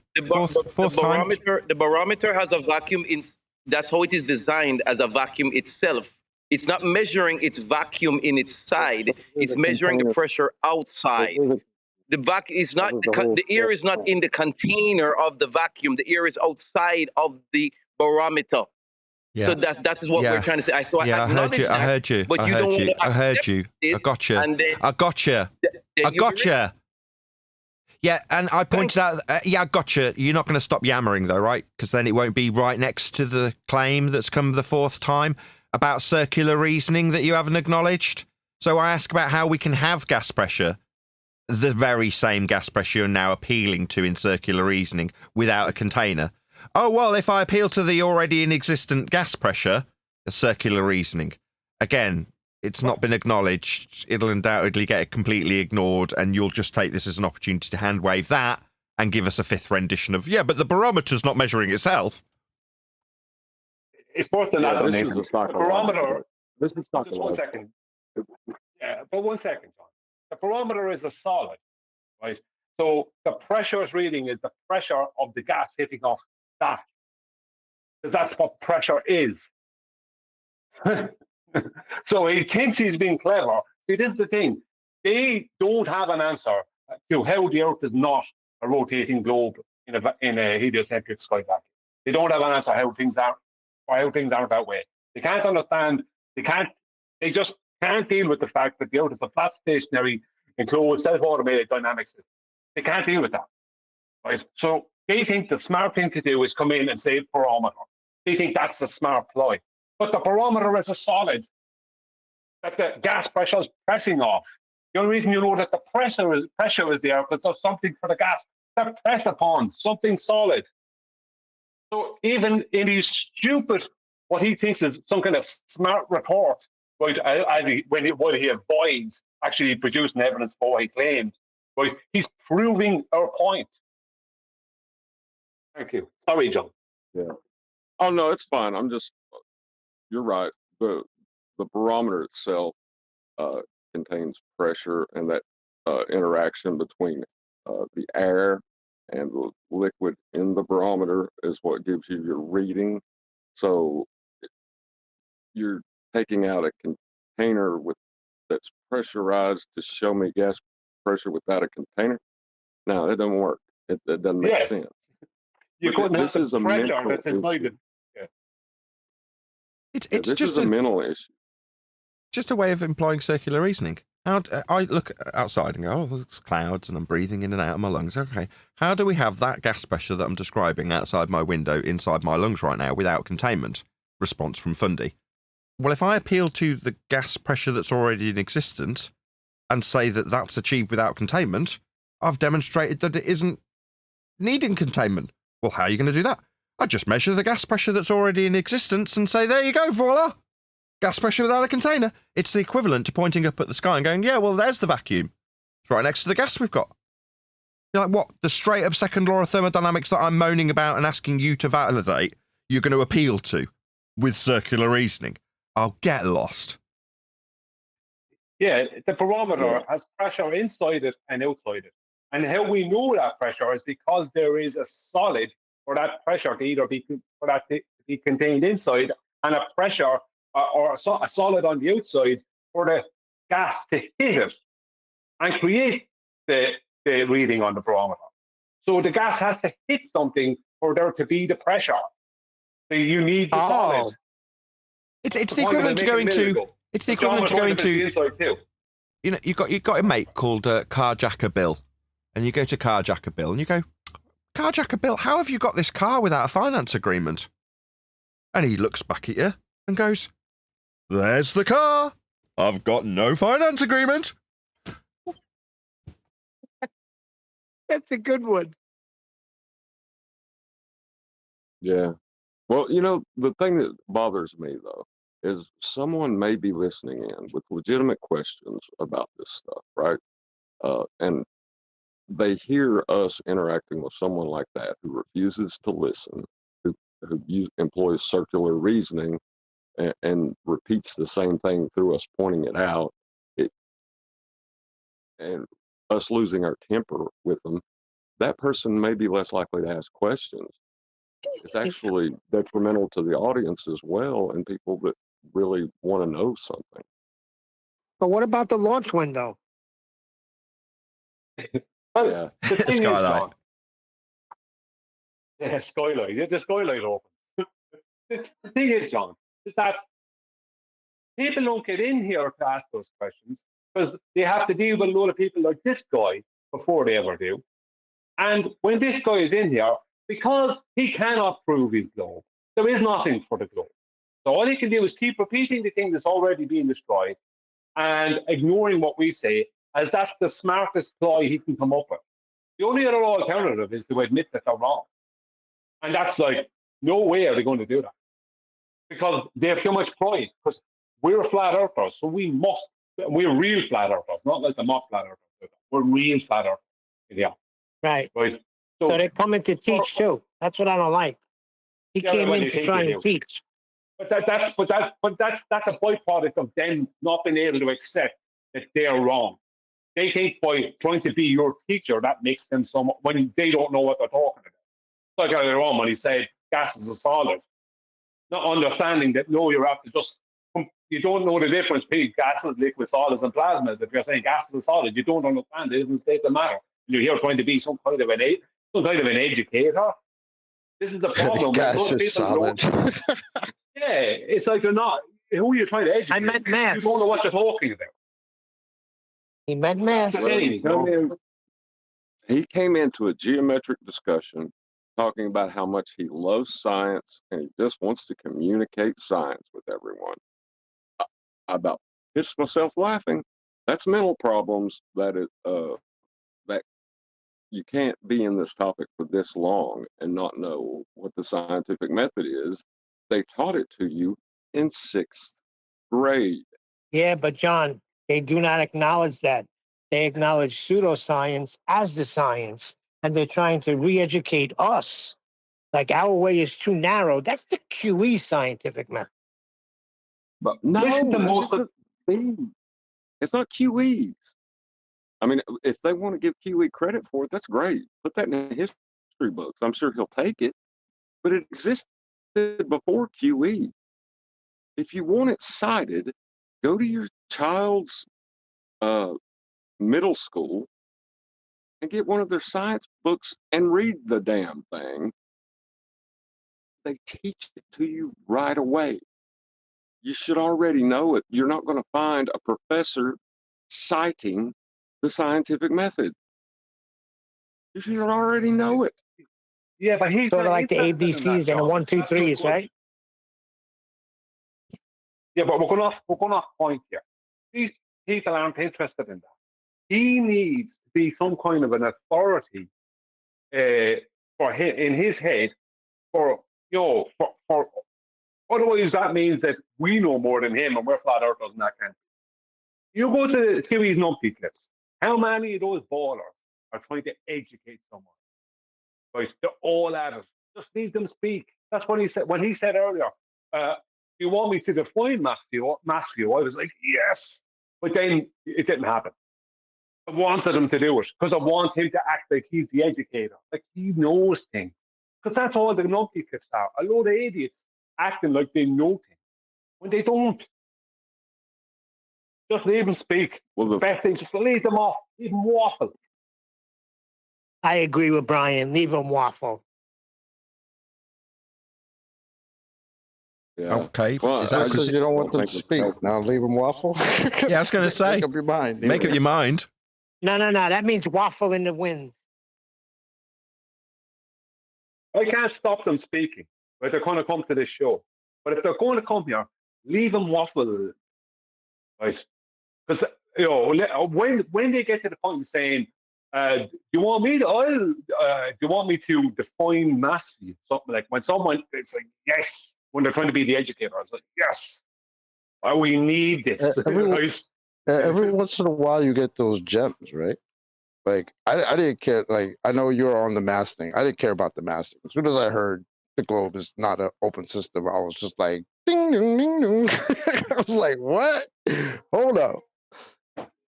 barometer has a vacuum in. That's how it is designed, as a vacuum itself. It's not measuring its vacuum in its side. It's measuring the pressure outside. The vac is not. The air is not in the container of the vacuum. The air is outside of the barometer. Yeah. So that is what we're trying to say. I heard you. But I you heard don't you. want to I heard you. I got you. I got you. I got you. Yeah, and I pointed out, I got you. You're not going to stop yammering, though, right? Because then it won't be right next to the claim that's come the fourth time about circular reasoning that you haven't acknowledged. So I ask about how we can have gas pressure, the very same gas pressure you're now appealing to in circular reasoning, without a container. Oh, well, if I appeal to the already inexistent gas pressure, a circular reasoning. Again, it's not been acknowledged. It'll undoubtedly get completely ignored, and you'll just take this as an opportunity to hand wave that and give us a fifth rendition of, yeah, but the barometer's not measuring itself. It's worth another. This is a barometer. This is just 1 second. Yeah, but 1 second, John. The barometer is a solid, right? So the pressure's reading is the pressure of the gas hitting off that. That's what pressure is. So he thinks he's being clever. See, this is the thing. They don't have an answer to how the Earth is not a rotating globe in a heliocentric sky vacuum. They don't have an answer how things are, or how things aren't that way. They can't understand. They just can't deal with the fact that the Earth is a flat, stationary, enclosed, self-automated dynamic system. They can't deal with that, right? So they think the smart thing to do is come in and say barometer. They think that's the smart ploy. But the barometer is a solid that the gas pressure is pressing off. The only reason you know that the pressure is there because there's something for the gas to press upon, something solid. So even in his stupid, what he thinks is some kind of smart report, right? When he avoids actually producing evidence for what he claimed, right? He's proving our point. Thank you. Sorry, John. Yeah. Oh no, it's fine. I'm just. You're right. The barometer itself contains pressure, and that interaction between the air and the liquid in the barometer is what gives you your reading. So you're taking out a container that's pressurized to show me gas pressure without a container. No, it doesn't work. It doesn't make sense. You couldn't have the pressure that's inside it. It's just a mental issue. Just a way of employing circular reasoning. I look outside and go, oh, there's clouds and I'm breathing in and out of my lungs. Okay, how do we have that gas pressure that I'm describing outside my window inside my lungs right now without containment? Response from Fundy. Well, if I appeal to the gas pressure that's already in existence and say that that's achieved without containment, I've demonstrated that it isn't needing containment. Well, how are you going to do that? I just measure the gas pressure that's already in existence and say, there you go, voila. Gas pressure without a container. It's the equivalent to pointing up at the sky and going, yeah, well, there's the vacuum. It's right next to the gas we've got. You're like, what? The straight up second law of thermodynamics that I'm moaning about and asking you to validate, you're going to appeal to with circular reasoning? I'll get lost. Yeah, the barometer has pressure inside it and outside it. And how we know that pressure is because there is a solid for that pressure to either be contained inside, and a pressure or a solid on the outside for the gas to hit it and create the reading on the barometer. So the gas has to hit something for there to be the pressure. So you need the solid. It's the equivalent to going to. It's the equivalent to going to. You know, you've got a mate called Carjacker Bill, and you go to Carjacker Bill, and you go, Carjacker Bill, how have you got this car without a finance agreement? And he looks back at you and goes, there's the car. I've got no finance agreement. That's a good one. Yeah. Well, you know, the thing that bothers me, though, is someone may be listening in with legitimate questions about this stuff, right? And they hear us interacting with someone like that who refuses to listen, who employs circular reasoning and repeats the same thing through us pointing it out, and us losing our temper with them. That person may be less likely to ask questions. It's actually detrimental to the audience as well, and people that really want to know something. But what about the launch window? Yeah. The thing Skylight. is, John, yeah, skylight. Yeah, the skylight opens. The thing is, John, is that people don't get in here to ask those questions because they have to deal with a lot of people like this guy before they ever do. And when this guy is in here, because he cannot prove his globe, there is nothing for the globe. So all he can do is keep repeating the thing that's already being destroyed and ignoring what we say, as that's the smartest ploy he can come up with. The only other alternative is to admit that they're wrong. And that's like, no way are they going to do that. Because they have too much pride. Because we're flat earthers, so we're real flat earthers, not like the mock flat earthers. We're real flat earthers. Yeah. Right. Right. So they're coming to teach too. That's what I don't like. He came in to try and teach. But that's a byproduct of them not being able to accept that they're wrong. They think by trying to be your teacher that makes them when they don't know what they're talking about. Like earlier on when he said gas is a solid, not understanding that no, you're after you don't know the difference between gases, liquid solids, and plasmas. If you're saying gas is a solid, you don't understand it. It doesn't state the matter. You're here trying to be some kind of an educator. This is the problem. Gas is solid. Yeah, it's like you're not. Who are you trying to educate? I meant math. You don't know what you're talking about. He meant math. He came into a geometric discussion talking about how much he loves science and he just wants to communicate science with everyone. I about pissed myself laughing. That's mental problems that you can't be in this topic for this long and not know what the scientific method is. They taught it to you in 6th grade. Yeah, but John, they do not acknowledge that. They acknowledge pseudoscience as the science, and they're trying to re-educate us. Like our way is too narrow. That's the QE scientific method. But no, it's not QEs. I mean, if they want to give QE credit for it, that's great. Put that in the history books. I'm sure he'll take it. But it existed before QE. If you want it cited, go to your child's middle school and get one of their science books and read the damn thing. They teach it to you right away. You should already know it. You're not going to find a professor citing the scientific method. You should already know it. Yeah, but he's sort of like the ABCs and the 1, 2, 3s, right? Yeah, but we're going off point here. These people aren't interested in that. He needs to be some kind of an authority for him in his head. For otherwise that means that we know more than him and we're flat earthers in that country. You go to QE's numpty clips. How many of those ballers are trying to educate someone. Right? They're all at it. Just leave them speak. That's what he said. When he said earlier, you want me to define mass view? I was like, yes. But then it didn't happen. I wanted him to do it because I want him to act like he's the educator. Like he knows things. Because that's all the numpty clips are. A load of idiots acting like they know things when they don't. Just leave them speak. Well, the best thing, just leave them off. Leave them waffle. I agree with Brian. Leave them waffle. Yeah. Okay. Well, Is that Just because you don't want them to think speak, it's- now leave them waffle. Yeah, I was going to say. Make up your mind. Make up your mind. No. That means waffle in the wind. I can't stop them speaking. Right? They're going to come to this show. But if they're going to come here, leave them waffle. Right? Because when they get to the point of saying, do you want me to define mass view? Something like when someone it's like yes, when they're trying to be the educator, it's like yes, we need this. Every once in a while, you get those gems, right? Like I didn't care. Like I know you're on the mass thing. I didn't care about the mass thing. As soon as I heard the globe is not an open system, I was just like ding ding ding ding. I was like, what? Hold up.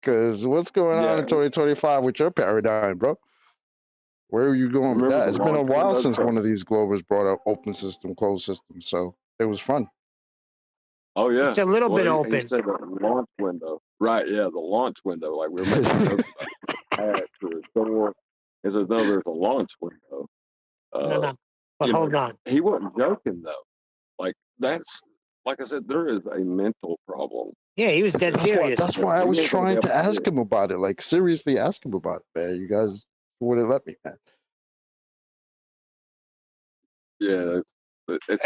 Because what's going on in 2025 with your paradigm, bro? Where are you going with that? It's been a while since one of these Globers brought up open system, closed system, so it was fun. Oh yeah, It's a little bit open. He said the launch window, right? Yeah, the launch window. Like we were making jokes about it. To the door. There's a launch window. No. But hold on. He wasn't joking though. Like that's like I said, there is a mental problem. Yeah, he was dead serious. That's why I was trying to ask him about it. Like seriously, ask him about it, man. You guys wouldn't let me, man. Yeah, it's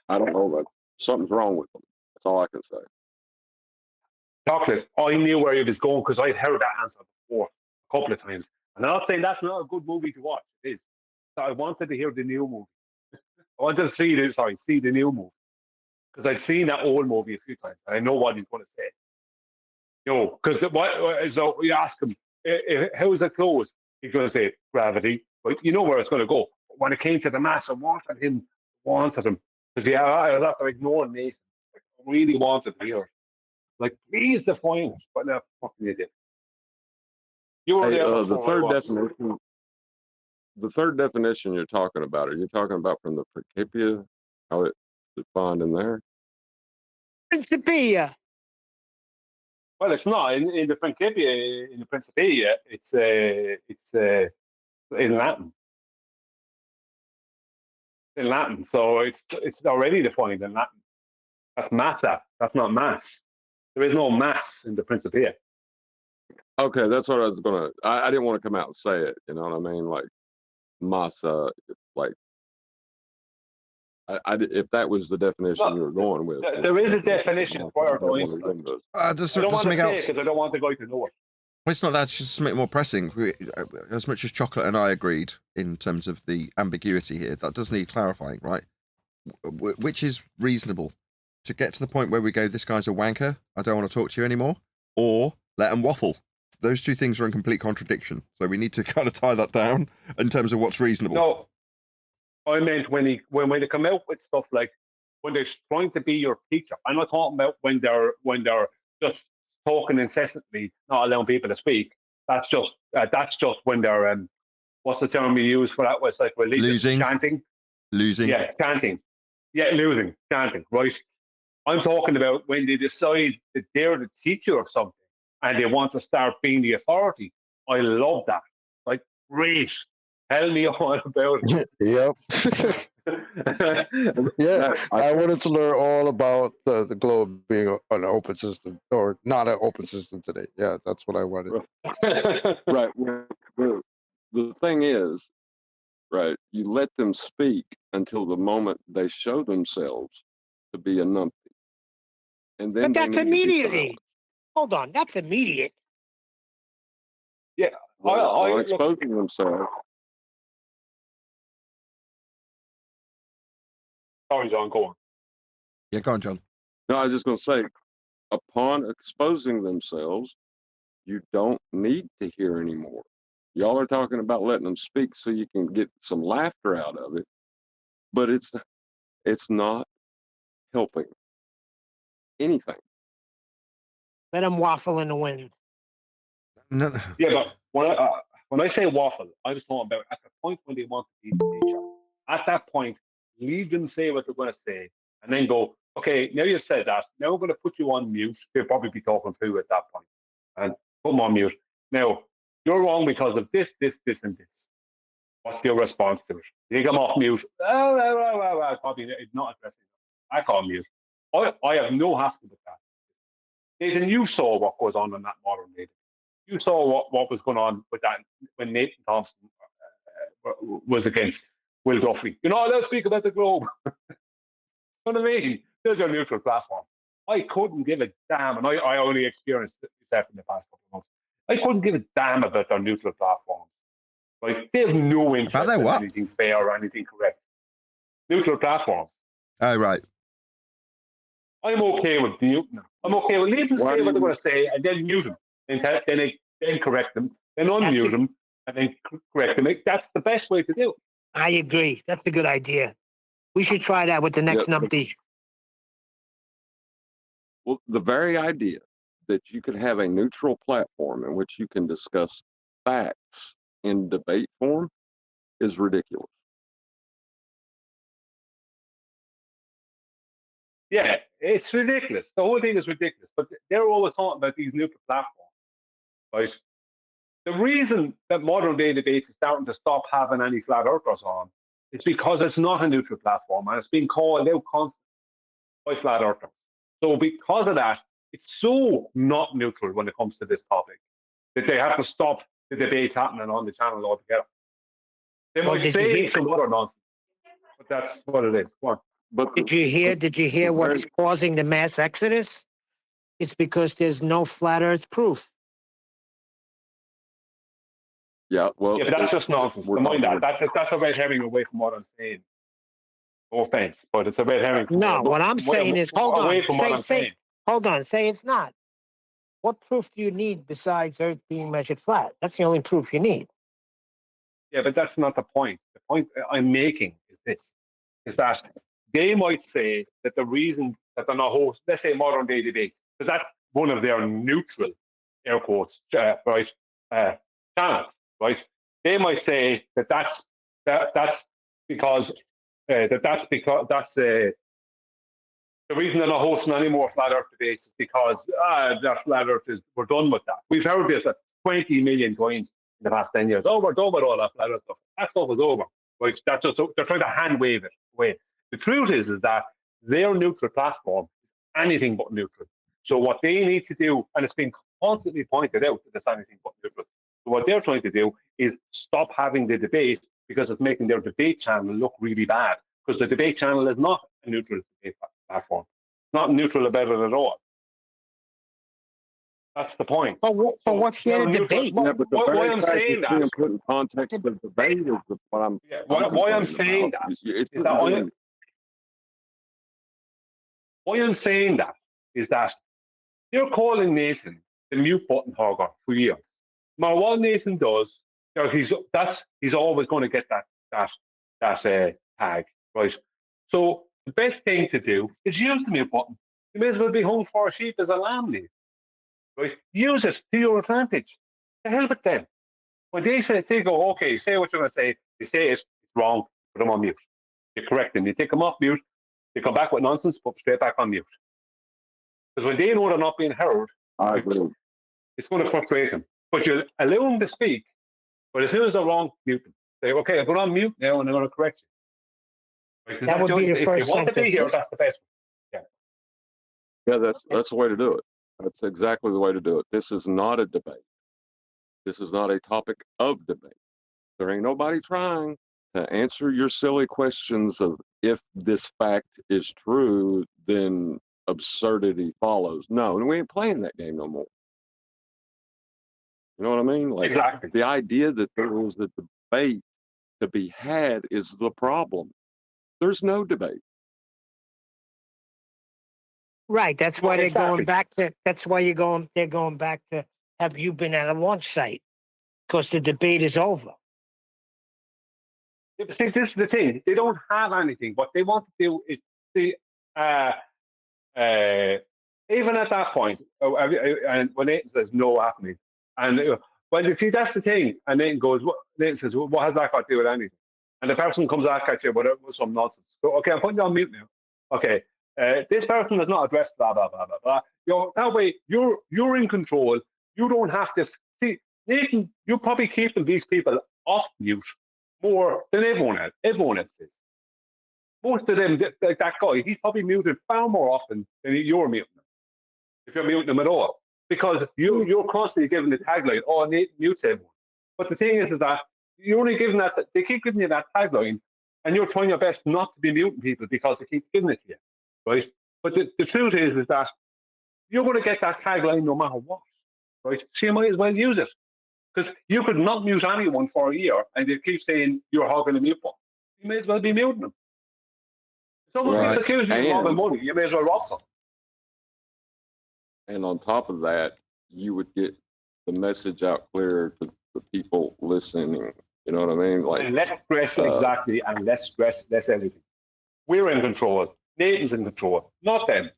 I don't know, but something's wrong with them. That's all I can say. Chocolate, I knew where he was going because I'd heard that answer before a couple of times. And I'm not saying that's not a good movie to watch. It is. So I wanted to hear the new movie. I wanted to see the new movie. Because I'd seen that old movie a few times. And I know what he's going to say. Because so you ask him, how is it closed? He's going to say, gravity. But you know where it's going to go. But when it came to the mass, I wanted him. Because I was after ignoring Nathan. I really wanted to hear it. Like, please define it. But no, fucking idiot. You were there the third definition. The third definition you're talking about, are you talking about from the Principia, how it's defined in there? Principia. Well, it's not in the Principia. In the Principia, it's in Latin. In Latin, so it's already defined in Latin. That's massa. That's not mass. There is no mass in the Principia. Okay, that's what I was gonna. I didn't want to come out and say it. You know what I mean? Like massa. Like if that was the definition you were going with. There is a definition for it. I don't want to say it because I don't want the guy to know it. Well, it's not that. It's just something more pressing. As much as Chocolate and I agreed in terms of the ambiguity here, that does need clarifying, right? Which is reasonable to get to the point where we go, this guy's a wanker, I don't want to talk to you anymore, or let him waffle. Those two things are in complete contradiction. So we need to kind of tie that down in terms of what's reasonable. No, I meant when they come out with stuff like when they're trying to be your teacher. I'm not talking about when they're just talking incessantly, not allowing people to speak. That's just when they're what's the term we use for that? Was like religious chanting. Losing. Yeah, chanting. Yeah, losing, chanting. Right. I'm talking about when they decide that they're the teacher of something and they want to start being the authority. I love that. Like, great. Tell me all about it. Yep. Yeah, I wanted to learn all about the globe being an open system or not an open system today. Yeah, that's what I wanted. Right. The thing is, right, you let them speak until the moment they show themselves to be a numpty. And then but that's immediately. Hold on, that's immediate. Yeah, well, exposing themselves. Sorry, John, go on. Yeah, go on, John. No, I was just going to say, upon exposing themselves, you don't need to hear anymore. Y'all are talking about letting them speak so you can get some laughter out of it, but it's not helping anything. Let them waffle in the wind. No, Yeah, but when I say waffle, I was talking about at the point when they want to be the teacher. At that point, leave them say what they're going to say, and then go, okay, now you said that. Now we're going to put you on mute. They'll probably be talking through at that point, and put them on mute. Now, you're wrong because of this, this, this, and this. What's your response to it? You come off mute. Probably not addressing it. I call mute. I have no hassle with that. Nathan, you saw what goes on in that modern day. You saw what was going on with that when Nathan Thompson was against Will Guthrie. You're not allowed to speak about the globe. You know what I mean? There's your neutral platform. I couldn't give a damn, and I only experienced that in the past couple of months. I couldn't give a damn about their neutral platforms. Like, they have no interest in anything fair or anything correct. Neutral platforms. Oh, right. I'm okay with muting them. I'm okay with leaving them say what they're going to say and then mute them. Then correct them. Then unmute them and then correct them. That's the best way to do it. I agree. That's a good idea. We should try that with the next numpty. Well, the very idea that you could have a neutral platform in which you can discuss facts in debate form is ridiculous. Yeah, it's ridiculous. The whole thing is ridiculous. But they're always talking about these neutral platforms, right? The reason that modern day debates is starting to stop having any flat earthers on is because it's not a neutral platform and it's being called out constantly by flat earthers. So because of that, it's so not neutral when it comes to this topic that they have to stop the debates happening on the channel altogether. They might say some other nonsense, but that's what it is. But did you hear what's causing the mass exodus? It's because there's no flat earth proof. Yeah, well, but that's just nonsense. Mind that. That's a red herring away from what I'm saying. No offense, but it's a red herring. No, what I'm saying is, hold on. Hold on. Say it's not. What proof do you need besides Earth being measured flat? That's the only proof you need. Yeah, but that's not the point. The point I'm making is this: is that they might say that the reason that they're not hosting, let's say, modern day debates, because that's one of their neutral, air quotes, channels, right? They might say that that's because the reason they're not hosting any more flat Earth debates is because that flat Earth we're done with that. We've heard this 20 million times in the past 10 years. Oh, we're done with all that flat Earth stuff. That stuff is over. Right? That's just, they're trying to hand wave it away. The truth is that their neutral platform is anything but neutral. So what they need to do, and it's been constantly pointed out that it's anything but neutral. So what they're trying to do is stop having the debate because it's making their debate channel look really bad. Because the debate channel is not a neutral debate platform. It's not neutral about it at all. That's the point. But what's the debate? Why I'm saying that? Put in context of debate is what I'm. Yeah, why I'm saying that is that you're calling Nathan the mute button hogger for years. Now, what Nathan does, he's always going to get that tag, right? So the best thing to do is use the mute button. You may as well be hung for a sheep as a lamb, right? Use it to your advantage. To hell with them. When they go, okay, say what you're going to say. They say it's wrong. Put them on mute. You correct them. You take them off mute. They come back with nonsense. Put them straight back on mute. Because when they know they're not being heard, it's going to frustrate them. But you allow them to speak. But as soon as they're wrong, mute them. Say, okay, I'm going on mute now, and I'm going to correct you. Right? That would be the first if they want to be here, that's the best one. Yeah, that's the way to do it. That's exactly the way to do it. This is not a debate. This is not a topic of debate. There ain't nobody trying to answer your silly questions of if this fact is true, then absurdity follows. No, and we ain't playing that game no more. You know what I mean? Like, exactly. The idea that there was a debate to be had is the problem. There's no debate. Right. That's why they're going back to. That's why they're going back to. Have you been at a launch site? because the debate is over. See, this is the thing. They don't have anything. What they want to do is see, even at that point, and when Nathan says no happening, and well, you see, that's the thing. And Nathan goes, Nathan says, well, what has that got to do with anything? And the person comes back at you, but it was some nonsense. So, okay, I'm putting you on mute now. Okay, this person has not addressed blah blah blah blah blah. That way, you're in control. You don't have to see, Nathan. You're probably keeping these people off mute more than everyone else. Everyone else is. Most of them, like that guy, he's probably muted far more often than you're muting them, if you're muting them at all, because you're constantly giving the tagline, "Oh, Nathan mutes everyone." But the thing is that you're only giving that. They keep giving you that tagline, and you're trying your best not to be muting people because they keep giving it to you, right? But the truth is that you're going to get that tagline no matter what, right? So you might as well use it. Because you could not mute anyone for a year and they keep saying you're hogging the mute button. You may as well be muting them. If someone keeps accusing you of robbing money, you may as well rob some. And on top of that, you would get the message out clear to the people listening. You know what I mean? Like, and less stress, exactly, and less stress, less everything. We're in control. Nathan's in control, not them.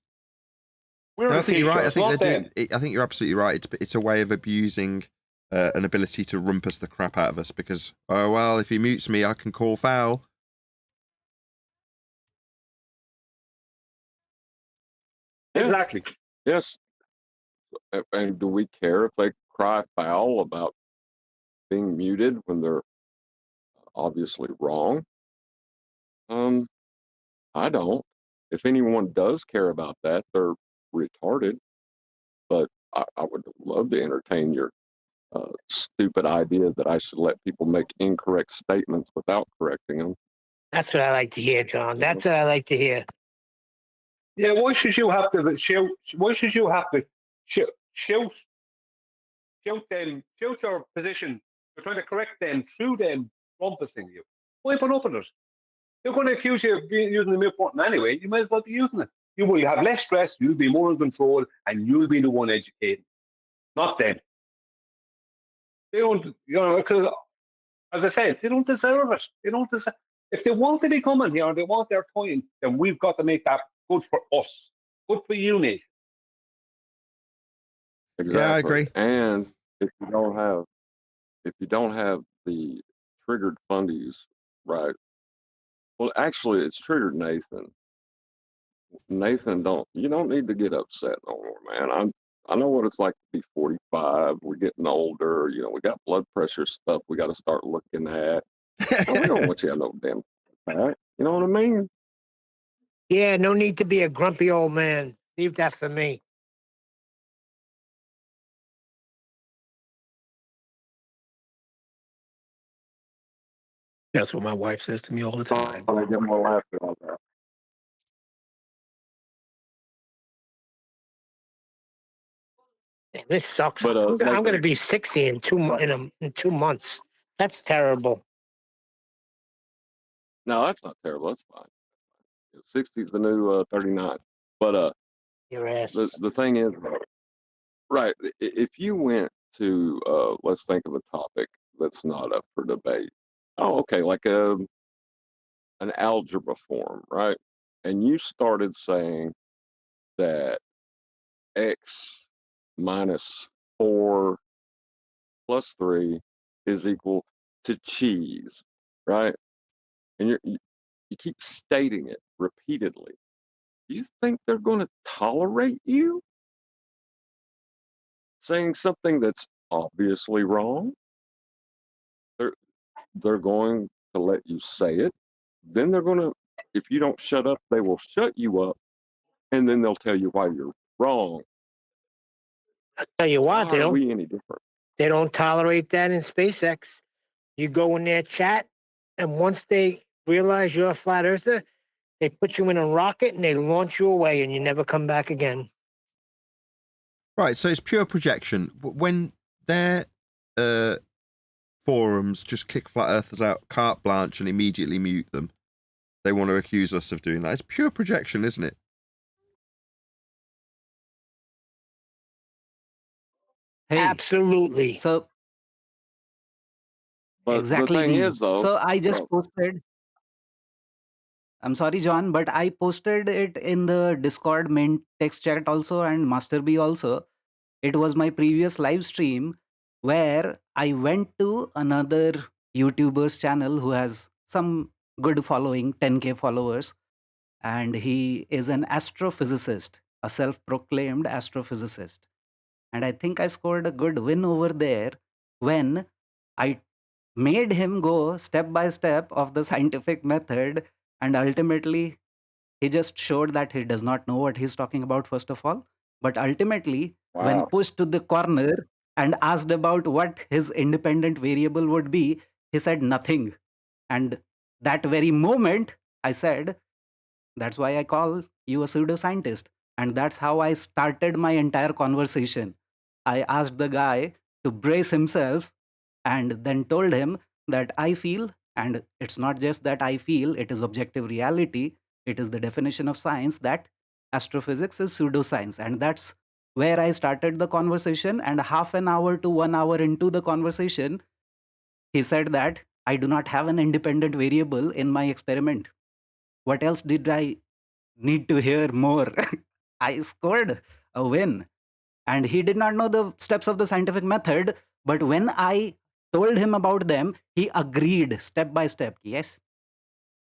I think you're right. I think you're absolutely right. It's a way of abusing an ability to rumpus the crap out of us because, oh, well, if he mutes me, I can call foul. Exactly. Yes. And do we care if they cry foul about being muted when they're obviously wrong? I don't. If anyone does care about that, they're retarded. But I would love to entertain your stupid idea that I should let people make incorrect statements without correcting them. That's what I like to hear, John. That's what I like to hear. Yeah, why should you have to shout? Why should you have to shout your position? You're trying to correct them through them rumpusing you. Why put up with it? They're going to accuse you of using the mute button anyway. You might as well be using it. You will have less stress. You'll be more in control, and you'll be the one educating, not them. They don't, because as I said, they don't deserve it. They don't deserve. If they want to be coming here and they want their time, then we've got to make that good for us, good for you, Nate. Exactly. Yeah, I agree. And if you don't have the triggered fundies, right? Well, actually, it's triggered Nathan. Nathan, you don't need to get upset no more, man. I know what it's like to be 45. We're getting older. We got blood pressure stuff we got to start looking at. We don't want you to have no damn attack. You know what I mean? Yeah, no need to be a grumpy old man. Leave that for me. That's what my wife says to me all the time. I get more laughter on that. Man, this sucks. But, I'm going to be 60 in 2 months. That's terrible. No, that's not terrible. That's fine. 60 is the new 39. But your ass. The thing is, right? If you went to let's think of a topic that's not up for debate. Oh, okay, like an algebra form, right? And you started saying that x minus 4 plus 3 is equal to cheese, right? And you keep stating it repeatedly. Do you think they're going to tolerate you saying something that's obviously wrong? They're going to let you say it. Then they're going to, if you don't shut up, they will shut you up, and then they'll tell you why you're wrong. I'll tell you what, Why are we any different? They don't tolerate that in SpaceX. You go in their chat, and once they realize you're a flat earther, they put you in a rocket and they launch you away, and you never come back again. Right, so it's pure projection. When their forums just kick flat earthers out carte blanche and immediately mute them, they want to accuse us of doing that. It's pure projection, isn't it? Hey, Absolutely. So But the Exactly thing these. is, though, So I just posted. I'm sorry, John, but I posted it in the Discord main text chat also and Master B also. It was my previous live stream where I went to another YouTuber's channel who has some good following, 10K followers, and he is an astrophysicist, a self proclaimed astrophysicist. And I think I scored a good win over there when I made him go step by step of the scientific method, and ultimately he just showed that he does not know what he's talking about, first of all. But ultimately, when wow. pushed to the corner and asked about what his independent variable would be, he said nothing. And that very moment, I said, that's why I call you a pseudoscientist. And that's how I started my entire conversation. I asked the guy to brace himself and then told him that I feel, and it's not just that I feel, it is objective reality. It is the definition of science that astrophysics is pseudoscience. And that's where I started the conversation. And half an hour to 1 hour into the conversation, he said that I do not have an independent variable in my experiment. What else did I need to hear more? I scored a win. And he did not know the steps of the scientific method. But when I told him about them, he agreed step by step. Yes,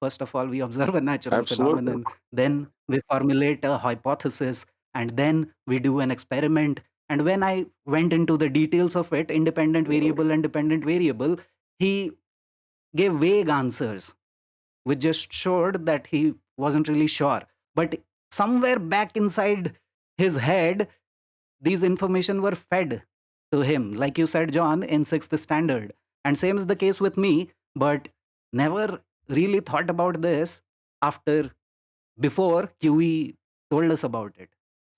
first of all, we observe a natural Absolutely. phenomenon, then we formulate a hypothesis, and then we do an experiment. And when I went into the details of it, independent variable and dependent variable, he gave vague answers, which just showed that he wasn't really sure. But somewhere back inside his head, these information were fed to him, like you said, John, in sixth standard. And same is the case with me, but never really thought about this after before QE told us about it.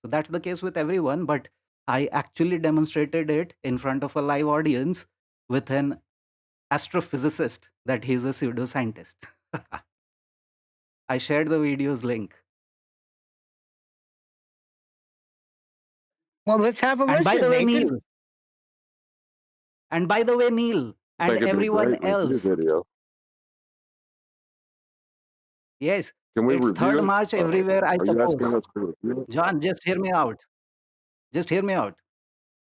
So that's the case with everyone, but I actually demonstrated it in front of a live audience with an astrophysicist that he's a pseudoscientist. I shared the video's link. Well, let's have a And by listen, the way, Nathan. Neil, and by the way, Neil, I and think it'd be everyone great to review else, video. yes, Can we it's review 3rd it? March everywhere, I Are you asking suppose. us to review it? John, just hear me out. Just hear me out.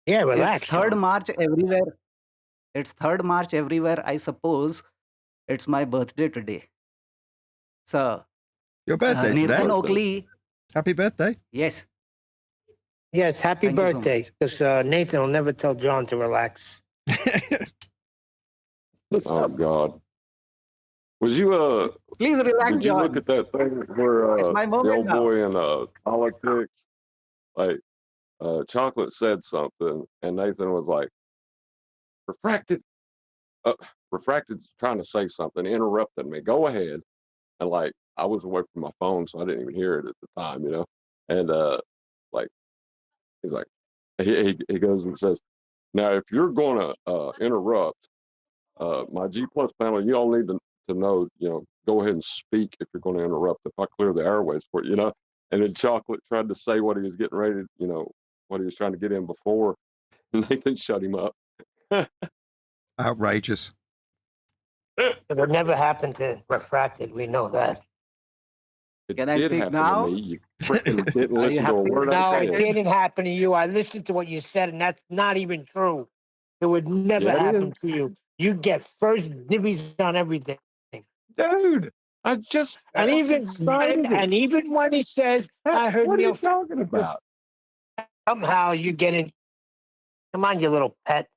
Yeah, It's relax, 3rd John. March everywhere. It's 3rd March everywhere, I suppose. It's my birthday today. So, Your birthday Nathan today? Oakley, Happy birthday. yes, Yes, happy thank you so birthday. much. Because Nathan will never tell John to relax. Oh God. Was you Please relax, did you look John. at that thing where It's my the moment old now. boy in politics, like Chocolate said something and Nathan was like, refracted refracted's trying to say something, interrupted me. Go ahead. And like I was away from my phone, so I didn't even hear it at the time, you know. And like he's like he goes and says, now if you're gonna interrupt my G plus panel, you all need to know, you know, go ahead and speak if you're going to interrupt. If I clear the airways for it, you know. And then Chocolate tried to say what he was getting ready, you know, what he was trying to get in before, and Nathan shut him up. Outrageous. It would never happen to refracted. We know that. It Can I did speak happen to now? me. You freaking didn't Are you listen to a happy? word I No, it said. didn't happen to you. I listened to what you said, and that's not even true. It would never Yeah, it happen is. to you. You get first dibbies on everything. Dude, I just And fucking even started it. and even when he says, "I heard What are you Neil," talking about? somehow you get in. Come on, you little pet.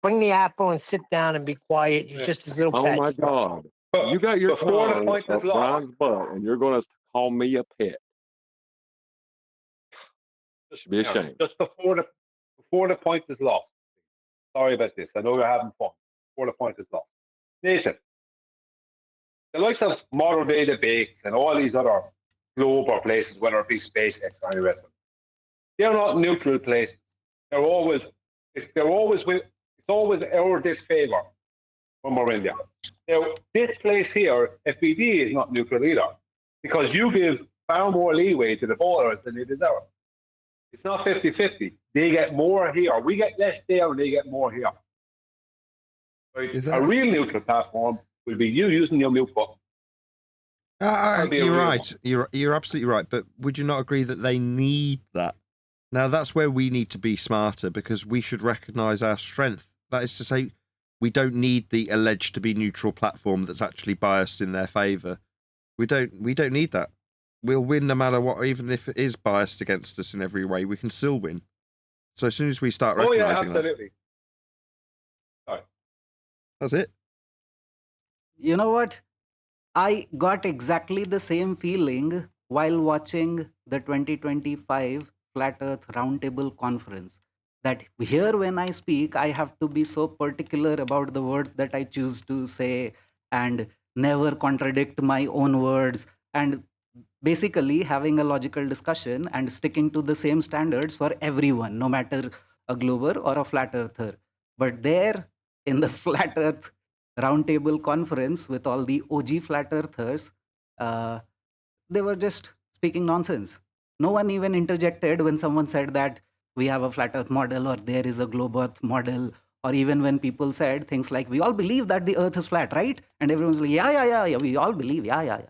Bring the apple and sit down and be quiet. You're just his little Oh pet. my God. But You got your before the tongue point is up lost, Brian's butt and you're going to call me a pet. Should be ashamed. just before the point is lost. Sorry about this. I know you're having fun. Before the point is lost. Nathan, the likes of modern day debates and all these other global places, whether it be SpaceX or any rest of them, they're not neutral places. They're always it's always our disfavor when we're in there. Now, this place here, FBD, is not neutral either, because you give far more leeway to the voters than they deserve. It's not 50-50. They get more here. We get less there and they get more here. Right? Is A that? real neutral platform will be you using your mute button. That'll be a You're real right. You're absolutely right. But would you not agree that they need that? Now that's where we need to be smarter, because we should recognise our strength. That is to say, we don't need the alleged to be neutral platform that's actually biased in their favour. We don't need that. We'll win no matter what, even if it is biased against us in every way. We can still win. So as soon as we start Oh, yeah, recognising that, absolutely. Sorry. that's it. You know what? I got exactly the same feeling while watching the 2025 Flat Earth Roundtable Conference. That here, when I speak, I have to be so particular about the words that I choose to say and never contradict my own words, and basically having a logical discussion and sticking to the same standards for everyone, no matter a glober or a flat earther. But there in the Flat Earth Roundtable Conference with all the OG flat earthers, uh, they were just speaking nonsense. No one even interjected when someone said that we have a flat earth model or there is a globe earth model, or even when people said things like, we all believe that the earth is flat, right? And everyone's like, yeah, we all believe, yeah.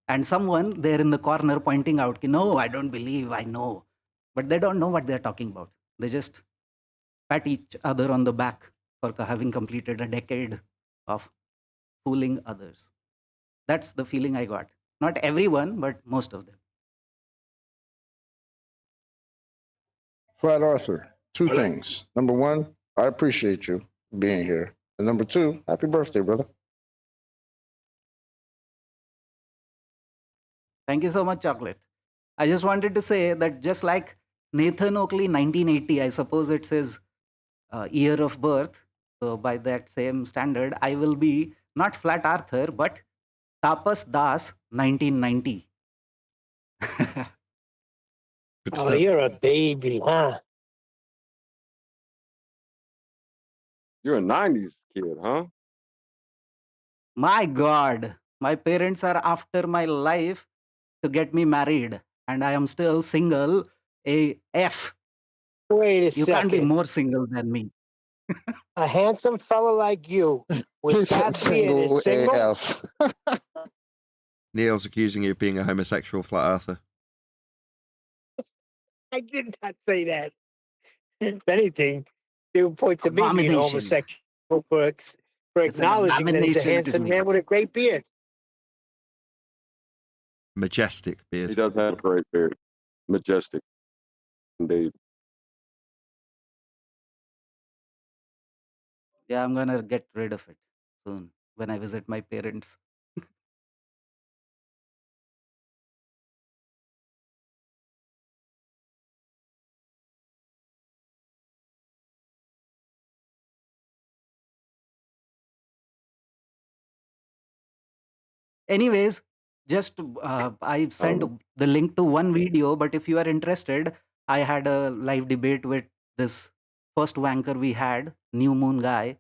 And someone there in the corner pointing out, no, I don't believe, I know. But they don't know what they're talking about. They just pat each other on the back for having completed a decade of fooling others. That's the feeling I got. Not everyone, but most of them. Flat Arthur, two things. Number one, I appreciate you being here. And number two, happy birthday, brother. Thank you so much, Chocolate. I just wanted to say that just like Nathan Oakley 1980, I suppose it's his year of birth. So by that same standard, I will be not Flat Arthur, but Tapas Das 1990. Good Oh, stuff. you're a baby, huh? You're a 90s kid, huh? My God, my parents are after my life to get me married, and I am still single AF. Wait a You can't be second. more single than me. A handsome fella like you He with said that beard single is single? AF. Neil's accusing you of being a homosexual flat earther. I did not say that. If anything, they would point to me being Abomination. homosexual for It's an acknowledging that he's a abomination to handsome me. man with a great beard. Majestic He beard. does have a great beard. Majestic, indeed. Yeah, I'm gonna get rid of it soon when I visit my parents. Anyways, just I've sent the link to one video, but if you are interested, I had a live debate with this first wanker we had, New Moon guy,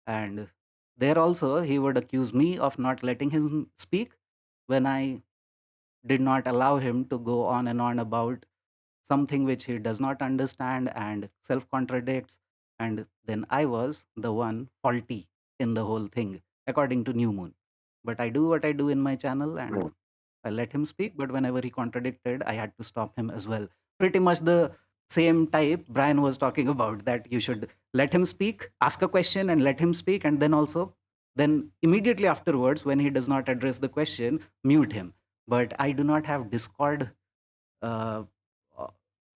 and there also he would accuse me of not letting him speak when I did not allow him to go on and on about something which he does not understand and self contradicts. And then I was the one faulty in the whole thing, according to New Moon. But I do what I do in my channel and I let him speak. But whenever he contradicted, I had to stop him as well. Pretty much the same type Brian was talking about, that you should let him speak, ask a question and let him speak. And then also, then immediately afterwards, when he does not address the question, mute him. But I do not have Discord. uh, uh,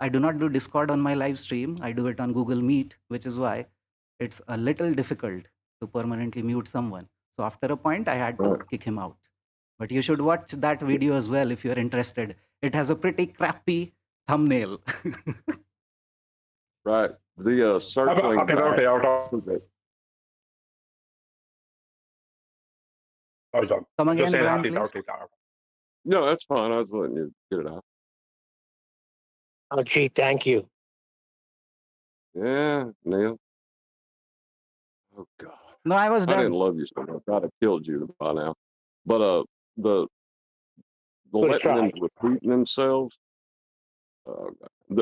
I do not do Discord on my live stream. I do it on Google Meet, which is why it's a little difficult to permanently mute someone. So after a point, I had to kick him out. But you should watch that video as well if you're interested. It has a pretty crappy thumbnail. Right. The circling Happy back. birthday, Arthur. Sorry, John. Come Just again, saying Brian, happy please. birthday, Arthur. No, that's fine. I was letting you get it out. Oh, gee, thank you. Yeah, Neil. Oh God. No, I was I didn't done. love you so much. I'd have killed you by now. But the Good letting them try. repeat themselves,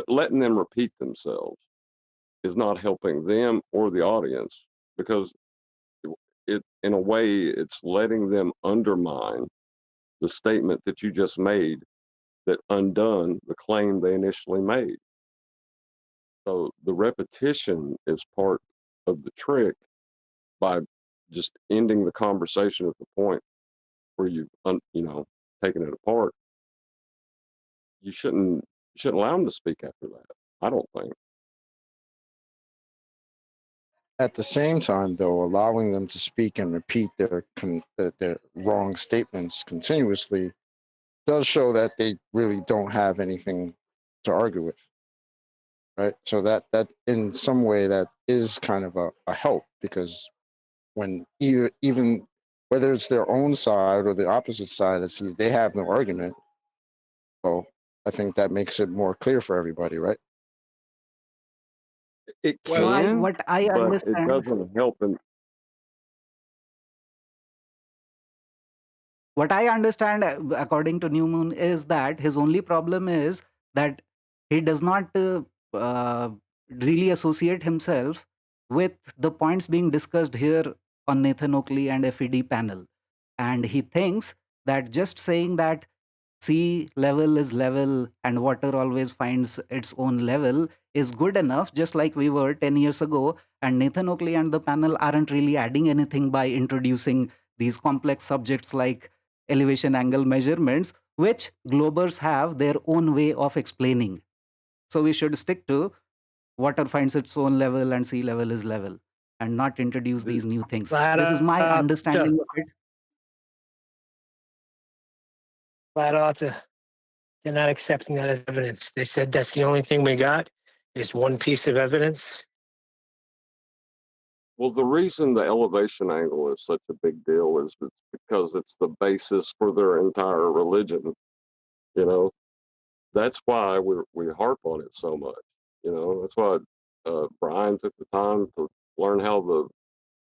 letting them repeat themselves is not helping them or the audience, because in a way, it's letting them undermine the statement that you just made that undone the claim they initially made. So the repetition is part of the trick by just ending the conversation at the point where you've taken it apart. You shouldn't allow them to speak after that, I don't think. At the same time, though, allowing them to speak and repeat their wrong statements continuously does show that they really don't have anything to argue with, right? So that in some way that is kind of a help, because when even whether it's their own side or the opposite side that sees they have no argument, well, I think that makes it more clear for everybody, right? It So can, what I but it understand, doesn't help them. what I understand, according to New Moon, is that his only problem is that he does not uh, really associate himself with the points being discussed here on Nathan Oakley and FED panel. And he thinks that just saying that sea level is level and water always finds its own level is good enough, just like we were 10 years ago. And Nathan Oakley and the panel aren't really adding anything by introducing these complex subjects like elevation angle measurements, which globers have their own way of explaining. So we should stick to water finds its own level and sea level is level and not introduce these new things. This is my understanding of it. Flat Earth, they're not accepting that as evidence. They said that's the only thing we got is one piece of evidence. Well, the reason the elevation angle is such a big deal is because it's the basis for their entire religion. That's why we harp on it so much. That's why Brian took the time to learn how the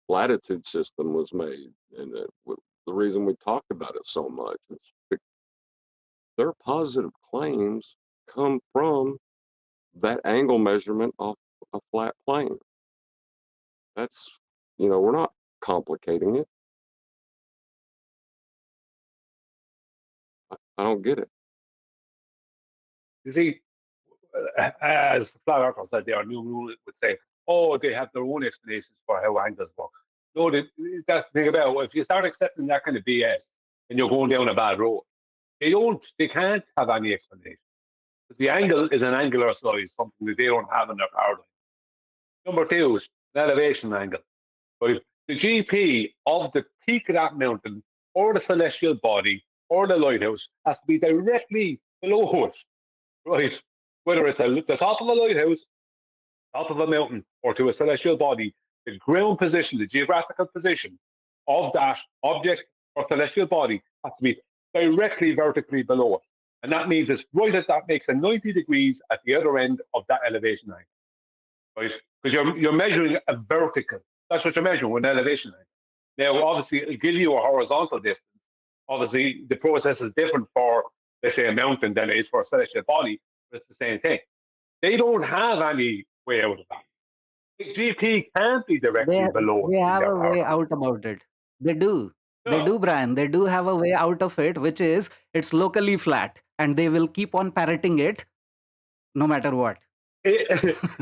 latitude system was made, and the reason we talked about it so much is their positive claims come from that angle measurement off a flat plane. That's, we're not complicating it. I don't get it. You see, as the flat earthers said, their new rule would say, oh, they have their own explanations for how angles work. No, that's the thing about it. If you start accepting that kind of BS, then you're going down a bad road. They can't have any explanation. The angle is an angular size, something that they don't have in their paradigm. Number two is an elevation angle. Right? The GP of the peak of that mountain or the celestial body or the lighthouse has to be directly below it. Right? Whether it's the top of a lighthouse, top of a mountain, or to a celestial body, the ground position, the geographical position of that object or celestial body has to be directly vertically below it. And that means it's right at that makes a 90 degrees at the other end of that elevation angle. Right? Because you're measuring a vertical. That's what you're measuring with an elevation angle. Now, obviously, it'll give you a horizontal distance. Obviously, the process is different for, let's say, a mountain than it is for a celestial body, but it's the same thing. They don't have any way out of that. The GP can't be directly below They it in have their a way paradigm. out about it. They do. They No. do, Brian. They do have a way out of it, which is it's locally flat, and they will keep on parroting it no matter what.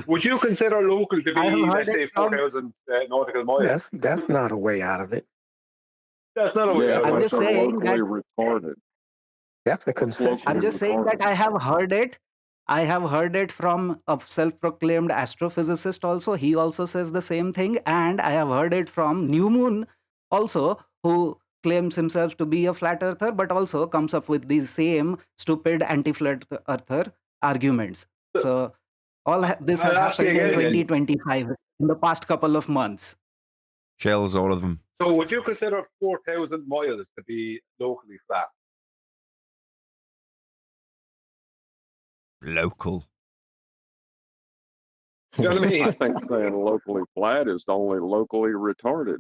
Would you consider local to I have be, heard let's it say, from. 4,000 nautical miles? That's not a way out of it. That's not a way Yeah, out of I'm it. but just they're saying that. locally retarded. That's a What's concession. locally I'm just saying that retarded? I have heard it. I have heard it from a self-proclaimed astrophysicist also. He also says the same thing. And I have heard it from New Moon also, who claims himself to be a flat earther, but also comes up with these same stupid anti-flat earther arguments. So this has I'll ask you happened in again then. 2025 in the past couple of months. Shills, all of them. So would you consider 4,000 miles to be locally flat? Local. You know what I mean? I think saying locally flat is only locally retarded.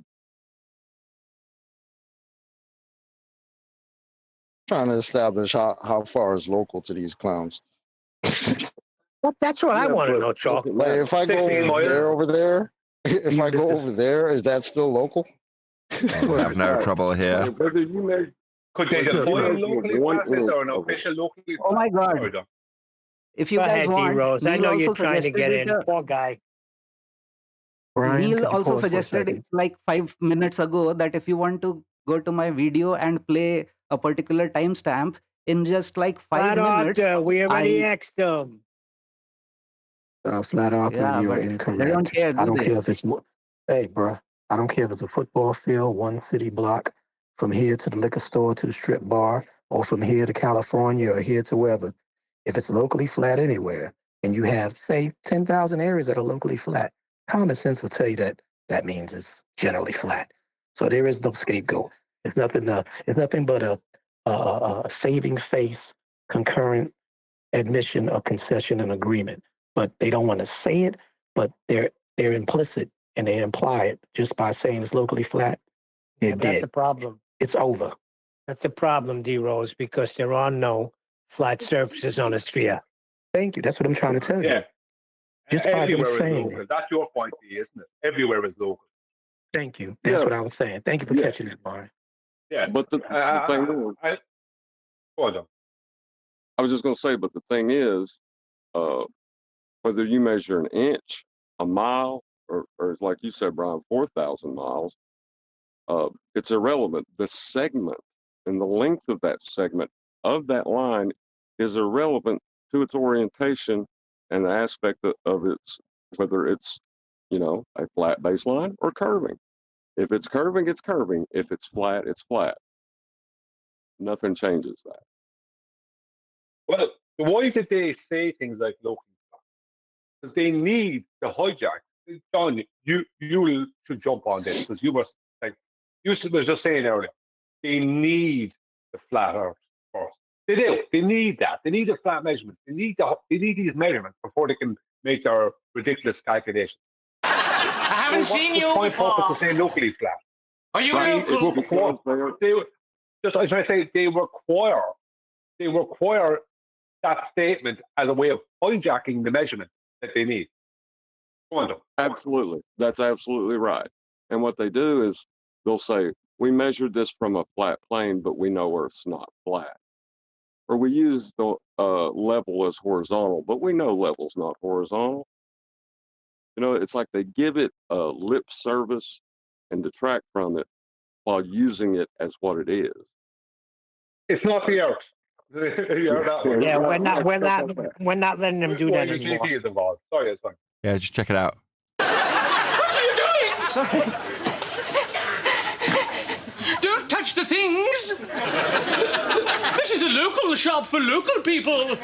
Trying to establish how far is local to these clowns. Well, that's what I Yeah, want to but know, Chuck. doesn't Like matter. if I go 16 miles. over there, if I Even go if over there, is that still local? We'll have no trouble here. Whether you measure, Could they Well, define you locally one flat? Is there an inch of it. official locally Oh my flat? God. Sorry, Doc. If you Go guys ahead, want, D-Rose. I Neil know also you're trying to suggested get it. in. Poor guy. Brian, Neil could you also pause for a suggested second? it like 5 minutes ago that if you want to go to my video and play a particular timestamp in just like 5 minutes, Flat Earther, we already I asked them. Flat Earther, yeah, you're but they don't incorrect. care, I do don't they? care if it's, hey, bruh, I don't care if it's a football field, one city block, from here to the liquor store to the strip bar, or from here to California or here to wherever. If it's locally flat anywhere, and you have, say, 10,000 areas that are locally flat, common sense will tell you that that means it's generally flat. So there is no scapegoat. It's nothing but a saving face, concurrent admission of concession and agreement. But they don't want to say it, but they're implicit and they imply it just by saying it's locally flat. They're And that's dead. the problem. It's over. That's the problem, D-Rose, because there are no flat surfaces on a sphere. Thank you. That's what I'm trying to tell you. Yeah. Just by them Everywhere is saying local. it. That's your point, D, isn't it? Everywhere is local. Thank you. That's Yeah. what I was saying. Thank you for Yeah. catching that, Brian. Yeah. But the thing is, Go on, John. I was just going to say, but the thing is, whether you measure an inch, a mile, or like you said, Brian, 4,000 miles, it's irrelevant. The segment and the length of that segment of that line is irrelevant to its orientation and the aspect of its, whether it's, a flat baseline or curving. If it's curving, it's curving. If it's flat, it's flat. Nothing changes that. Well, why did they say things like local? Because they need the hijack. John, you should jump on this because you were just saying earlier. They need the flat Earth first. They do. They need that. They need the flat measurements. They need these measurements before they can make their ridiculous calculations. I haven't seen you Point before. purpose of saying locally flat. Are you Right. local? They require that statement as a way of hijacking the measurement that they need. Go on, Doug. Absolutely. That's absolutely right. And what they do is they'll say, we measured this from a flat plane, but we know Earth's not flat. Or we use the level as horizontal, but we know level's not horizontal. It's like they give it lip service and detract from it while using it as what it is. It's not the Earth. You heard that one. Yeah, we're not letting them do that anymore. UGT is involved. Sorry, it's fine. Yeah, just check it out. What are you doing? Sorry. Don't touch the things. This is a local shop for local people.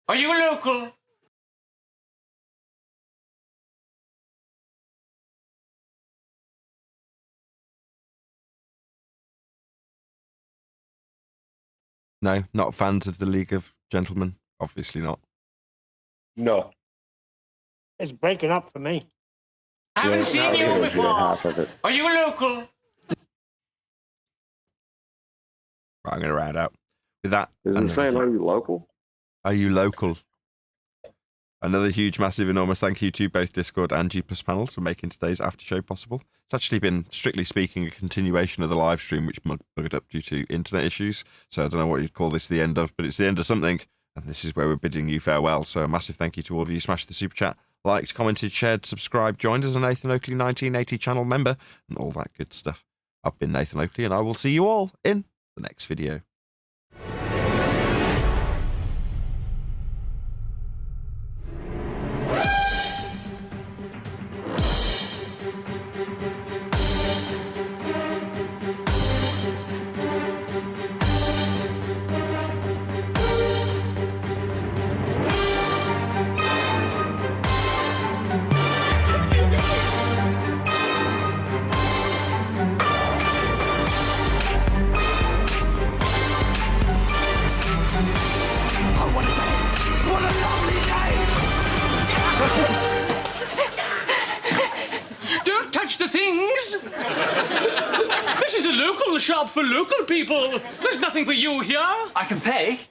Are you local? No, not fans of the League of Gentlemen. Obviously not. No. It's breaking up for me. I haven't seen you before. Are you local? Right, I'm going to round out with that. Is it saying, are you local? Are you local? Another huge, massive, enormous thank you to both Discord and G+ panels for making today's after show possible. It's actually been, strictly speaking, a continuation of the live stream, which bugged up due to internet issues. So I don't know what you'd call this the end of, but it's the end of something. And this is where we're bidding you farewell. So a massive thank you to all of you. Smashed the super chat, liked, commented, shared, subscribed, joined as a Nathan Oakley 1980 channel member, and all that good stuff. I've been Nathan Oakley, and I will see you all in the next video. Don't touch the things. This is a local shop for local people. There's nothing for you here. I can pay.